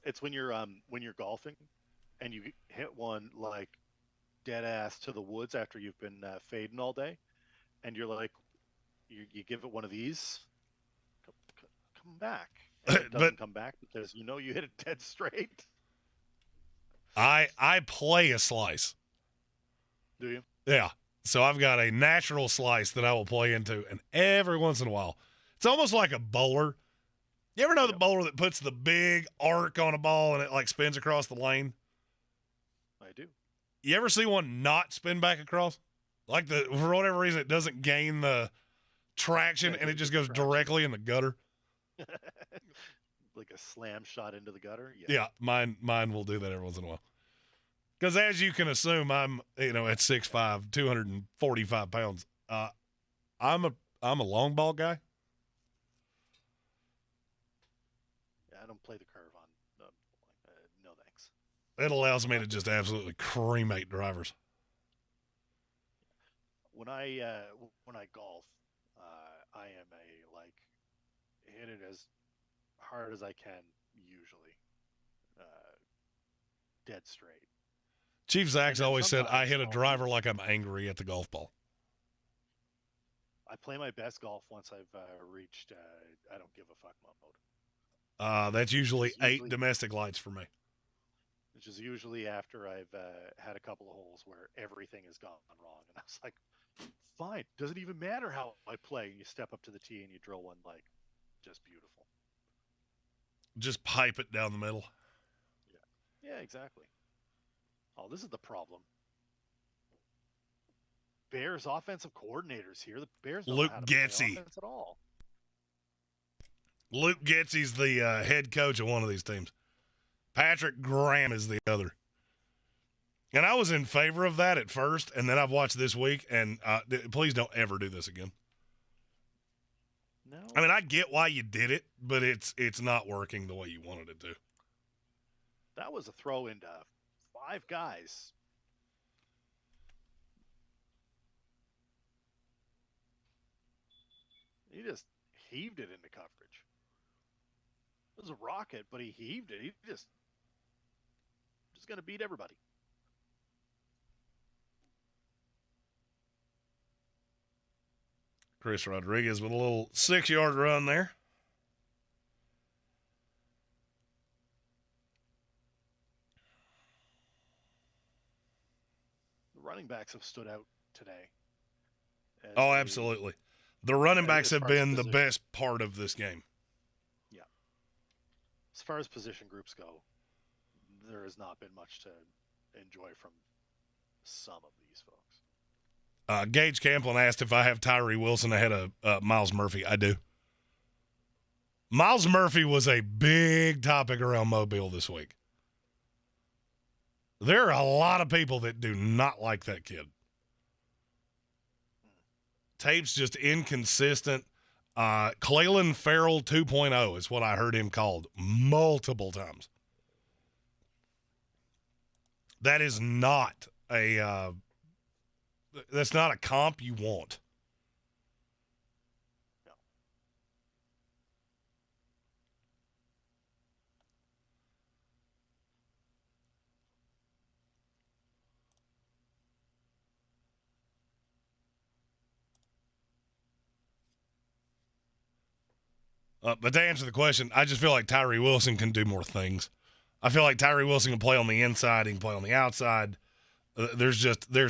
[SPEAKER 2] It's when you're golfing and you hit one like dead ass to the woods after you've been fading all day, and you're like, you give it one of these, come back. And it doesn't
[SPEAKER 1] But
[SPEAKER 2] come back because you hit it dead straight.
[SPEAKER 1] I play a slice.
[SPEAKER 2] Do you?
[SPEAKER 1] Yeah. So I've got a natural slice that I will play into, and every once in a while, it's almost like a bowler. You ever know the bowler that puts the big arc on a ball and it like spins across the lane?
[SPEAKER 2] I do.
[SPEAKER 1] You ever see one not spin back across? Like for whatever reason, it doesn't gain the traction and it just goes directly in the gutter.
[SPEAKER 2] Like a slam shot into the gutter?
[SPEAKER 1] Yeah, mine will do that every once in a while. Because as you can assume, I'm at 6'5", 245 pounds. I'm a long ball guy.
[SPEAKER 2] Yeah, I don't play the curve on. No thanks.
[SPEAKER 1] It allows me to just absolutely cremate drivers.
[SPEAKER 2] When I golf, I am hit it as hard as I can, usually dead straight.
[SPEAKER 1] Chief Zach's always said I hit a
[SPEAKER 2] sometimes
[SPEAKER 1] driver like I'm angry at the golf ball.
[SPEAKER 2] I play my best golf once I've reached I don't give a fuck mode.
[SPEAKER 1] That's usually 8 domestic lights for me.
[SPEAKER 2] Which is usually after I've had a couple of holes where everything has gone wrong. And I was like, fine, doesn't even matter how I play. And you step up to the tee and you drill one just beautiful.
[SPEAKER 1] Just pipe it down the middle.
[SPEAKER 2] Yeah, exactly. Oh, this is the problem. Bears offensive coordinators here. The Bears don't know how to play offense at all.
[SPEAKER 1] Luke Getsy's the head coach of one of these teams. Patrick Graham is the other. And I was in favor of that at first, and then I've watched this week, and please don't ever do this again.
[SPEAKER 2] No.
[SPEAKER 1] I mean, I get why you did it, but it's not working the way you wanted it to.
[SPEAKER 2] That was a throw into 5 guys. He just heaved it into coverage. It was a rocket, but he heaved it. He just going to beat everybody.
[SPEAKER 1] Chris Rodriguez with a little 6-yard run there.
[SPEAKER 2] The running backs have stood out today.
[SPEAKER 1] Oh, absolutely. The running backs have been the best part of this game.
[SPEAKER 2] Yeah. As far as position groups go, there has not been much to enjoy from some of these folks.
[SPEAKER 1] Gage Camplin asked if I have Tyree Wilson ahead of Miles Murphy. I do. Miles Murphy was a big topic around Mobile this week. There are a lot of people that do not like that kid. Tape's just inconsistent. Cleland Farrell 2.0 is what I heard him called multiple times. That is not that's not a comp you want. But to answer the question, I just feel like Tyree Wilson can do more things. I feel like Tyree Wilson can play on the inside. He can play on the outside. There's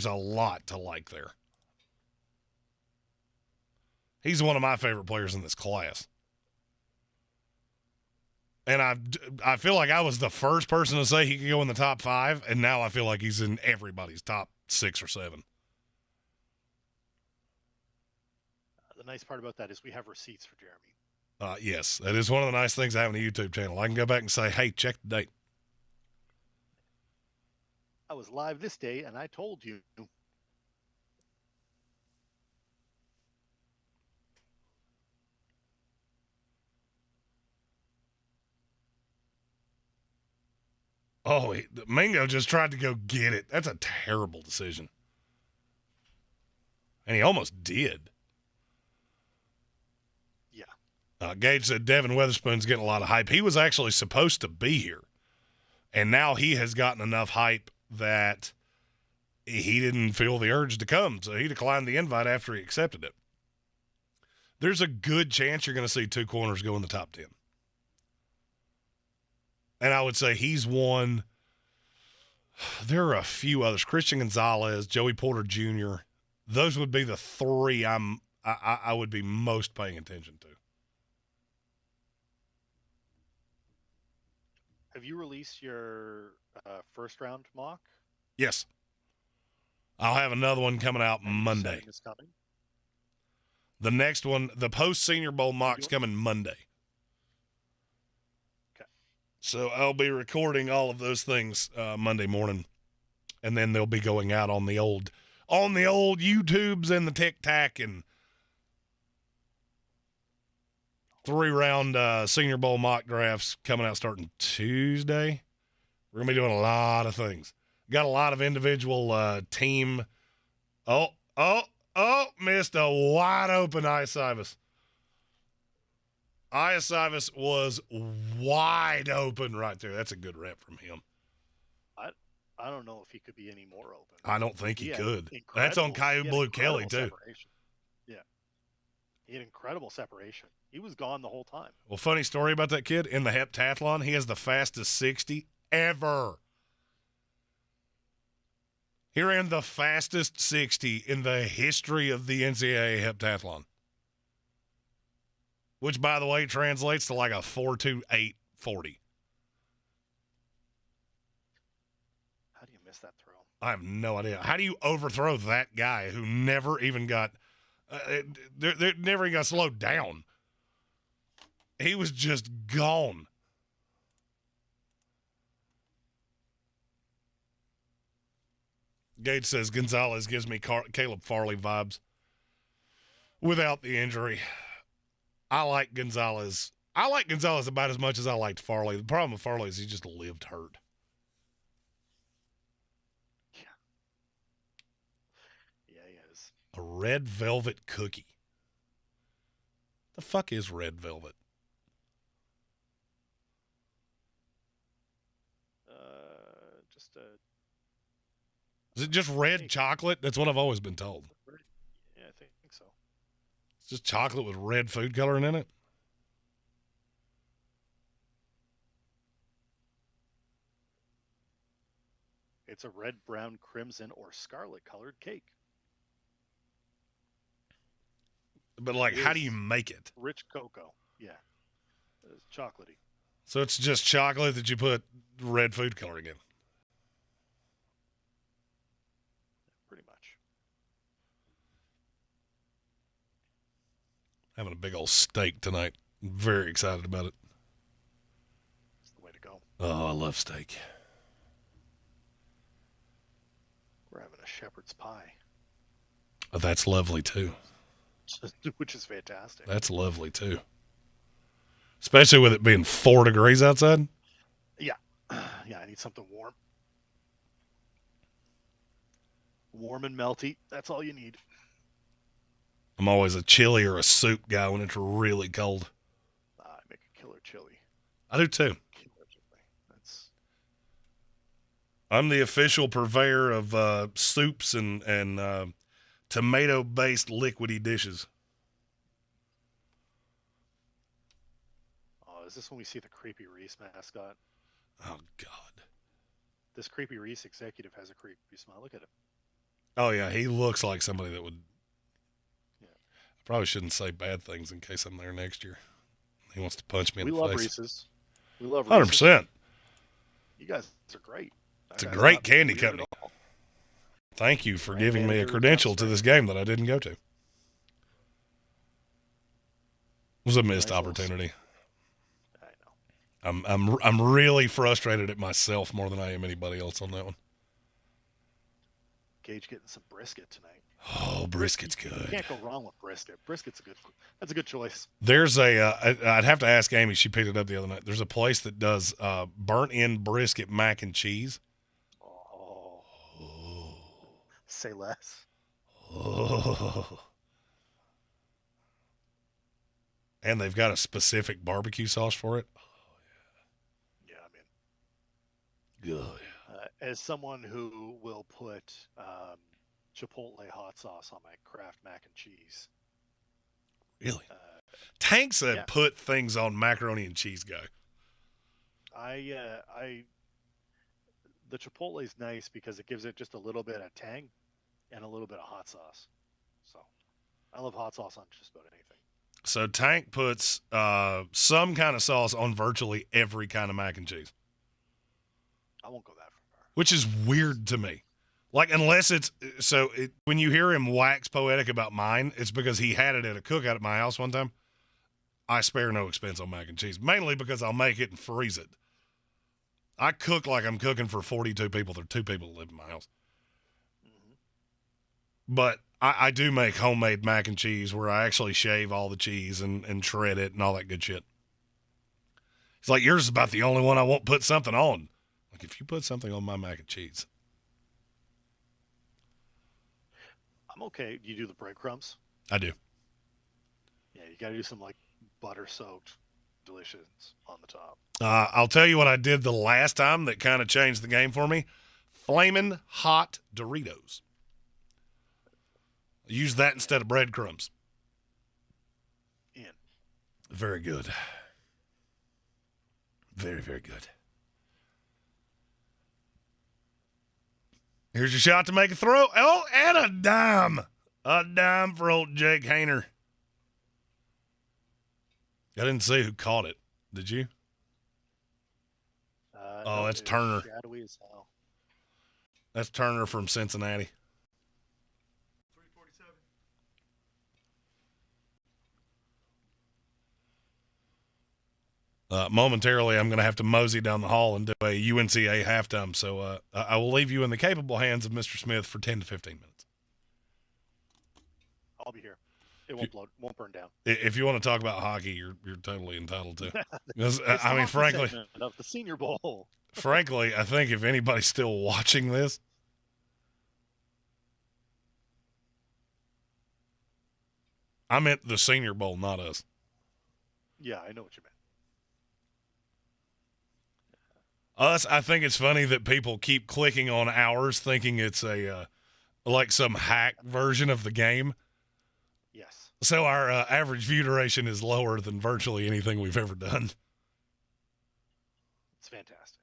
[SPEAKER 1] a lot to like there. He's one of my favorite players in this class. And I feel like I was the first person to say he could go in the top 5, and now I feel like he's in everybody's top 6 or 7.
[SPEAKER 2] The nice part about that is we have receipts for Jeremy.
[SPEAKER 1] Yes, that is one of the nice things I have on a YouTube channel. I can go back and say, hey, check the date.
[SPEAKER 2] I was live this day, and I told you.
[SPEAKER 1] Oh, Mingo just tried to go get it. That's a terrible decision. And he almost did. Gage said Devin Witherspoon's getting a lot of hype. He was actually supposed to be here, and now he has gotten enough hype that he didn't feel the urge to come, so he declined the invite after he accepted it. There's a good chance you're going to see 2 corners go in the top 10. And I would say he's one. There are a few others. Christian Gonzalez, Joey Porter Jr. Those would be the three I would be most paying attention to.
[SPEAKER 2] Have you released your first round mock?
[SPEAKER 1] Yes. I'll have another one coming out
[SPEAKER 2] And
[SPEAKER 1] Monday.
[SPEAKER 2] second is coming?
[SPEAKER 1] The next one, the post-Senior Bowl mock's coming Monday.
[SPEAKER 2] Okay.
[SPEAKER 1] So I'll be recording all of those things Monday morning, and then they'll be going out on the old YouTubes and the Tic-Tac and 3-round Senior Bowl mock drafts coming out starting Tuesday. We're going to be doing a lot of things. Got a lot of individual team. Missed a wide open Iacivas. Iacivas was wide open right there. That's a good rep from him.
[SPEAKER 2] I don't know if he could be any more open.
[SPEAKER 1] I don't think he could. That's on Caillou Blue Kelly, too.
[SPEAKER 2] Separation. Yeah. He had incredible separation. He was gone the whole time.
[SPEAKER 1] Well, funny story about that kid. In the heptathlon, he has the fastest 60 ever. He ran the fastest 60 in the history of the NCAA heptathlon. Which, by the way, translates to like a 4.28 40.
[SPEAKER 2] How do you miss that throw?
[SPEAKER 1] I have no idea. How do you overthrow that guy who never even got never even got slowed down? He was just gone. Gage says Gonzalez gives me Caleb Farley vibes without the injury. I like Gonzalez. I like Gonzalez about as much as I liked Farley. The problem with Farley is he just lived hurt.
[SPEAKER 2] Yeah, he is.
[SPEAKER 1] A red velvet cookie. The fuck is red velvet?
[SPEAKER 2] Just a.
[SPEAKER 1] Is it just red chocolate? That's what I've always been told.
[SPEAKER 2] Yeah, I think so.
[SPEAKER 1] It's just chocolate with red food coloring in it?
[SPEAKER 2] It's a red, brown, crimson, or scarlet colored cake.
[SPEAKER 1] But, like, how do you make it?
[SPEAKER 2] Rich cocoa. Yeah. It's chocolatey.
[SPEAKER 1] So it's just chocolate that you put red food coloring in?
[SPEAKER 2] Pretty much.
[SPEAKER 1] Having a big old steak tonight. Very excited about it.
[SPEAKER 2] It's the way to go.
[SPEAKER 1] Oh, I love steak.
[SPEAKER 2] We're having a shepherd's pie.
[SPEAKER 1] Oh, that's lovely, too.
[SPEAKER 2] Which is fantastic.
[SPEAKER 1] That's lovely, too. Especially with it being 4 degrees outside.
[SPEAKER 2] Yeah. Yeah, I need something warm. Warm and melty. That's all you need.
[SPEAKER 1] I'm always a chili or a soup guy when it's really cold.
[SPEAKER 2] I make a killer chili.
[SPEAKER 1] I do, too.
[SPEAKER 2] Killer chili.
[SPEAKER 1] I'm the official purveyor of soups and tomato-based liquidy dishes.
[SPEAKER 2] Oh, is this when we see the Creepy Reese mascot?
[SPEAKER 1] Oh, God.
[SPEAKER 2] This Creepy Reese executive has a creepy smile. Look at him.
[SPEAKER 1] Oh, yeah, he looks like somebody that would...
[SPEAKER 2] Yeah.
[SPEAKER 1] I probably shouldn't say bad things in case I'm there next year. He wants to punch me in
[SPEAKER 2] We
[SPEAKER 1] the
[SPEAKER 2] love
[SPEAKER 1] face.
[SPEAKER 2] Reese's. We love Reese's.
[SPEAKER 1] 100%.
[SPEAKER 2] You guys are great.
[SPEAKER 1] It's a great candy company. Thank you for giving me a credential to this game that I didn't go to. It was a missed opportunity.
[SPEAKER 2] I know.
[SPEAKER 1] I'm really frustrated at myself more than I am anybody else on that one.
[SPEAKER 2] Gage getting some brisket tonight.
[SPEAKER 1] Oh, brisket's
[SPEAKER 2] You
[SPEAKER 1] good.
[SPEAKER 2] can't go wrong with brisket. That's a good choice.
[SPEAKER 1] There's I'd have to ask Amy. She picked it up the other night. There's a place that does burnt-in brisket mac and cheese.
[SPEAKER 2] Oh. Say less.
[SPEAKER 1] Oh. And they've got a specific barbecue sauce for it.
[SPEAKER 2] Yeah, I mean.
[SPEAKER 1] Good.
[SPEAKER 2] As someone who will put Chipotle hot sauce on my Kraft mac and cheese.
[SPEAKER 1] Really? Tank said
[SPEAKER 2] yeah.
[SPEAKER 1] put things on macaroni and cheese guy.
[SPEAKER 2] The Chipotle is nice because it gives it just a little bit of tang and a little bit of hot sauce. So I love hot sauce on just about anything.
[SPEAKER 1] So Tank puts some kind of sauce on virtually every kind of mac and cheese.
[SPEAKER 2] I won't go that far.
[SPEAKER 1] Which is weird to me. Like, unless when you hear him wax poetic about mine, it's because he had it at a cookout at my house one time. I spare no expense on mac and cheese, mainly because I'll make it and freeze it. I cook like I'm cooking for 42 people. There are 2 people that live in my house. Mm-hmm. But I do make homemade mac and cheese where I actually shave all the cheese and shred it and all that good shit. It's like, yours is about the only one I won't put something on. Like, if you put something on my mac and cheese.
[SPEAKER 2] I'm okay. Do you do the breadcrumbs?
[SPEAKER 1] I do.
[SPEAKER 2] Yeah, you got to do some, like, butter-soaked delicious on the top.
[SPEAKER 1] I'll tell you what I did the last time that kind of changed the game for me. Flamin' hot Doritos. Use that instead of breadcrumbs.
[SPEAKER 2] In.
[SPEAKER 1] Very good. Very, very good. Here's your shot to make a throw. Oh, and a dime. A dime for old Jake Hayner. I didn't see who caught it. Did you?
[SPEAKER 2] No,
[SPEAKER 1] that's Turner.
[SPEAKER 2] Shadowy as hell.
[SPEAKER 1] That's Turner from Cincinnati. 347. Momentarily, I'm going to have to mosey down the hall and do a UNCA halftime, so I will leave you in the capable hands of Mr. Smith for 10 to 15 minutes.
[SPEAKER 2] I'll be here. It won't burn down.
[SPEAKER 1] If you want to talk about hockey, you're totally entitled to. Because, I mean, frankly,
[SPEAKER 2] of the Senior Bowl.
[SPEAKER 1] Frankly, I think if anybody's still watching this, I meant the Senior Bowl, not us.
[SPEAKER 2] Yeah, I know what you meant.
[SPEAKER 1] Us, I think it's funny that people keep clicking on ours thinking it's a like some hack version of the game.
[SPEAKER 2] Yes.
[SPEAKER 1] So our average view duration is lower than virtually anything we've ever done.
[SPEAKER 2] It's fantastic.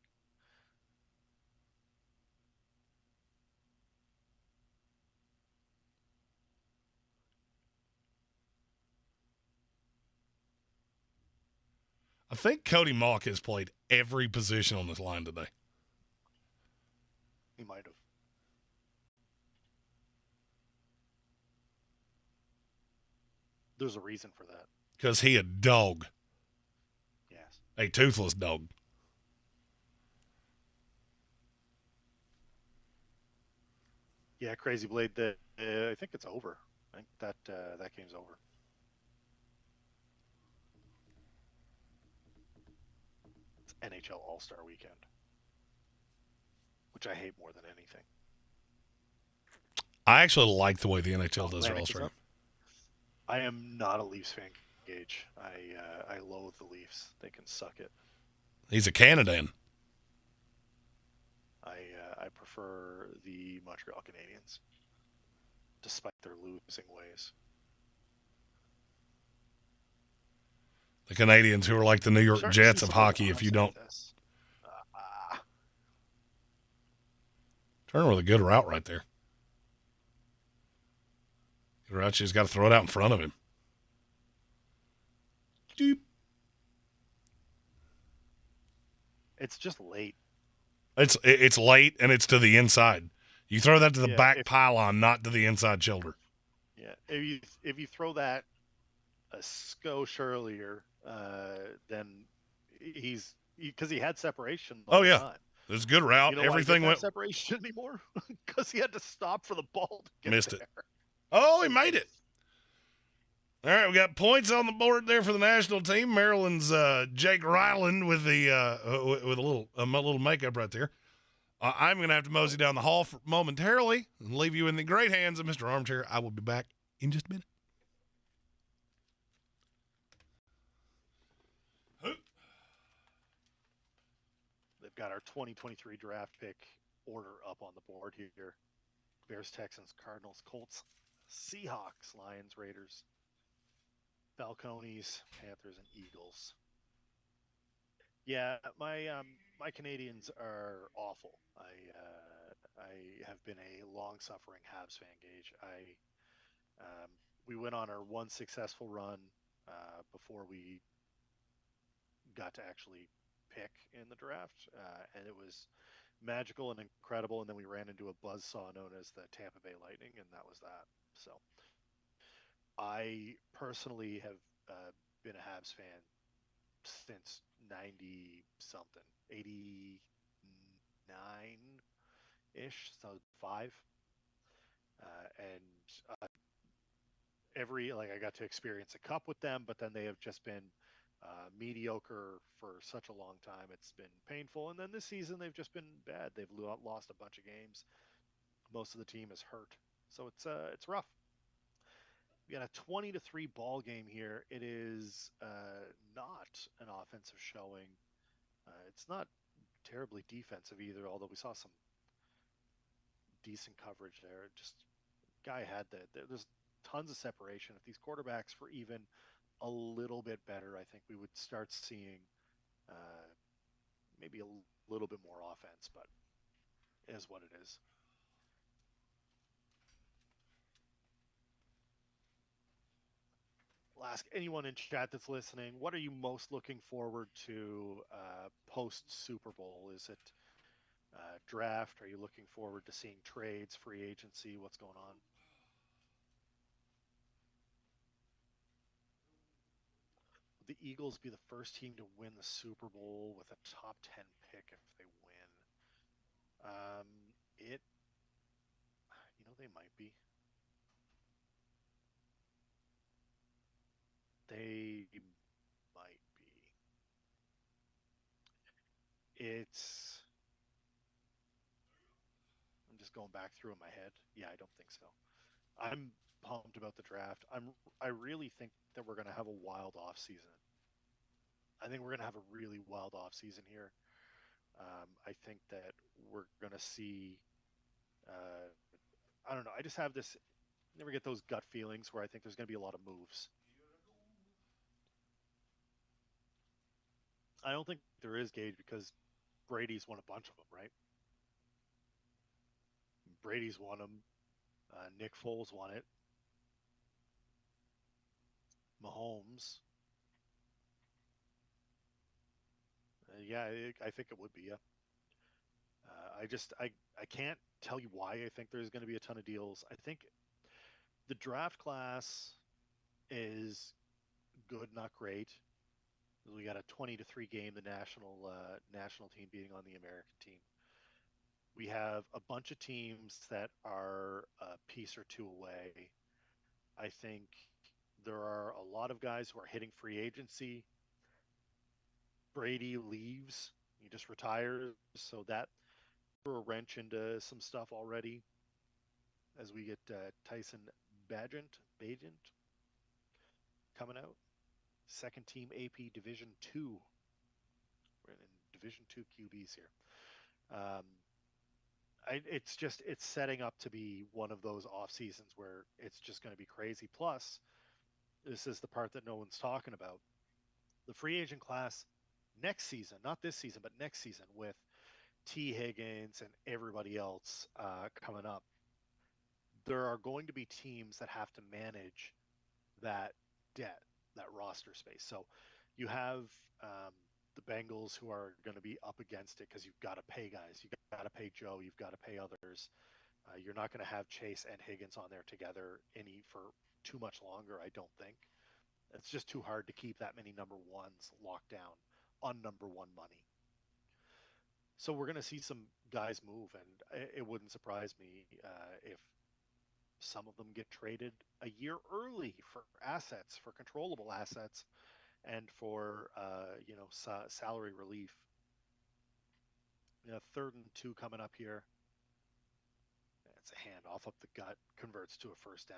[SPEAKER 1] I think Cody Mauck has played every position on this line today.
[SPEAKER 2] He might have. There's a reason for that.
[SPEAKER 1] Because he a dog.
[SPEAKER 2] Yes.
[SPEAKER 1] A toothless dog.
[SPEAKER 2] Yeah, Crazy Blade. I think it's over. I think that game's over. It's NHL All-Star Weekend, which I hate more than anything.
[SPEAKER 1] I actually like the way the NHL does their All-Star.
[SPEAKER 2] I am not a Leafs fan, Gage. I loathe the Leafs. They can suck it.
[SPEAKER 1] He's a Canadian.
[SPEAKER 2] I prefer the Montreal Canadiens, despite their losing ways.
[SPEAKER 1] The Canadians, who are like the New York Jets of hockey, if you don't. Turner with a good route right there. Good route. She's got to throw it out in front of him. Doop.
[SPEAKER 2] It's just late.
[SPEAKER 1] It's late, and it's to the inside. You throw that to the back pylon, not to the inside shoulder.
[SPEAKER 2] Yeah, if you throw that a skosh earlier, then because he had separation.
[SPEAKER 1] Oh yeah,
[SPEAKER 2] time.
[SPEAKER 1] It was a good route.
[SPEAKER 2] You know
[SPEAKER 1] Everything
[SPEAKER 2] why he
[SPEAKER 1] went
[SPEAKER 2] didn't have separation anymore because he had to stop for the ball to get
[SPEAKER 1] missed
[SPEAKER 2] there.
[SPEAKER 1] it. Oh, he made it. All right, we got points on the board there for the national team. Maryland's Jake Ryland with the with a little makeup right there. I'm going to have to mosey down the hall momentarily and leave you in the great hands of Mr. Armchair. I will be back in just a minute.
[SPEAKER 2] They've got our 2023 draft pick order up on the board here. Bears, Texans, Cardinals, Colts, Seahawks, Lions, Raiders, Falcones, Panthers, and Eagles. Yeah, my Canadians are awful. I have been a long-suffering Habs fan, Gage. Um, we went on our one successful run before we got to actually pick in the draft, and it was magical and incredible. And then we ran into a buzzsaw known as the Tampa Bay Lightning, and that was that. So I personally have been a Habs fan since 90 something, 89 ish, so 5. And every, like, I got to experience a cup with them, but then they have just been mediocre for such a long time. It's been painful. And then this season, they've just been bad. They've lost a bunch of games. Most of the team is hurt. So it's rough. We got a 20-3 ball game here. It is not an offensive showing. It's not terribly defensive either, although we saw some decent coverage there. Just guy had there's tons of separation. If these quarterbacks were even a little bit better, I think we would start seeing uh, maybe a little bit more offense, but it is what it is. I'll ask anyone in chat that's listening, what are you most looking forward to post Super Bowl? Is it draft? Are you looking forward to seeing trades, free agency? What's going on? Would the Eagles be the first team to win the Super Bowl with a top 10 pick if they win? It, they might be. They might be. It's, I'm just going back through in my head. Yeah, I don't think so. I'm pumped about the draft. I really think that we're going to have a wild off season. I think we're going to have a really wild off season here. I think that we're going to see. Uh, I don't know. I just have this. Never get those gut feelings where I think there's going to be a lot of moves. I don't think there is, Gage, because Brady's won a bunch of them, right? Brady's won them. Nick Foles won it. Mahomes. Yeah, I think it would be. Yeah. I can't tell you why I think there's going to be a ton of deals. I think the draft class is good, not great. We got a 20-3 game, the national team beating on the American team. We have a bunch of teams that are a piece or two away. I think there are a lot of guys who are hitting free agency. Brady leaves, he just retires, so that threw a wrench into some stuff already. As we get Tyson Bagent coming out, second team AP Division Two. We're in Division Two QBs here. Um, it's setting up to be one of those off seasons where it's just going to be crazy. Plus, this is the part that no one's talking about. The free agent class next season, not this season, but next season, with T. Higgins and everybody else coming up, there are going to be teams that have to manage that debt, that roster space. So you have the Bengals who are going to be up against it because you've got to pay guys. You've got to pay Joe. You've got to pay others. You're not going to have Chase and Higgins on there together for too much longer, I don't think. It's just too hard to keep that many number ones locked down on number one money. So we're going to see some guys move, and it wouldn't surprise me if some of them get traded a year early for assets, for controllable assets, and for salary relief. Third and 2 coming up here. It's a handoff up the gut, converts to a first down.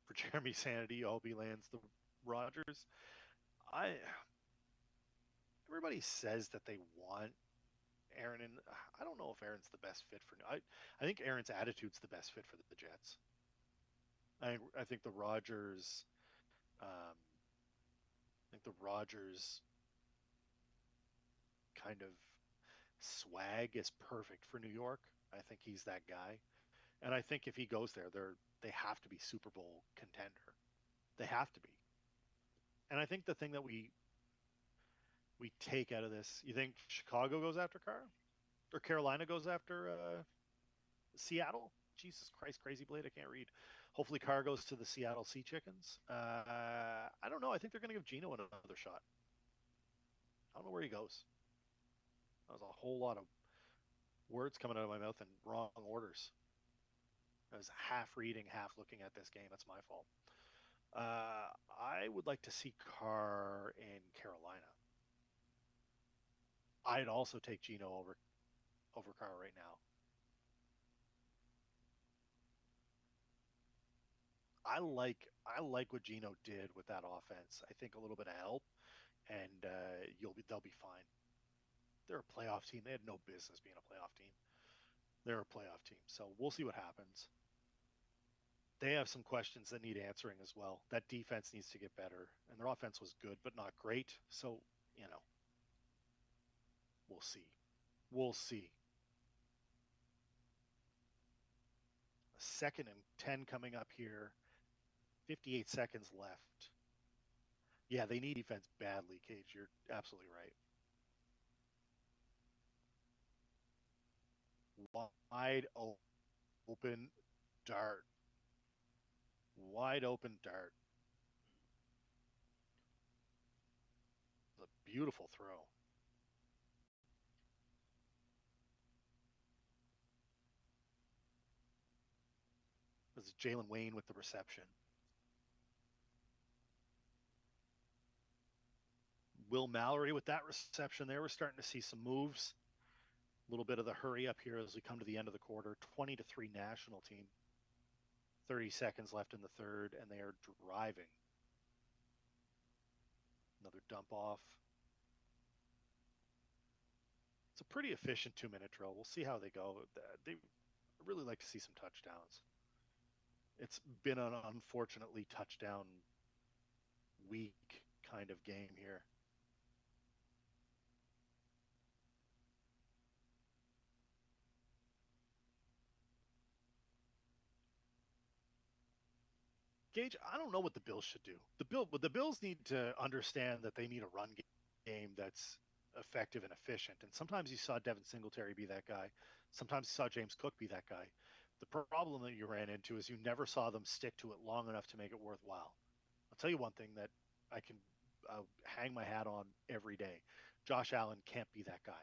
[SPEAKER 2] For Jeremy Sanity, Albie lands the Rodgers. Everybody says that they want Aaron, and I don't know if Aaron's the best fit for. I think Aaron's attitude's the best fit for the Jets. I think the Rogers, kind of swag is perfect for New York. I think he's that guy, and I think if he goes there, they have to be Super Bowl contender. They have to be. And I think the thing that we take out of this, you think Chicago goes after Carr or Carolina goes after Seattle? Jesus Christ, crazy blade, I can't read. Hopefully Carr goes to the Seattle Sea Chickens. I don't know. I think they're going to give Geno another shot. I don't know where he goes. That was a whole lot of words coming out of my mouth in wrong orders. I was half reading, half looking at this game. That's my fault. I would like to see Carr in Carolina. I'd also take Geno over Carr right now. I like what Geno did with that offense. I think a little bit of help, and they'll be fine. They're a playoff team. They had no business being a playoff team. They're a playoff team, so we'll see what happens. They have some questions that need answering as well. That defense needs to get better, and their offense was good but not great. So we'll see. We'll see. 2nd and 10 coming up here. 58 seconds left. Yeah, they need defense badly, Cage. You're absolutely right. Wide open dart. Wide open dart. It's a beautiful throw. This is Jalen Wayne with the reception. Will Mallory with that reception there. We're starting to see some moves. A little bit of the hurry up here as we come to the end of the quarter. 20-3 national team. 30 seconds left in the third, and they are driving. Another dump off. It's a pretty efficient 2-minute drill. We'll see how they go. They really like to see some touchdowns. It's been an unfortunately touchdown weak kind of game here. Gage, I don't know what the Bills should do. The Bills need to understand that they need a run game that's effective and efficient. And sometimes you saw Devin Singletary be that guy. Sometimes you saw James Cook be that guy. The problem that you ran into is you never saw them stick to it long enough to make it worthwhile. I'll tell you one thing that I can hang my hat on every day. Josh Allen can't be that guy.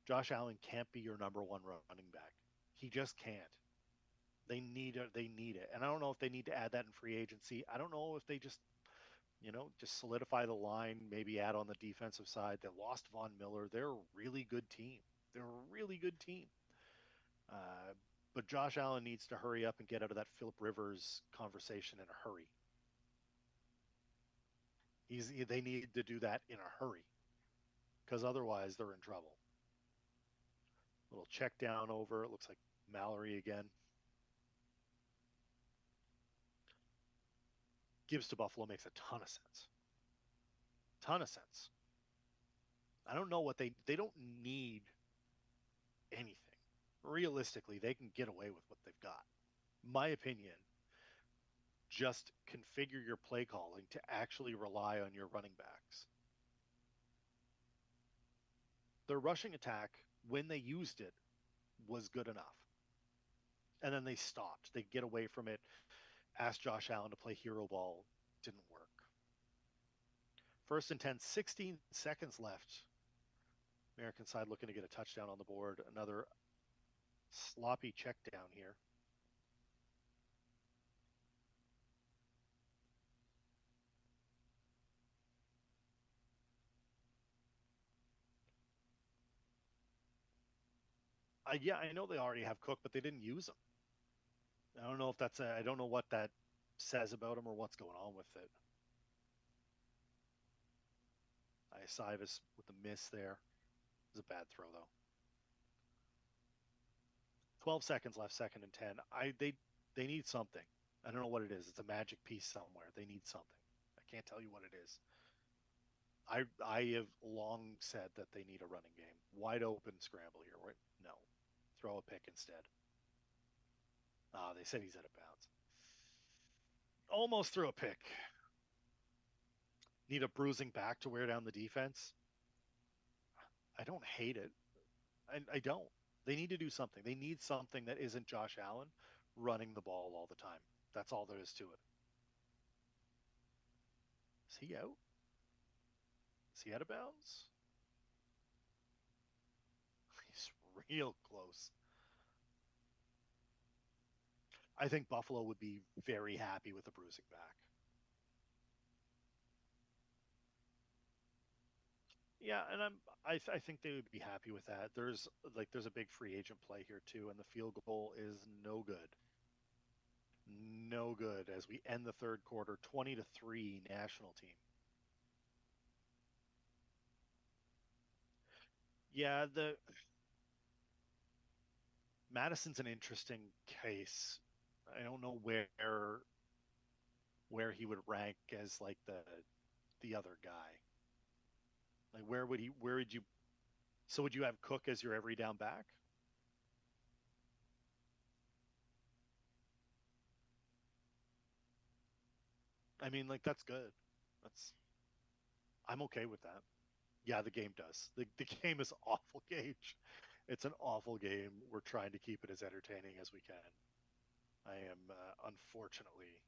[SPEAKER 2] Josh Allen can't be your number one running back. He just can't. They need it. They need it. And I don't know if they need to add that in free agency. I don't know if they just solidify the line, maybe add on the defensive side. They lost Von Miller. They're a really good team. They're a really good team. But Josh Allen needs to hurry up and get out of that Phillip Rivers conversation in a hurry. They need to do that in a hurry because otherwise they're in trouble. Little check down over. It looks like Mallory again. Gibbs to Buffalo makes a ton of sense. Ton of sense. I don't know what they don't need anything. Realistically, they can get away with what they've got. My opinion, just configure your play calling to actually rely on your running backs. Their rushing attack, when they used it, was good enough. And then they stopped. They get away from it. Asked Josh Allen to play hero ball. Didn't work. 1st and 10, 16 seconds left. American side looking to get a touchdown on the board. Another sloppy check down here. Yeah, I know they already have Cook, but they didn't use him. I don't know if I don't know what that says about him or what's going on with it. Isivas with the miss there. It was a bad throw, though. 12 seconds left, 2nd and 10. They need something. I don't know what it is. It's a magic piece somewhere. They need something. I can't tell you what it is. I have long said that they need a running game. Wide open scramble here. Right? No. Throw a pick instead. They said he's out of bounds. Almost threw a pick. Need a bruising back to wear down the defense. I don't hate it. I don't. They need to do something. They need something that isn't Josh Allen running the ball all the time. That's all there is to it. Is he out? Is he out of bounds? He's real close. I think Buffalo would be very happy with a bruising back. Yeah, and I think they would be happy with that. There's a big free agent play here too, and the field goal is no good. No good as we end the third quarter, 20-3 national team. Yeah, the Madison's an interesting case. I don't know where he would rank as like the other guy. Like where would you so would you have Cook as your every down back? I mean, like that's good. That's I'm okay with that. Yeah, the game does. The game is awful, Gage. It's an awful game. We're trying to keep it as entertaining as we can. I am unfortunately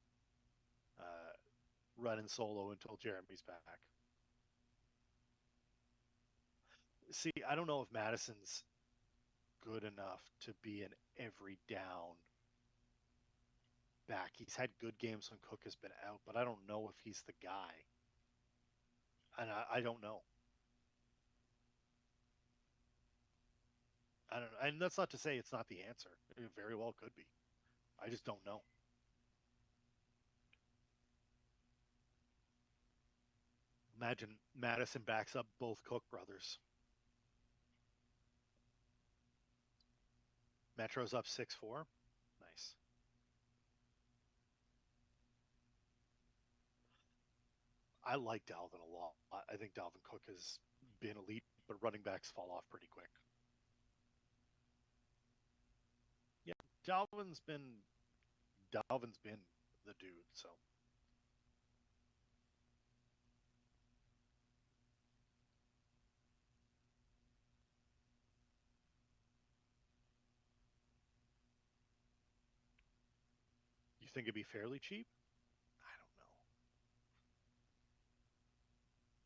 [SPEAKER 2] uh, running solo until Jeremy's back. See, I don't know if Madison's good enough to be an every down back. He's had good games when Cook has been out, but I don't know if he's the guy. And I don't know. I don't know. And that's not to say it's not the answer. It very well could be. I just don't know. Imagine Madison backs up both Cook brothers. Metro's up 6-4. Nice. I like Dalvin a lot. I think Dalvin Cook has been elite, but running backs fall off pretty quick. Yeah, Dalvin's been the dude, so you think it'd be fairly cheap? I don't know.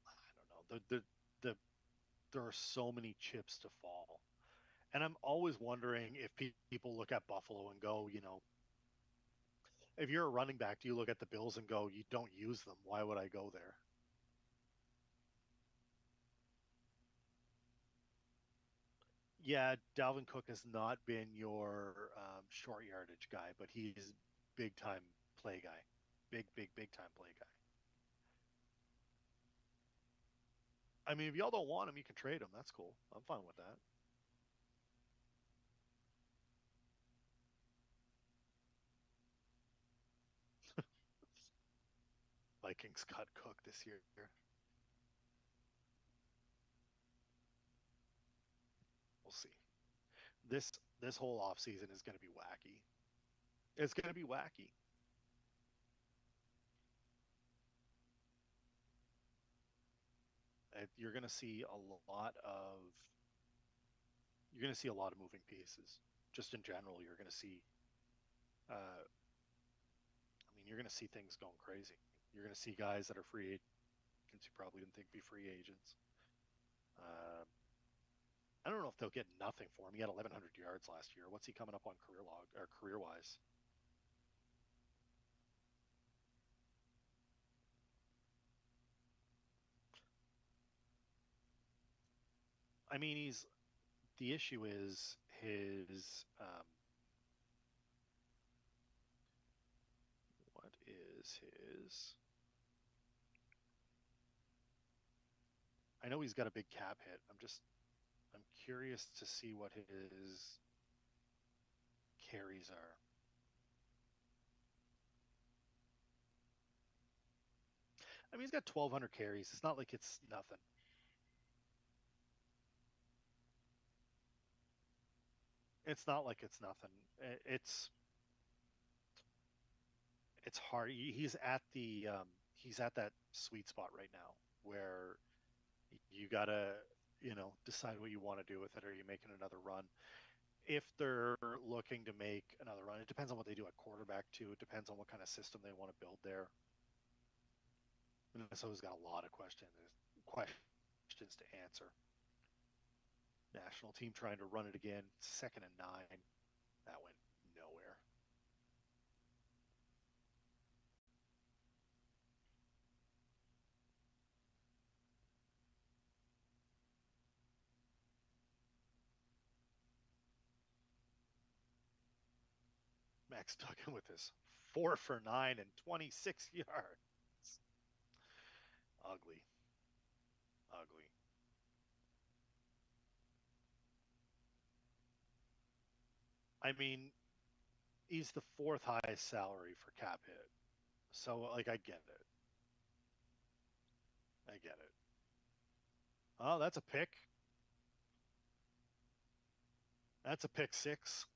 [SPEAKER 2] I don't know. There are so many chips to fall. And I'm always wondering if people look at Buffalo and go, if you're a running back, do you look at the Bills and go, you don't use them? Why would I go there? Yeah, Dalvin Cook has not been your short yardage guy, but he's big time play guy. Big time play guy. I mean, if y'all don't want him, you can trade him. That's cool. I'm fine with that. Vikings cut Cook this year. We'll see. This this whole offseason is going to be wacky. It's going to be wacky. You're going to see a lot of moving pieces. Just in general, you're going to see. I mean, you're going to see things going crazy. You're going to see guys that are free agents who probably didn't think be free agents. Uh, I don't know if they'll get nothing for him. He had 1,100 yards last year. What's he coming up on career log or career wise? I mean, the issue is his what is his? I know he's got a big cap hit. I'm curious to see what his carries are. I mean, he's got 1,200 carries. It's not like it's nothing. It's not like it's nothing. It's hard. He's at that sweet spot right now where you gotta decide what you want to do with it. Are you making another run? If they're looking to make another run, it depends on what they do at quarterback too. It depends on what kind of system they want to build there. Minnesota's got a lot of questions to answer. National team trying to run it again. 2nd and 9. That went nowhere. Max Duggan with his 4 for 9 and 26 yards. Ugly. I mean, he's the 4th highest salary for cap hit. So, like, I get it. Oh, that's a pick. That's a pick 6.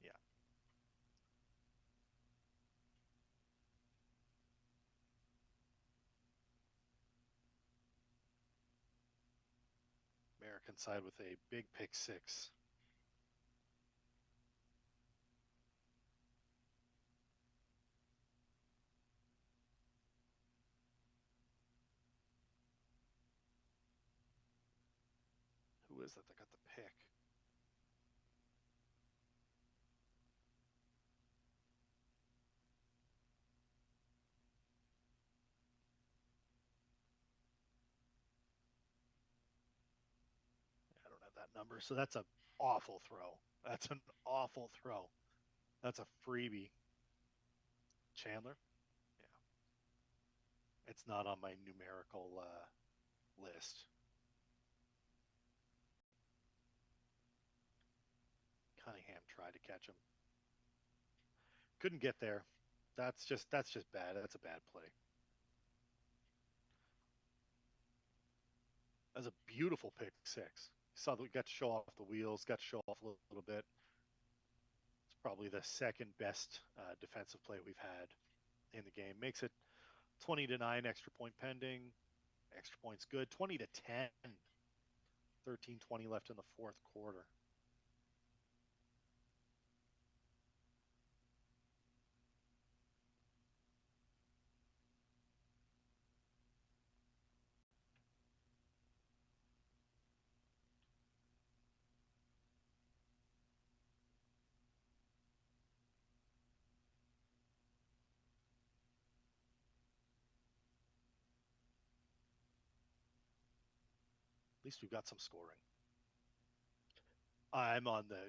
[SPEAKER 2] Yeah. American side with a big pick 6. Who is that got the pick? I don't have that number. So that's an awful throw. That's an awful throw. That's a freebie. Chandler? Yeah. It's not on my numerical list. Cunningham tried to catch him. Couldn't get there. That's just bad. That's a bad play. That's a beautiful pick 6. Saw that we got to show off the wheels, got to show off a little bit. It's probably the second best defensive play we've had in the game. Makes it 20-9, extra point pending. Extra points good. 20-10. 13:20 left in the 4th quarter. At least we've got some scoring. I'm on the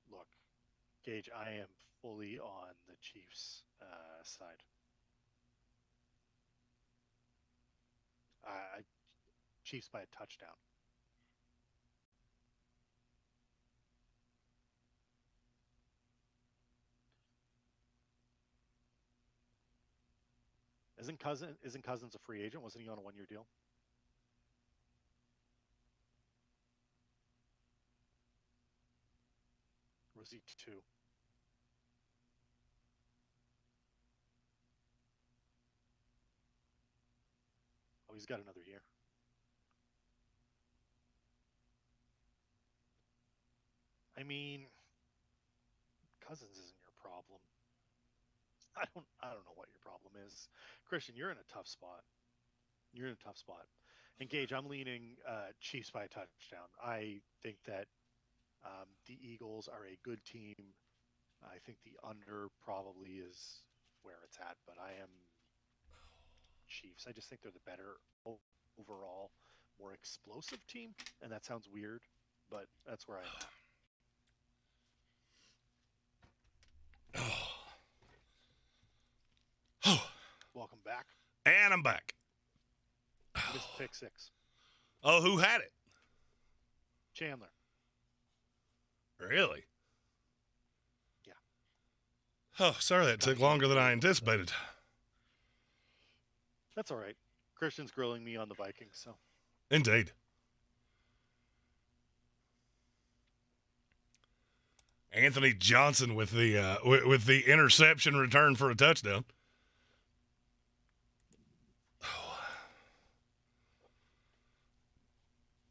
[SPEAKER 2] look, Gage. I am fully on the Chiefs side. Chiefs by a touchdown. Isn't Cousins a free agent? Wasn't he on a 1-year deal? Or was he 2? Oh, he's got another year. I mean, Cousins isn't your problem. I don't know what your problem is. Christian, you're in a tough spot. And Gage, I'm leaning Chiefs by a touchdown. I think that the Eagles are a good team. I think the under probably is where it's at, but I am Chiefs. I just think they're the better overall, more explosive team, and that sounds weird, but that's where I'm at. Welcome back.
[SPEAKER 1] And I'm back.
[SPEAKER 2] This pick 6.
[SPEAKER 1] Oh, who had it?
[SPEAKER 2] Chandler.
[SPEAKER 1] Really?
[SPEAKER 2] Yeah.
[SPEAKER 1] Oh, sorry, that took longer than I anticipated.
[SPEAKER 2] That's all right. Christian's grilling me on the Vikings, so.
[SPEAKER 1] Indeed. Anthony Johnson with the interception return for a touchdown.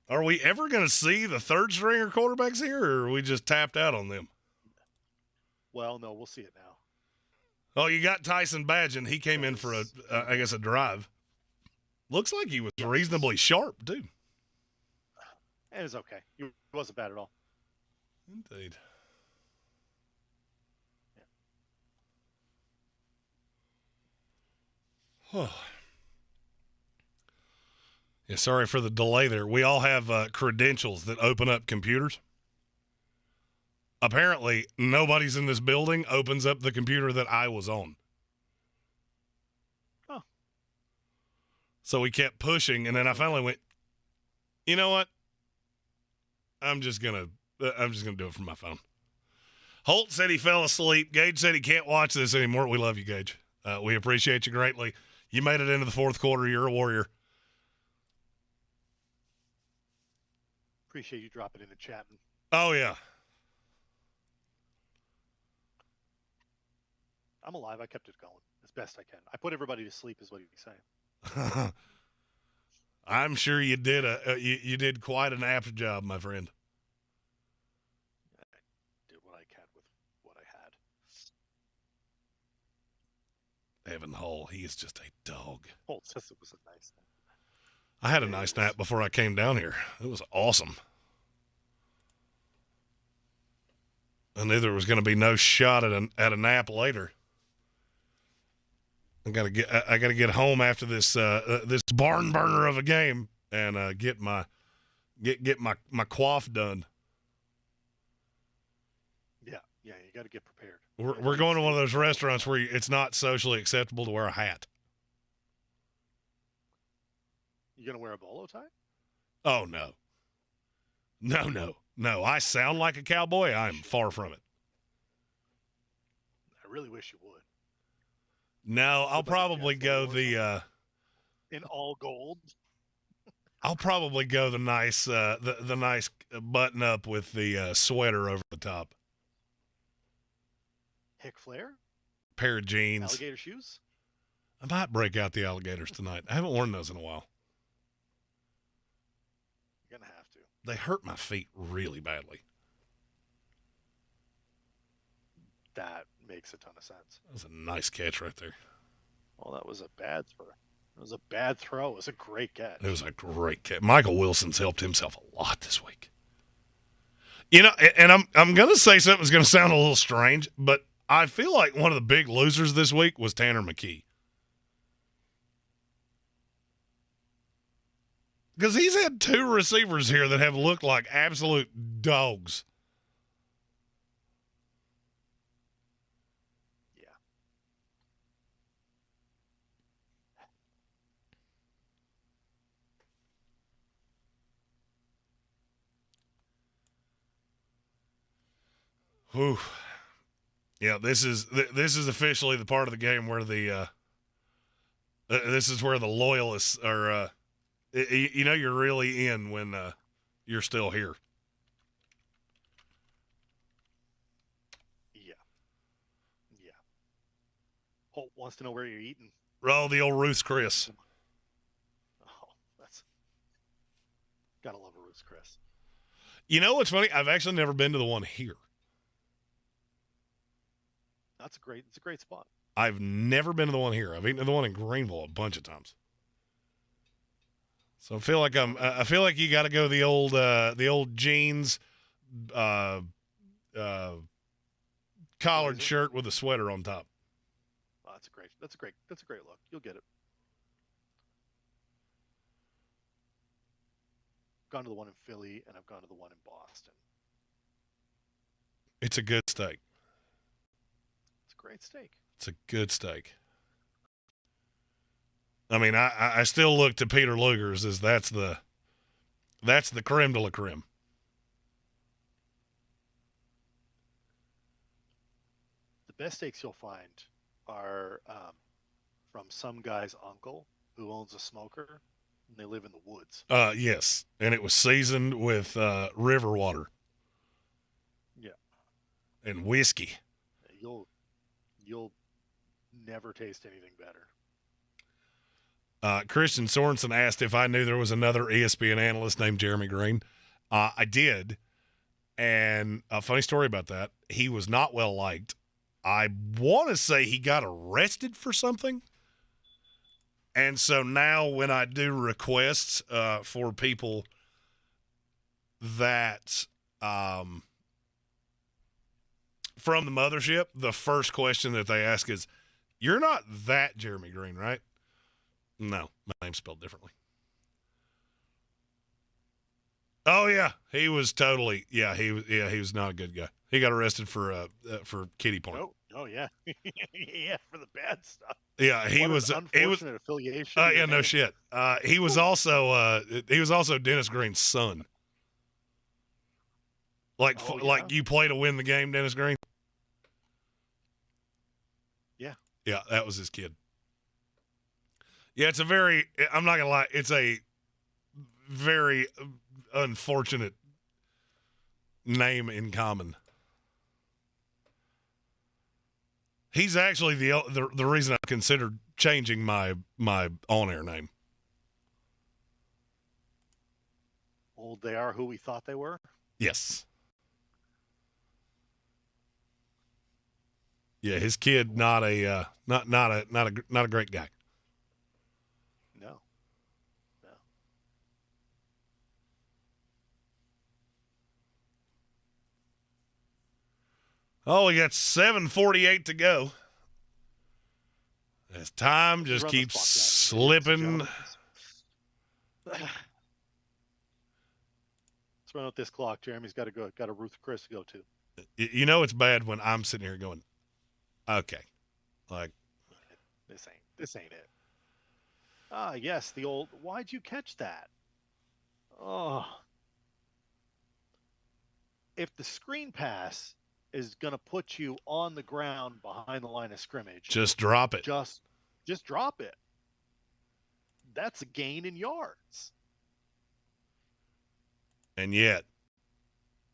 [SPEAKER 1] Are we ever going to see the third stringer quarterbacks here, or are we just tapped out on them?
[SPEAKER 2] Well, no, we'll see it now.
[SPEAKER 1] Oh, you got Tyson Badgett. He came in for a drive. Looks like he was reasonably sharp, too.
[SPEAKER 2] And it's okay. He wasn't bad at all.
[SPEAKER 1] Indeed. Oh. Yeah, sorry for the delay there. We all have credentials that open up computers. Apparently, nobody's in this building opens up the computer that I was on.
[SPEAKER 2] Oh.
[SPEAKER 1] So we kept pushing, and then I finally went, you know what? I'm just gonna do it from my phone. Holt said he fell asleep. Gage said he can't watch this anymore. We love you, Gage. We appreciate you greatly. You made it into the fourth quarter. You're a warrior.
[SPEAKER 2] Appreciate you dropping in the chat.
[SPEAKER 1] Oh, yeah.
[SPEAKER 2] I'm alive. I kept it going as best I can. I put everybody to sleep is what he'd be saying.
[SPEAKER 1] I'm sure you did you did quite an apt job, my friend.
[SPEAKER 2] I did what I can with what I had.
[SPEAKER 1] Evan Hull, he is just a dog.
[SPEAKER 2] Holt says it was a nice nap.
[SPEAKER 1] I had a nice nap before I came down here. It was awesome. I knew there was going to be no shot at a nap later. I got to get home after this this barn burner of a game and get my quaff done.
[SPEAKER 2] Yeah, you got to get prepared.
[SPEAKER 1] We're going to one of those restaurants where it's not socially acceptable to wear a hat.
[SPEAKER 2] You gonna wear a bolo tie?
[SPEAKER 1] Oh no. No. I sound like a cowboy. I'm far from it.
[SPEAKER 2] I really wish you would.
[SPEAKER 1] No, I'll probably go the
[SPEAKER 2] in all gold.
[SPEAKER 1] I'll probably go the nice the nice button up with the sweater over the top.
[SPEAKER 2] Hick Flair?
[SPEAKER 1] Pair of jeans.
[SPEAKER 2] Alligator shoes?
[SPEAKER 1] I might break out the alligators tonight. I haven't worn those in a while.
[SPEAKER 2] You're gonna have to.
[SPEAKER 1] They hurt my feet really badly.
[SPEAKER 2] That makes a ton of sense.
[SPEAKER 1] That was a nice catch right there.
[SPEAKER 2] Well, that was a bad throw. It was a bad throw. It was a great catch.
[SPEAKER 1] It was a great catch. Michael Wilson's helped himself a lot this week. You know, and I'm going to say something that's going to sound a little strange, but I feel like one of the big losers this week was Tanner McKee. Because he's had two receivers here that have looked like absolute dogs.
[SPEAKER 2] Yeah.
[SPEAKER 1] Whew. Yeah, this is officially the part of the game where this is where the loyalists are. You know you're really in when you're still here.
[SPEAKER 2] Yeah. Holt wants to know where you're eating.
[SPEAKER 1] Oh, the old Ruth's Chris.
[SPEAKER 2] Oh, that's gotta love a Ruth's Chris.
[SPEAKER 1] You know what's funny? I've actually never been to the one here.
[SPEAKER 2] It's a great spot.
[SPEAKER 1] I've never been to the one here. I've eaten at the one in Greenville a bunch of times. So I feel like you got to go the old jeans, collared shirt with a sweater on top.
[SPEAKER 2] Oh, that's a great look. You'll get it. I've gone to the one in Philly and I've gone to the one in Boston.
[SPEAKER 1] It's a good steak.
[SPEAKER 2] It's a great steak.
[SPEAKER 1] It's a good steak. I mean, I still look to Peter Luger's as that's the creme de la creme.
[SPEAKER 2] The best steaks you'll find are from some guy's uncle who owns a smoker, and they live in the woods.
[SPEAKER 1] Yes, and it was seasoned with river water.
[SPEAKER 2] Yeah.
[SPEAKER 1] And whiskey.
[SPEAKER 2] You'll never taste anything better.
[SPEAKER 1] Christian Sorensen asked if I knew there was another ESPN analyst named Jeremy Greene. I did, and a funny story about that, he was not well liked. I want to say he got arrested for something. And so now when I do requests for people that from the mothership, the first question that they ask is, "You're not that Jeremy Greene, right?" No, my name's spelled differently. Oh yeah, he was totally he was not a good guy. He got arrested for kiddie porn.
[SPEAKER 2] Oh yeah, yeah, for the bad stuff.
[SPEAKER 1] Yeah, he
[SPEAKER 2] what
[SPEAKER 1] was
[SPEAKER 2] an unfortunate affiliation.
[SPEAKER 1] Yeah, no shit. He was also Dennis Green's son. Like you play to win the game, Dennis Greene.
[SPEAKER 2] Yeah.
[SPEAKER 1] Yeah, that was his kid. Yeah, I'm not gonna lie, it's a very unfortunate name in common. He's actually the reason I considered changing my on-air name.
[SPEAKER 2] Well, they are who we thought they were.
[SPEAKER 1] Yes. Yeah, his kid not a great guy.
[SPEAKER 2] No.
[SPEAKER 1] Oh, we got 7:48 to go. As time just keeps slipping.
[SPEAKER 2] Let's run out this clock. Jeremy's got a Ruth Chris to go to.
[SPEAKER 1] You know it's bad when I'm sitting here going, okay, like
[SPEAKER 2] this ain't it. Ah, yes, the old. Why'd you catch that? Oh, if the screen pass is gonna put you on the ground behind the line of scrimmage,
[SPEAKER 1] just drop it.
[SPEAKER 2] Just drop it. That's a gain in yards.
[SPEAKER 1] And yet,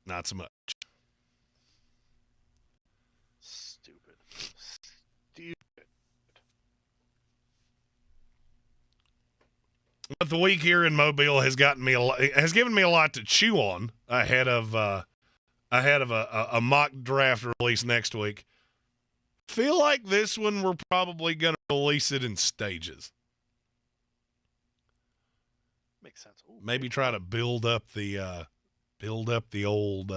[SPEAKER 1] not so much.
[SPEAKER 2] Stupid.
[SPEAKER 1] But the week here in Mobile has given me a lot to chew on ahead of a mock draft release next week. Feel like this one we're probably going to release it in stages.
[SPEAKER 2] Makes sense. Ooh,
[SPEAKER 1] maybe try to build up the old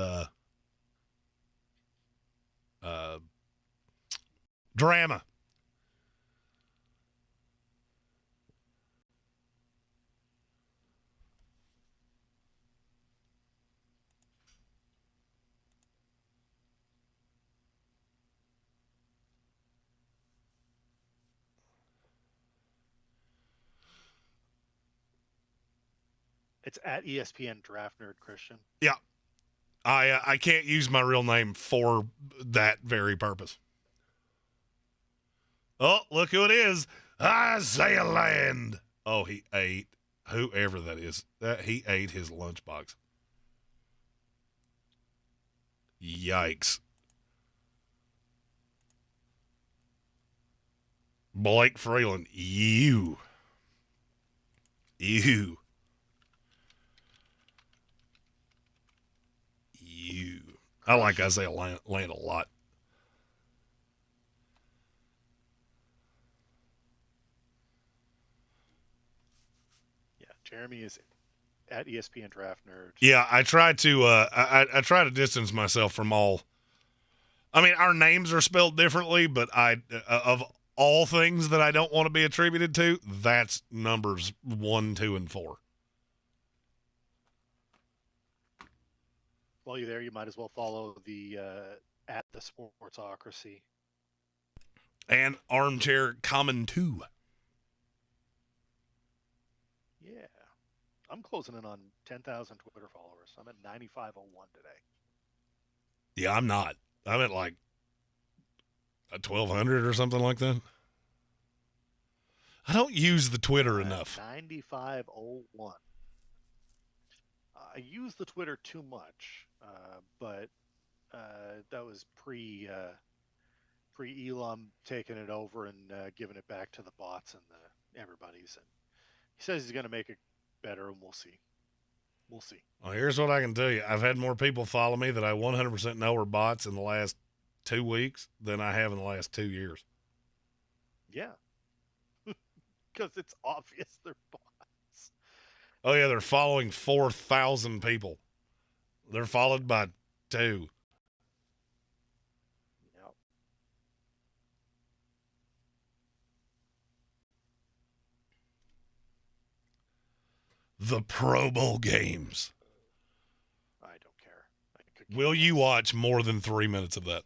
[SPEAKER 1] drama.
[SPEAKER 2] It's at ESPN Draft Nerd Christian.
[SPEAKER 1] Yeah. I can't use my real name for that very purpose. Oh, look who it is. Isaiah Land. Oh, he ate, whoever that is, he ate his lunchbox. Yikes. Blake Freeland, you. I like Isaiah Land a lot.
[SPEAKER 2] Yeah, Jeremy is at ESPN Draft Nerd.
[SPEAKER 1] Yeah, I try to I try to distance myself from all. I mean, our names are spelled differently, but of all things that I don't want to be attributed to, that's numbers 1, 2, and 4.
[SPEAKER 2] While you're there, you might as well follow the at the Sportsocracy.
[SPEAKER 1] And Armchair Common 2.
[SPEAKER 2] Yeah. I'm closing in on 10,000 Twitter followers. I'm at 9,501 today.
[SPEAKER 1] Yeah, I'm not. I'm at like a 1,200 or something like that. I don't use the Twitter enough.
[SPEAKER 2] 9501. I use the Twitter too much, but that was pre Elon taking it over and giving it back to the bots and the everybody's. And he says he's going to make it better, and we'll see. We'll see.
[SPEAKER 1] Well, here's what I can tell you. I've had more people follow me that I 100% know are bots in the last 2 weeks than I have in the last 2 years.
[SPEAKER 2] Yeah. Because it's obvious they're bots.
[SPEAKER 1] Oh, yeah, they're following 4,000 people. They're followed by 2.
[SPEAKER 2] Yep.
[SPEAKER 1] The Pro Bowl games.
[SPEAKER 2] I don't care.
[SPEAKER 1] Will you watch more than 3 minutes of that?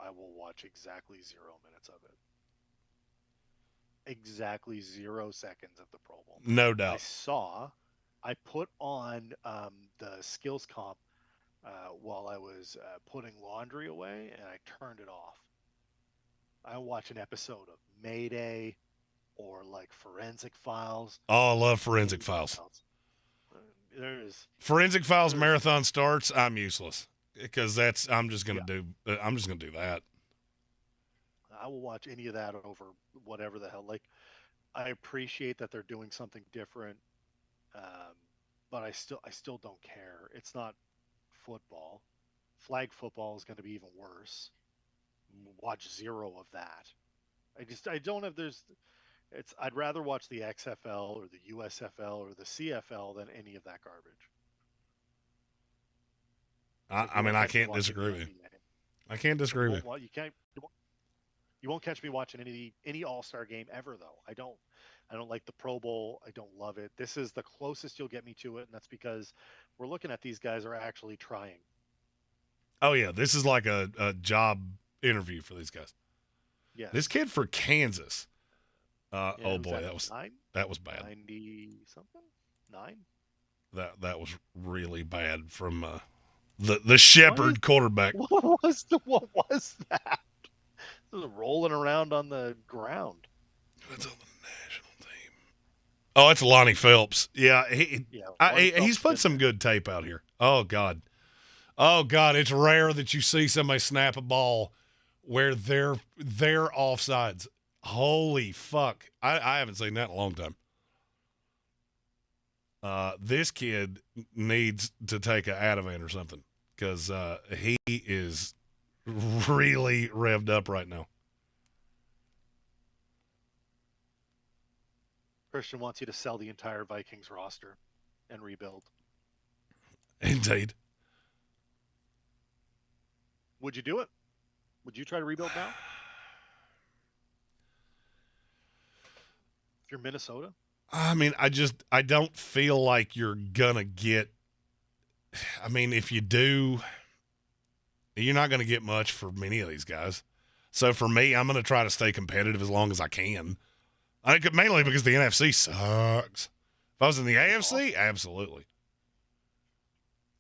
[SPEAKER 2] I will watch exactly 0 minutes of it. Exactly 0 seconds of the Pro Bowl.
[SPEAKER 1] No doubt.
[SPEAKER 2] I put on the skills comp while I was putting laundry away, and I turned it off. I watch an episode of Mayday or like Forensic Files.
[SPEAKER 1] Oh, I love Forensic Files. Forensic Files marathon starts, I'm useless because I'm just gonna do that.
[SPEAKER 2] I will watch any of that over whatever the hell. Like, I appreciate that they're doing something different, but I still don't care. It's not football. Flag football is going to be even worse. Watch 0 of that. I don't have. I'd rather watch the XFL or the USFL or the CFL than any of that garbage.
[SPEAKER 1] I can't disagree with you. I can't disagree with you.
[SPEAKER 2] Well, you won't catch me watching any All-Star game ever, though. I don't like the Pro Bowl. I don't love it. This is the closest you'll get me to it, and that's because we're looking at these guys are actually trying.
[SPEAKER 1] Oh yeah, this is like a job interview for these guys.
[SPEAKER 2] Yeah.
[SPEAKER 1] This kid for Kansas. Oh boy, that was bad.
[SPEAKER 2] 90 something? 9?
[SPEAKER 1] That was really bad from the Shepherd quarterback.
[SPEAKER 2] What was that? It was rolling around on the ground.
[SPEAKER 1] That's on the national team. Oh, it's Lonnie Phelps. Yeah, he's put some good tape out here. Oh God, it's rare that you see somebody snap a ball where they're offsides. Holy fuck. I haven't seen that in a long time. This kid needs to take an Ativan or something because he is really revved up right now.
[SPEAKER 2] Christian wants you to sell the entire Vikings roster and rebuild.
[SPEAKER 1] Indeed.
[SPEAKER 2] Would you do it? Would you try to rebuild now? If you're Minnesota?
[SPEAKER 1] I mean, I don't feel like you're going to get – I mean, if you do, you're not going to get much for many of these guys. So for me, I'm going to try to stay competitive as long as I can. Mainly because the NFC sucks. If I was in the AFC, absolutely.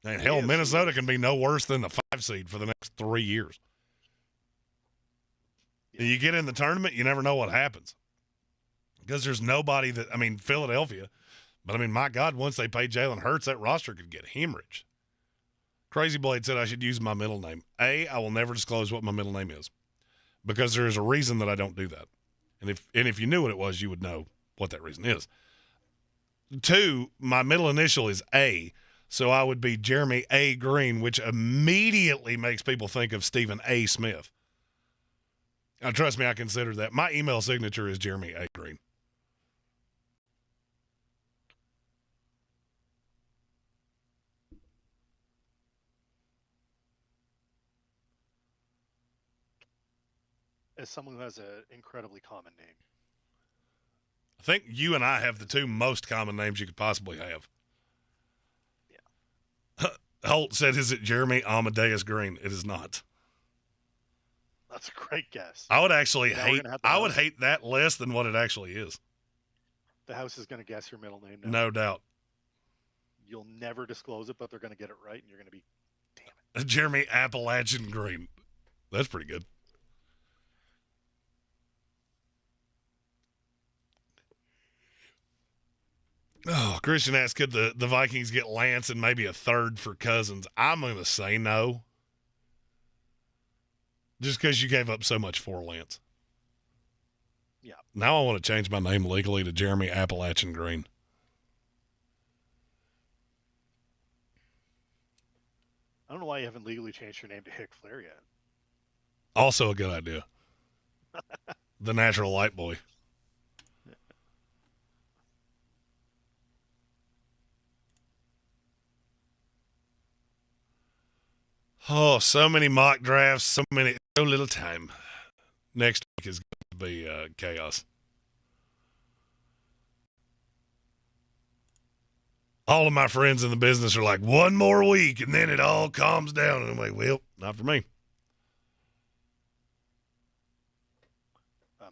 [SPEAKER 1] And hell, Minnesota can be no worse than the 5 seed for the next 3 years. Yeah. You get in the tournament, you never know what happens. Because there's nobody that, I mean, Philadelphia, but I mean, my God, once they pay Jalen Hurts, that roster could get hemorrhaged. Crazy Blade said I should use my middle name. I will never disclose what my middle name is because there is a reason that I don't do that. And if you knew what it was, you would know what that reason is. 2, my middle initial is A, so I would be Jeremy A. Greene, which immediately makes people think of Stephen A. Smith. Now, trust me, I consider that. My email signature is Jeremy A. Greene.
[SPEAKER 2] As someone who has an incredibly common name.
[SPEAKER 1] I think you and I have the 2 most common names you could possibly have. Yeah. Holt said, is it Jeremy Amadeus Greene? It is not.
[SPEAKER 2] That's a great guess.
[SPEAKER 1] I would actually hate that less than what it actually is.
[SPEAKER 2] The house is going to guess your middle name now.
[SPEAKER 1] No doubt.
[SPEAKER 2] You'll never disclose it, but they're going to get it right, and you're going to be, damn it.
[SPEAKER 1] Jeremy Appalachian Greene. That's pretty good. Oh, Christian asked, could the Vikings get Lance and maybe a third for Cousins? I'm going to say no. Just because you gave up so much for Lance.
[SPEAKER 2] Yeah.
[SPEAKER 1] Now I want to change my name legally to Jeremy Appalachian Greene.
[SPEAKER 2] I don't know why you haven't legally changed your name to Hick Flair yet.
[SPEAKER 1] Also a good idea. The natural light boy. Oh, so many mock drafts, so little time. Next week is going to be chaos. All of my friends in the business are like, one more week, and then it all calms down. And I'm like, well, not for me.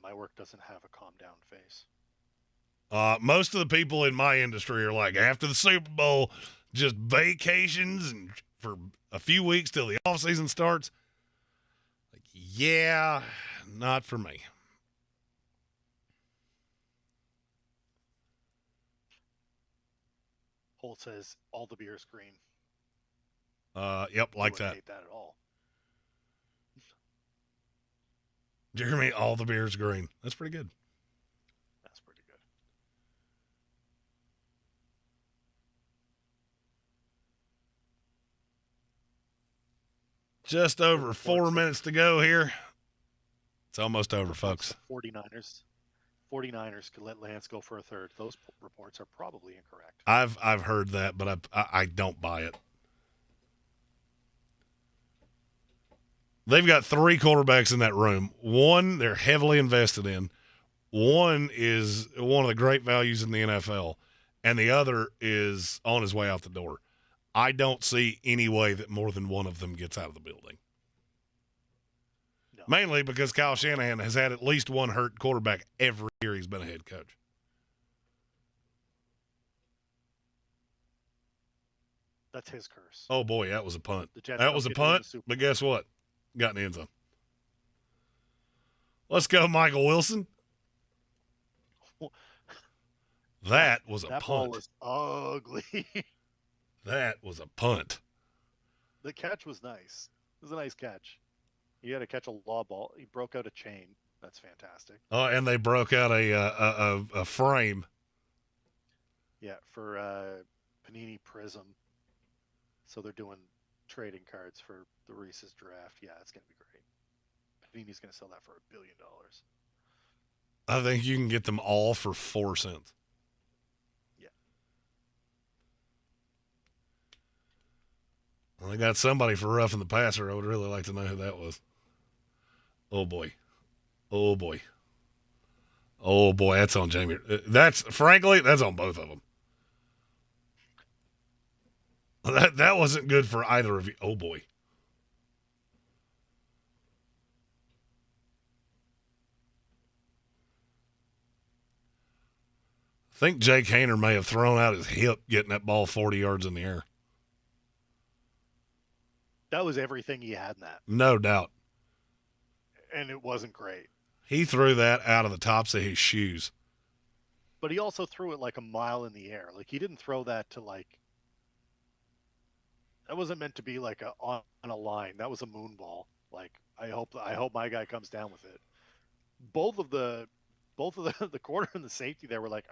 [SPEAKER 2] My work doesn't have a calm down face.
[SPEAKER 1] Most of the people in my industry are like, after the Super Bowl, just vacations and for a few weeks till the offseason starts. Like, yeah, not for me.
[SPEAKER 2] Holt says all the beer's green.
[SPEAKER 1] Yep, like
[SPEAKER 2] I
[SPEAKER 1] that.
[SPEAKER 2] hate that at all.
[SPEAKER 1] Jeremy, all the beer's green. That's pretty good.
[SPEAKER 2] That's pretty good.
[SPEAKER 1] Just over 4 minutes to go here. It's almost over, folks.
[SPEAKER 2] 49ers could let Lance go for a third. Those reports are probably incorrect.
[SPEAKER 1] I've heard that, but I don't buy it. They've got 3 quarterbacks in that room. One they're heavily invested in. One is one of the great values in the NFL, and the other is on his way out the door. I don't see any way that more than one of them gets out of the building.
[SPEAKER 2] No.
[SPEAKER 1] Mainly because Kyle Shanahan has had at least one hurt quarterback every year he's been a head coach.
[SPEAKER 2] That's his curse.
[SPEAKER 1] Oh, boy, that was a punt.
[SPEAKER 2] That
[SPEAKER 1] That was a punt, but guess what? Got in the end zone. Let's go, Michael Wilson. That was a
[SPEAKER 2] that
[SPEAKER 1] punt.
[SPEAKER 2] Ball was ugly.
[SPEAKER 1] That was a punt.
[SPEAKER 2] The catch was nice. It was a nice catch. He had to catch a law ball. He broke out a chain. That's fantastic.
[SPEAKER 1] Oh, and they broke out a frame.
[SPEAKER 2] Yeah, for Panini Prism. So they're doing trading cards for the Reese's draft. Yeah, it's going to be great. Panini's going to sell that for $1 billion.
[SPEAKER 1] I think you can get them all for 4 cents.
[SPEAKER 2] Yeah.
[SPEAKER 1] Well, they got somebody for roughing the passer. I would really like to know who that was. Oh, boy. Oh, boy. Oh, boy, that's on Jamie. Frankly, that's on both of them. That wasn't good for either of you. Oh, boy. I think Jake Haener may have thrown out his hip getting that ball 40 yards in the air.
[SPEAKER 2] That was everything he had in that.
[SPEAKER 1] No doubt.
[SPEAKER 2] And it wasn't great.
[SPEAKER 1] He threw that out of the tops of his shoes.
[SPEAKER 2] But he also threw it like a mile in the air. Like, he didn't throw that to, like, that wasn't meant to be like on a line. That was a moon ball. Like, I hope my guy comes down with it. Both of the quarter and the safety there were like,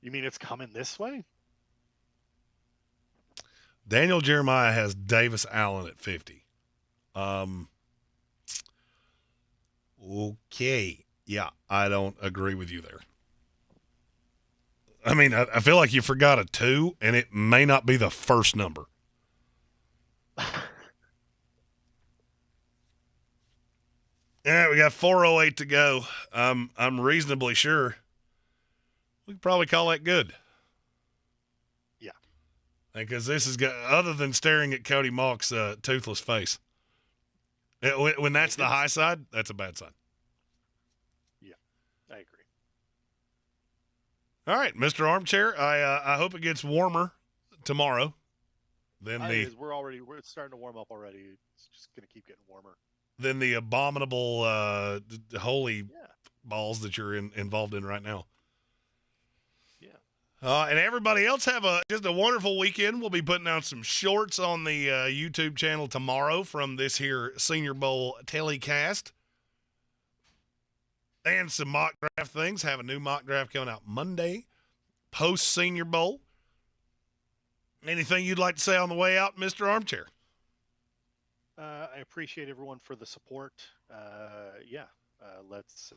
[SPEAKER 2] you mean it's coming this way?
[SPEAKER 1] Daniel Jeremiah has Davis Allen at 50. Okay. Yeah, I don't agree with you there. I mean, I feel like you forgot a 2, and it may not be the first number. Yeah, we got 4:08 to go. I'm reasonably sure we could probably call that good.
[SPEAKER 2] Yeah.
[SPEAKER 1] Because this is other than staring at Cody Mock's toothless face. When that's the high side, that's a bad side.
[SPEAKER 2] Yeah, I agree.
[SPEAKER 1] All right, Mr. Armchair. I hope it gets warmer tomorrow.
[SPEAKER 2] We're starting to warm up already. It's just gonna keep getting warmer.
[SPEAKER 1] Than the abominable holy balls that you're involved in right now.
[SPEAKER 2] Yeah,
[SPEAKER 1] And everybody else have just a wonderful weekend. We'll be putting out some shorts on the YouTube channel tomorrow from this here Senior Bowl telecast. And some mock draft things. Have a new mock draft coming out Monday, post-Senior Bowl. Anything you'd like to say on the way out, Mr. Armchair?
[SPEAKER 2] I appreciate everyone for the support. Let's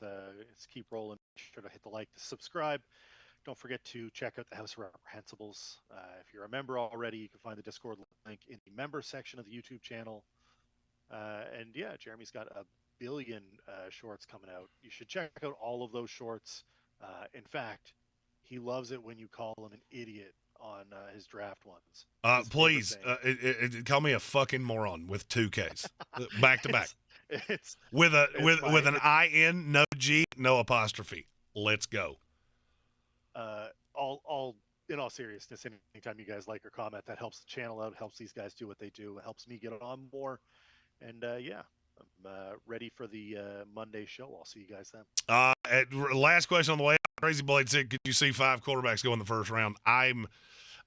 [SPEAKER 2] keep rolling. Be sure to hit the like, to subscribe. Don't forget to check out the House of Reprehensibles. If you're a member already, you can find the Discord link in the member section of the YouTube channel. Jeremy's got a billion shorts coming out. You should check out all of those shorts. In fact, he loves it when you call him an idiot on his draft ones.
[SPEAKER 1] Please, call me a fucking moron with 2 Ks back to back.
[SPEAKER 2] It's
[SPEAKER 1] with an IN, no G, no apostrophe. Let's go.
[SPEAKER 2] All in all seriousness, anytime you guys like or comment, that helps the channel out, helps these guys do what they do, it helps me get on more. And I'm ready for the Monday show. I'll see you guys then.
[SPEAKER 1] Last question on the way out. Crazy Blade said, could you see 5 quarterbacks go in the first round? I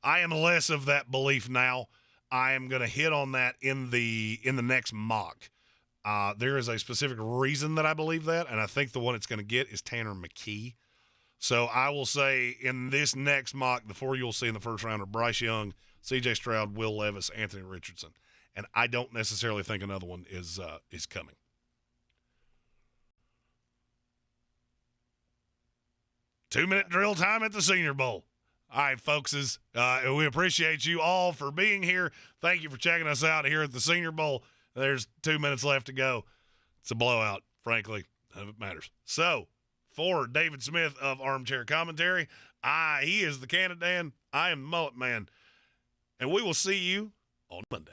[SPEAKER 1] am less of that belief now. I am going to hit on that in the next mock. There is a specific reason that I believe that, and I think the one it's going to get is Tanner McKee. So I will say in this next mock, the 4 you'll see in the first round are Bryce Young, C.J. Stroud, Will Levis, Anthony Richardson. And I don't necessarily think another one is coming. Two-minute drill time at the Senior Bowl. All right, folks, we appreciate you all for being here. Thank you for checking us out here at the Senior Bowl. There's 2 minutes left to go. It's a blowout, frankly. None of it matters. So, for David Smith of Armchair Commentary, he is the Canada Dan. I am the Mullet Man. And we will see you on Monday.